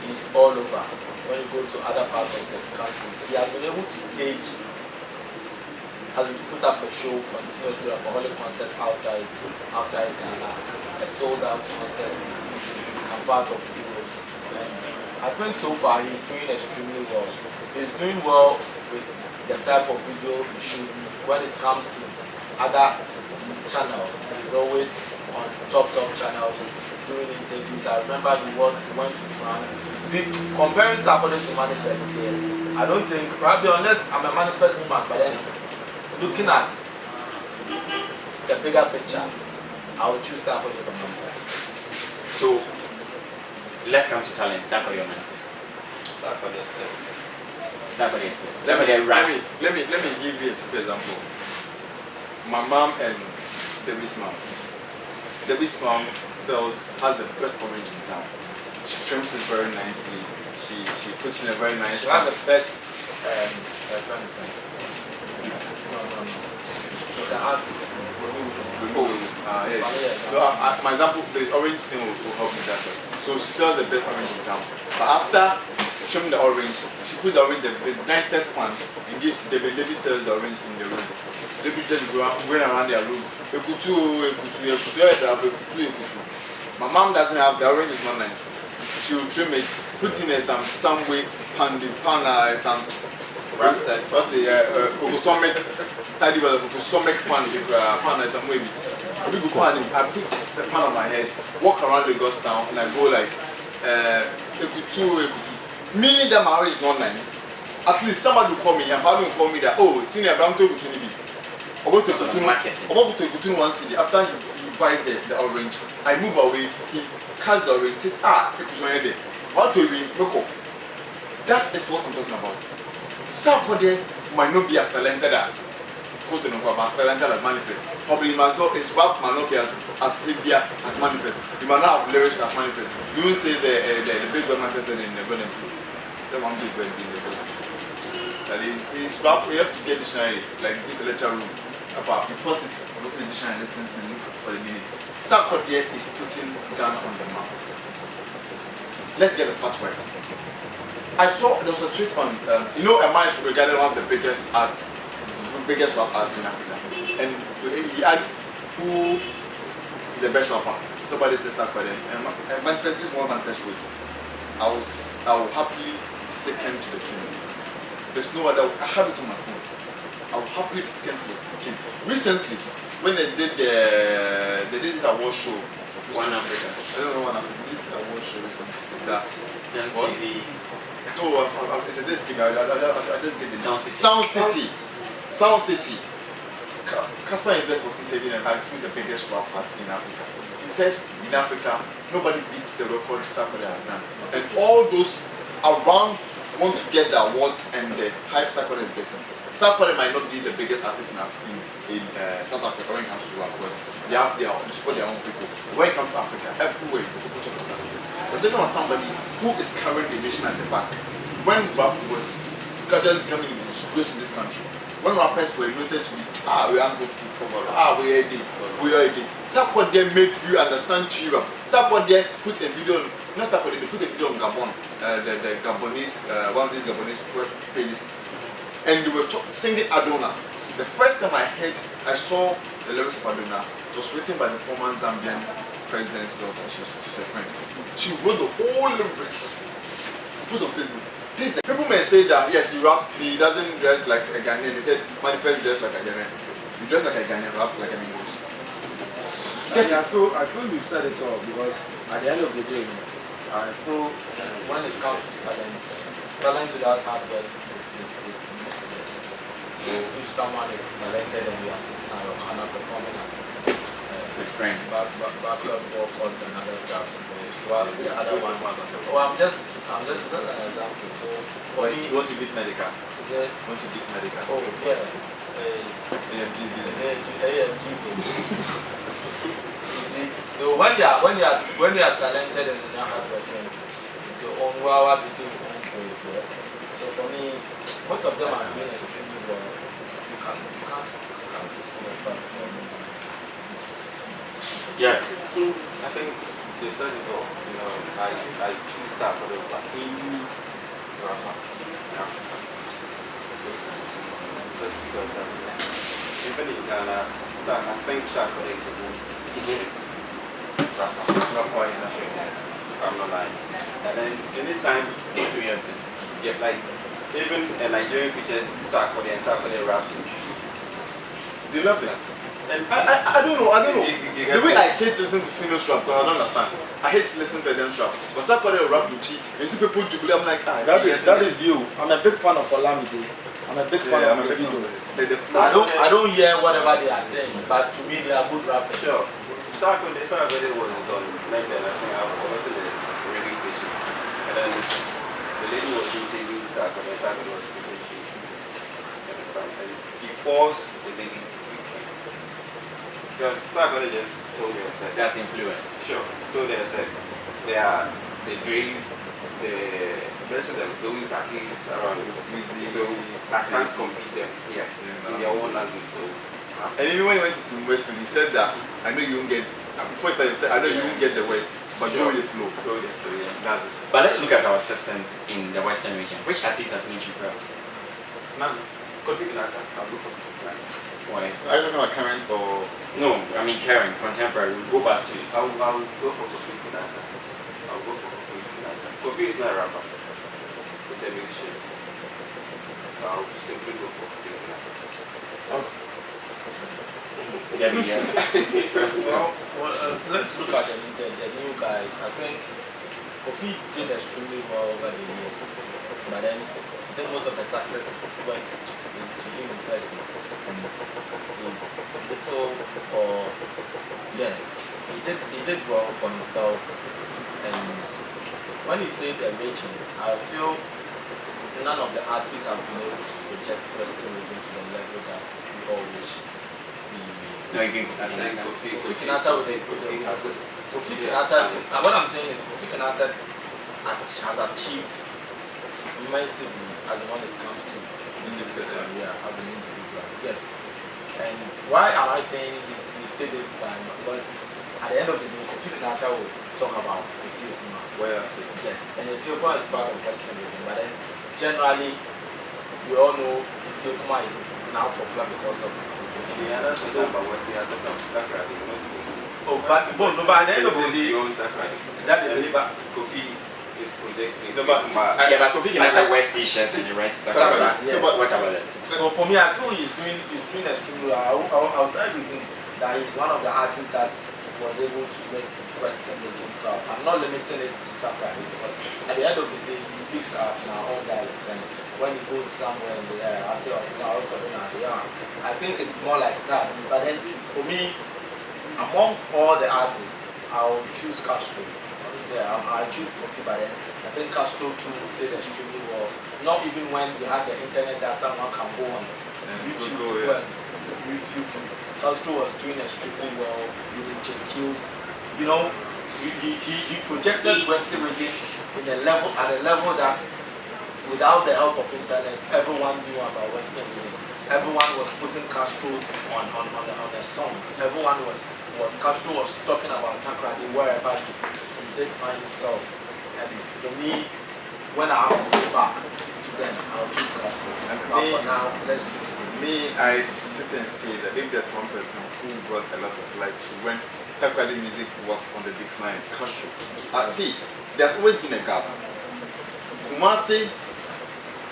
Speaker 3: he's all over. When you go to other parts of the country, he has been able to stage, has put up a show continuously, a alcoholic concert outside Ghana, a sold out concert in some parts of Europe. And I think so far he's doing extremely well. He's doing well with the type of video he shoots. When it comes to other channels, he's always on top channels doing interviews. I remember he went to France. See, comparing Saturday to Manifest here, I don't think, probably unless I'm a Manifest fan, but then looking at the bigger picture, I would choose Saturday to Manifest.
Speaker 1: So let's come to talent. Circle your manifest.
Speaker 4: Let me give you a typical example. My mom and Debbie's mom. Debbie's mom has the best orange in town. She trims it very nicely. She puts in a very nice.
Speaker 3: She has the best No. So the art
Speaker 4: So my example, the orange thing will help me that way. So she sells the best orange in town. But after trimming the orange, she put the orange the nicest pan and gives Debbie. Debbie sells the orange in the room. Debbie just going around their room. My mom doesn't have the orange is not nice. She will trim it, put in some way pan some what's the okosomek tidy well okosomek pan some way. I put the pan on my head, walk around Lagos town, and I go like ekutu. Me that my orange is not nice. At least somebody will call me and probably will call me that senior Banto Ekutu Nibi. About to Ekutu 1 city. After he buys the orange, I move away, he cuts the orange, Ekutu what do we make? That is what I'm talking about. Somebody might not be as talented as Manifest. Probably his rap might not be as heavy as Manifest. He might not have lyrics as Manifest. You will say the big bird manifested in the Golden Sea. Say one big bird being the Golden Sea. That is rap. We have to get dictionary, like it's a lecture room. About we pause it, look at the dictionary, listen and look for the meaning. Sarkodie is putting Ghana on the map. Let's get the facts right. I saw there was a tweet on, you know, a man regarded one of the biggest rap arts in Africa, and he asked who the best rapper. Somebody said Sarkodie, and manifest this one manifest wrote, I will happily be second to the king. There's no other. I have it on my phone. I will happily be second to the king. Recently, when they did this award show.
Speaker 1: One Africa.
Speaker 4: I don't know One Africa. They did an award show recently. That.
Speaker 1: MTV.
Speaker 4: No, it's a disc. I just get the
Speaker 1: Sound City.
Speaker 4: Sound City. Casper Invest was interviewing and asked who's the biggest rap party in Africa. He said in Africa nobody beats the record Sarkodie has done, and all those around want to get the awards and the hype Sarkodie is getting. Sarkodie might not be the biggest artist in South Africa when it comes to rap because they support their own people. But when it comes to Africa, everywhere people talk about Sarkodie. We're talking about somebody who is carrying the nation at the back. When rap was gradually becoming a disgrace in this country, when rappers were noted to be we are going to school, we are a Sarkodie made you understand Chira. Sarkodie put a video on, not Sarkodie, they put a video on Gabon, the Gabonese, one of these Gabonese pages, and they were singing Adona. The first time I saw the lyrics of Adona, it was written by the former Zambian president's daughter. She's a friend. She wrote the whole lyrics, put on Facebook. People may say that yes, he raps, he doesn't dress like a Ghanaian. They said manifest dress like a Ghanaian. You dress like a Ghanaian, rap like an English.
Speaker 3: I feel you've said it all because at the end of the day, I feel when it comes to talent without hard work is useless. So if someone is talented and you are sitting at your corner performing at
Speaker 1: With friends.
Speaker 3: basketball courts and other stuff, whilst the other one, I'm just an example. So for me,
Speaker 4: You want to beat medical?
Speaker 3: yeah,
Speaker 4: You want to beat medical?
Speaker 3: oh yeah,
Speaker 4: AMG business.
Speaker 3: AMG. You see, so when you are talented and you're not hardworking, it's your own wow, you do your own way. So for me, most of them are doing extremely well. You can't just put a fast.
Speaker 1: Yeah.
Speaker 5: I think they said it all. You know, I choose Sarkodie over any rapper in Africa. Just because even in Ghana, I think Sarkodie is the most rapper in Africa. I'm not lying. And then anytime you hear this, get like even a Nigerian features Sarkodie and Sarkodie raps in
Speaker 4: They love it. And I don't know. The way I hate listening to female rap, because I don't understand. I hate listening to them rap. But Sarkodie rap Luchi, and see people jubilee, I'm like,
Speaker 3: That is you. I'm a big fan of Olamide. I'm a big fan of Davido. I don't hear whatever they are saying, but to me they are good rappers.
Speaker 5: Sure. Sarkodie was on like that. I think I forgot the radio station. And then the lady was interviewing Sarkodie. Sarkodie was speaking. And he forced the lady to speak. Because Sarkodie just told me, I said,
Speaker 1: That's influence.
Speaker 5: sure. Told me, I said, they are the Dre's, mention them, those artists around Wizzy, so I can't compete them here in their own language. So,
Speaker 4: and even when he went to Team Western, he said that I know you won't get. Before he started, he said, I know you won't get the words, but go with the flow.
Speaker 5: go with the flow, yeah.
Speaker 4: That's it.
Speaker 1: But let's look at our system in the Western region. Which artist has made you proud?
Speaker 5: Now, Kofi Kinata, I'll go for Kofi Kinata.
Speaker 1: Why?
Speaker 4: Are you talking about current or?
Speaker 1: No, I mean Karen, contemporary. We'll go back to
Speaker 5: I'll go for Kofi Kinata. I'll go for Kofi Kinata. Kofi is not a rapper. It's a musician. I'll simply go for Kofi Kinata.
Speaker 1: yeah, yeah.
Speaker 3: Let's look at the new guys. I think Kofi did extremely well over the years, but then I think most of the successes went to him in person. And he did well for himself. And when he said the region, I feel none of the artists have been able to project Western region to the level that we all wish.
Speaker 1: No, you think
Speaker 3: Kofi Kinata Kofi Kinata, what I'm saying is Kofi Kinata has achieved immensely as when it comes to individual career as an individual. Yes. And why am I saying he did it by? Because at the end of the day, Kofi Kinata will talk about Ethiopia.
Speaker 4: Where I see.
Speaker 3: Yes, and Ethiopia is part of Western region, but then generally we all know Ethiopia is now popular because of
Speaker 5: Yeah, that's what I'm about what you are talking about.
Speaker 3: oh, but at the end of the day, that is it.
Speaker 5: Kofi is projecting.
Speaker 4: No, but-
Speaker 1: Yeah, but Kofi can have wear t-shirts and the right stuff.
Speaker 3: Yeah.
Speaker 1: What about it?
Speaker 3: So for me, I feel he's doing extremely well. I'll side with him that he's one of the artists that was able to make Western region proud. I'm not limiting it to Takrady because at the end of the day, he speaks in our own dialect, and when he goes somewhere in the air, I say, I think it's more like that. But then for me, among all the artists, I'll choose Castro. Yeah, I choose Kofi, but then I think Castro too did extremely well. Not even when we had the internet that someone can go on YouTube. Castro was doing extremely well with the JQs. You know, he projected Western region at a level that without the help of internet, everyone knew about Western region. Everyone was putting Castro on a song. Everyone Castro was talking about Takrady wherever he did find himself. And for me, when I have to go back to them, I'll choose Castro. But for now, let's choose him.
Speaker 4: Me, I sit and say that if there's one person who brought a lot of light to when Takrady music was on the decline, Castro. See, there's always been a gap. Kumasi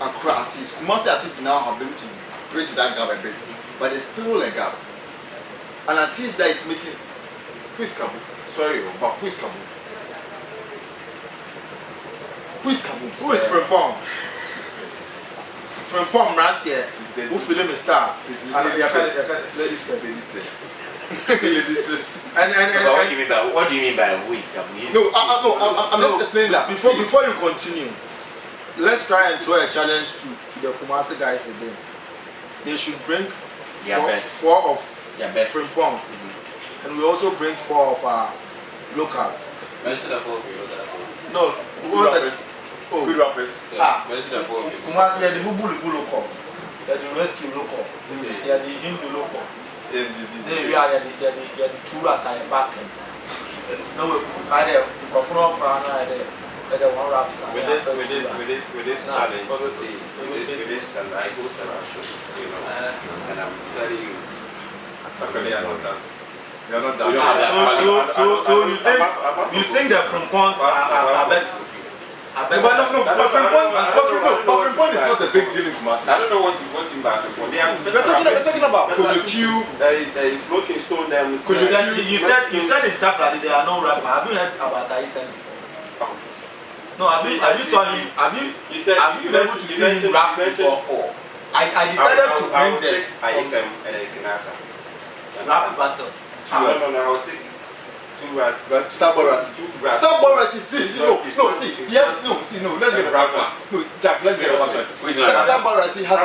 Speaker 4: Accra artists, Kumasi artists now have been able to bridge that gap a bit, but there's still a gap. An artist that is making, who is Kabu? Sorry, but who is Kabu? Who is Kabu?
Speaker 3: Who is Frimpong? Frimpong right here. Who film a star?
Speaker 4: Ladies first. Ladies first.
Speaker 3: And
Speaker 1: What do you mean by who is Kabu?
Speaker 4: No, I'm just explaining that.
Speaker 3: Before you continue, let's try and throw a challenge to the Kumasi guys again. They should bring four of Frimpong, and we also bring 4 of our local.
Speaker 5: Mention the 4 of you,
Speaker 3: No,
Speaker 4: Good rappers.
Speaker 3: Oh,
Speaker 4: Good rappers.
Speaker 5: mention the 4 of you.
Speaker 3: Kumasi, the Bubulu local, the rescue local, the Hindu local. They are the two that are back. No, I there, the one rap song.
Speaker 5: With this challenge, with this challenge, I go to our show, you know, and I'm telling you,
Speaker 4: Takrady are not dance. They are not
Speaker 1: We don't have
Speaker 4: dance.
Speaker 1: that.
Speaker 3: So you think that from Pons
Speaker 4: But Frimpong is not a big deal in Kumasi.
Speaker 5: I don't know what you back for.
Speaker 4: We're talking about Kojo Q.
Speaker 5: Smoking Stone them.
Speaker 3: You said in Takrady there are no rappers. Have you heard about Tyson before? No, have you been able to see him rap before? I decided to bring the
Speaker 5: ISM and Kenata.
Speaker 3: rap battle.
Speaker 5: No, I will take 2 rap.
Speaker 4: Starborati. See, no, let's get a rapper. No, Jack, let's get a rapper. Starborati has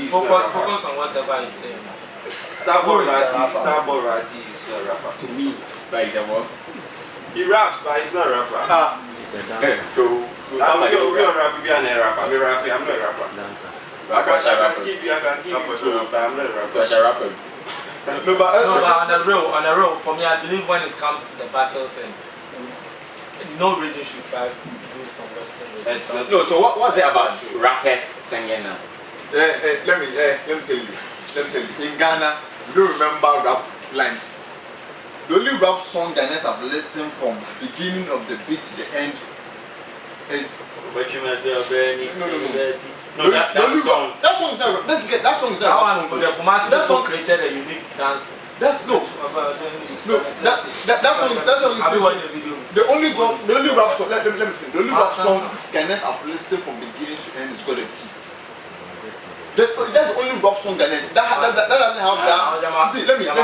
Speaker 3: Focus on whatever he's saying.
Speaker 5: Starborati is not a rapper.
Speaker 3: To me.
Speaker 1: But he's a what?
Speaker 5: He raps, but he's not a rapper.
Speaker 1: So,
Speaker 5: I'm not a rapper. I'm not a rapper. I can give you, but I'm not a rapper.
Speaker 1: so I shall rap him.
Speaker 3: No, but on the real, for me, I believe when it comes to the battle thing, no region should try to do some Western region.
Speaker 1: No, so what was it about rappers singing now?
Speaker 4: let me tell you. In Ghana, we don't remember rap lines. The only rap song Ghanaians have listened from beginning of the beat to the end is
Speaker 1: No, that song.
Speaker 4: That song is not. That song is not rap song.
Speaker 3: The Kumasi also created a unique dance.
Speaker 4: That song is
Speaker 3: Have you watched the video?
Speaker 4: the only rap song. Let me finish. The only rap song Ghanaians have listened from beginning to end is God and See. That's the only rap song Ghanaians. That doesn't have that. See, let me finish.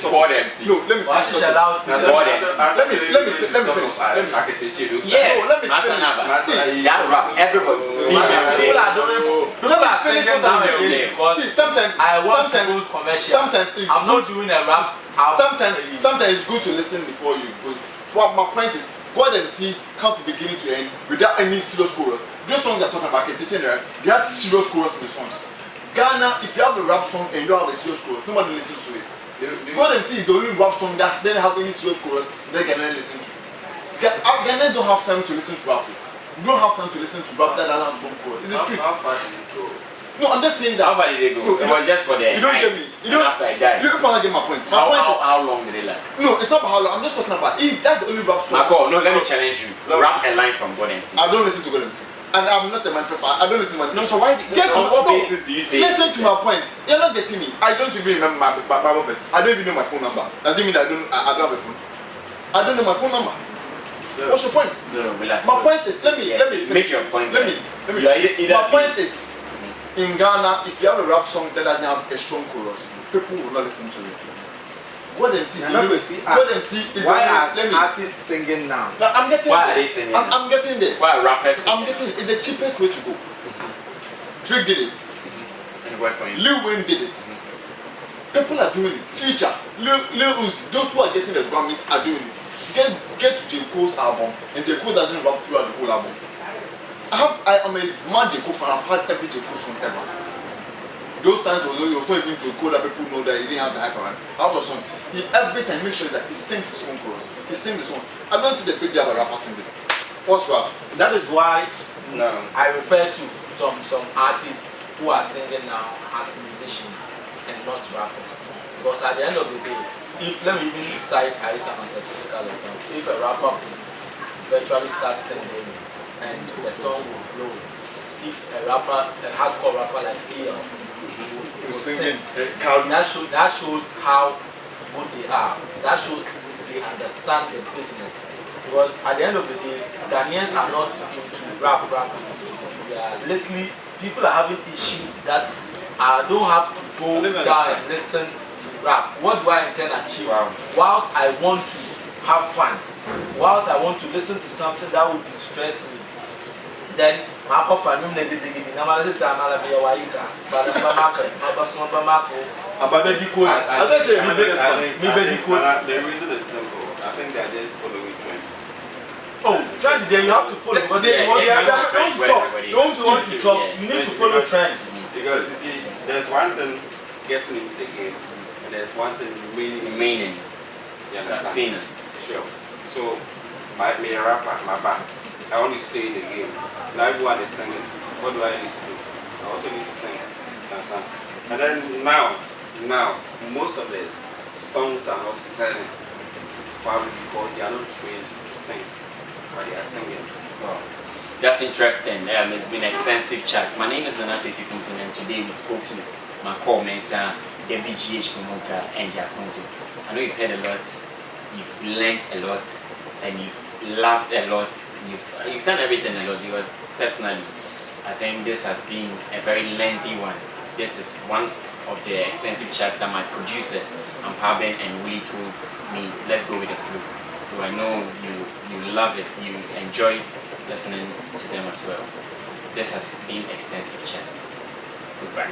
Speaker 1: God and See.
Speaker 4: No, let me finish.
Speaker 1: God and See.
Speaker 4: Let me finish.
Speaker 5: I can teach you.
Speaker 1: Yes,
Speaker 4: No, let me
Speaker 1: Masanaba.
Speaker 4: finish.
Speaker 1: That rap, everybody.
Speaker 3: People are singing nowadays because
Speaker 4: sometimes
Speaker 3: I want to go commercial.
Speaker 4: Sometimes
Speaker 3: I'm not doing a rap.
Speaker 4: Sometimes it's good to listen before you go. Well, my point is, God and See come from beginning to end without any serious chorus. Those songs are talking about teaching right? They have serious chorus in the songs. Ghana, if you have a rap song and you don't have a serious chorus, nobody listens to it.
Speaker 3: God MC is the only rap song that doesn't have any serious chorus they can listen to. Ghana don't have time to listen to rap. You don't have time to listen to rap that has some chorus. It's the truth.
Speaker 5: How far did it go?
Speaker 3: No, I'm just saying that.
Speaker 1: How far did they go?
Speaker 3: No,
Speaker 1: It was just for the
Speaker 3: you don't get me. You don't.
Speaker 1: after I died.
Speaker 3: You don't finally get my point. My point is.
Speaker 1: How long did they last?
Speaker 3: No, it's not about how long. I'm just talking about. That's the only rap song.
Speaker 1: Macall, no, let me challenge you.
Speaker 3: No.
Speaker 1: Rap a line from God MC.
Speaker 3: I don't listen to God MC. And I'm not a manifest. I don't listen to
Speaker 1: No,
Speaker 3: manifest.
Speaker 1: so why? On what
Speaker 3: no,
Speaker 1: basis do you say?
Speaker 3: Listen to my point. You're not getting me. I don't even remember my Bible verse. I don't even know my phone number. Does it mean that I don't have a phone? I don't know my phone number.
Speaker 1: No.
Speaker 3: What's your point?
Speaker 1: No, relax.
Speaker 3: My point is, let me
Speaker 1: Make
Speaker 3: finish.
Speaker 1: your point.
Speaker 3: Let me.
Speaker 1: You are either
Speaker 3: My point is, in Ghana, if you have a rap song that doesn't have a strong chorus, people will not listen to it. Go and see. Go and see.
Speaker 5: Why are artists singing now?
Speaker 3: No, I'm getting
Speaker 1: Why
Speaker 3: there.
Speaker 1: are they singing?
Speaker 3: I'm getting there.
Speaker 1: Why are rappers?
Speaker 3: I'm getting it. It's the cheapest way to go. Drake did it.
Speaker 1: And what for you?
Speaker 3: Lil Wayne did it. People are doing it. Future, Lil Uzi, those who are getting the Grammys are doing it. Get to J. Cole's album, and J. Cole doesn't rap throughout the whole album. I am a mad J. Cole fan. I've had every J. Cole song ever. Those times was not even J. Cole that people know that he didn't have the hype around. How was song? He every time makes sure that he sings his own chorus. He sings the song. I don't see the big deal about rapper singing. What's rap?
Speaker 5: That is why
Speaker 3: No.
Speaker 5: I refer to some artists who are singing now as musicians and not rappers. Because at the end of the day, let me even cite Aisa as a typical example. If a rapper virtually starts singing and the song will blow, if a hardcore rapper like EL will sing, that shows how good they are. That shows they understand the business. Because at the end of the day, Ghanaians are not into rap. Lately, people are having issues that don't have to go down and listen to rap. What do I intend to achieve? Whilst I want to have fun, whilst I want to listen to something that will distress me, then I the reason is simple. I think they're just following trend.
Speaker 3: Oh, trend there you have to follow because they want to chop. You need to follow trend.
Speaker 5: Because you see, there's one thing getting into the game, and there's one thing remaining. You understand?
Speaker 1: Sustenance.
Speaker 5: Sure. So, me a rapper, my back. I want to stay in the game. Now everyone is singing. What do I need to do? I also need to sing. And then now, most of the songs are not selling. Probably because they are not trained to sing, but they are singing.
Speaker 1: Wow. That's interesting. It's been an extensive chat. My name is Tonto, and today we spoke to Macall, Mensah, the GHPromoter, and Tonto. I know you've heard a lot, you've learned a lot, and you've laughed a lot. You've done everything a lot because personally, I think this has been a very lengthy one. This is one of the extensive chats that my producers, Ampaben and Willie, told me, let's go with the flow. So I know you love it, you enjoyed listening to them as well. This has been extensive chats. Goodbye.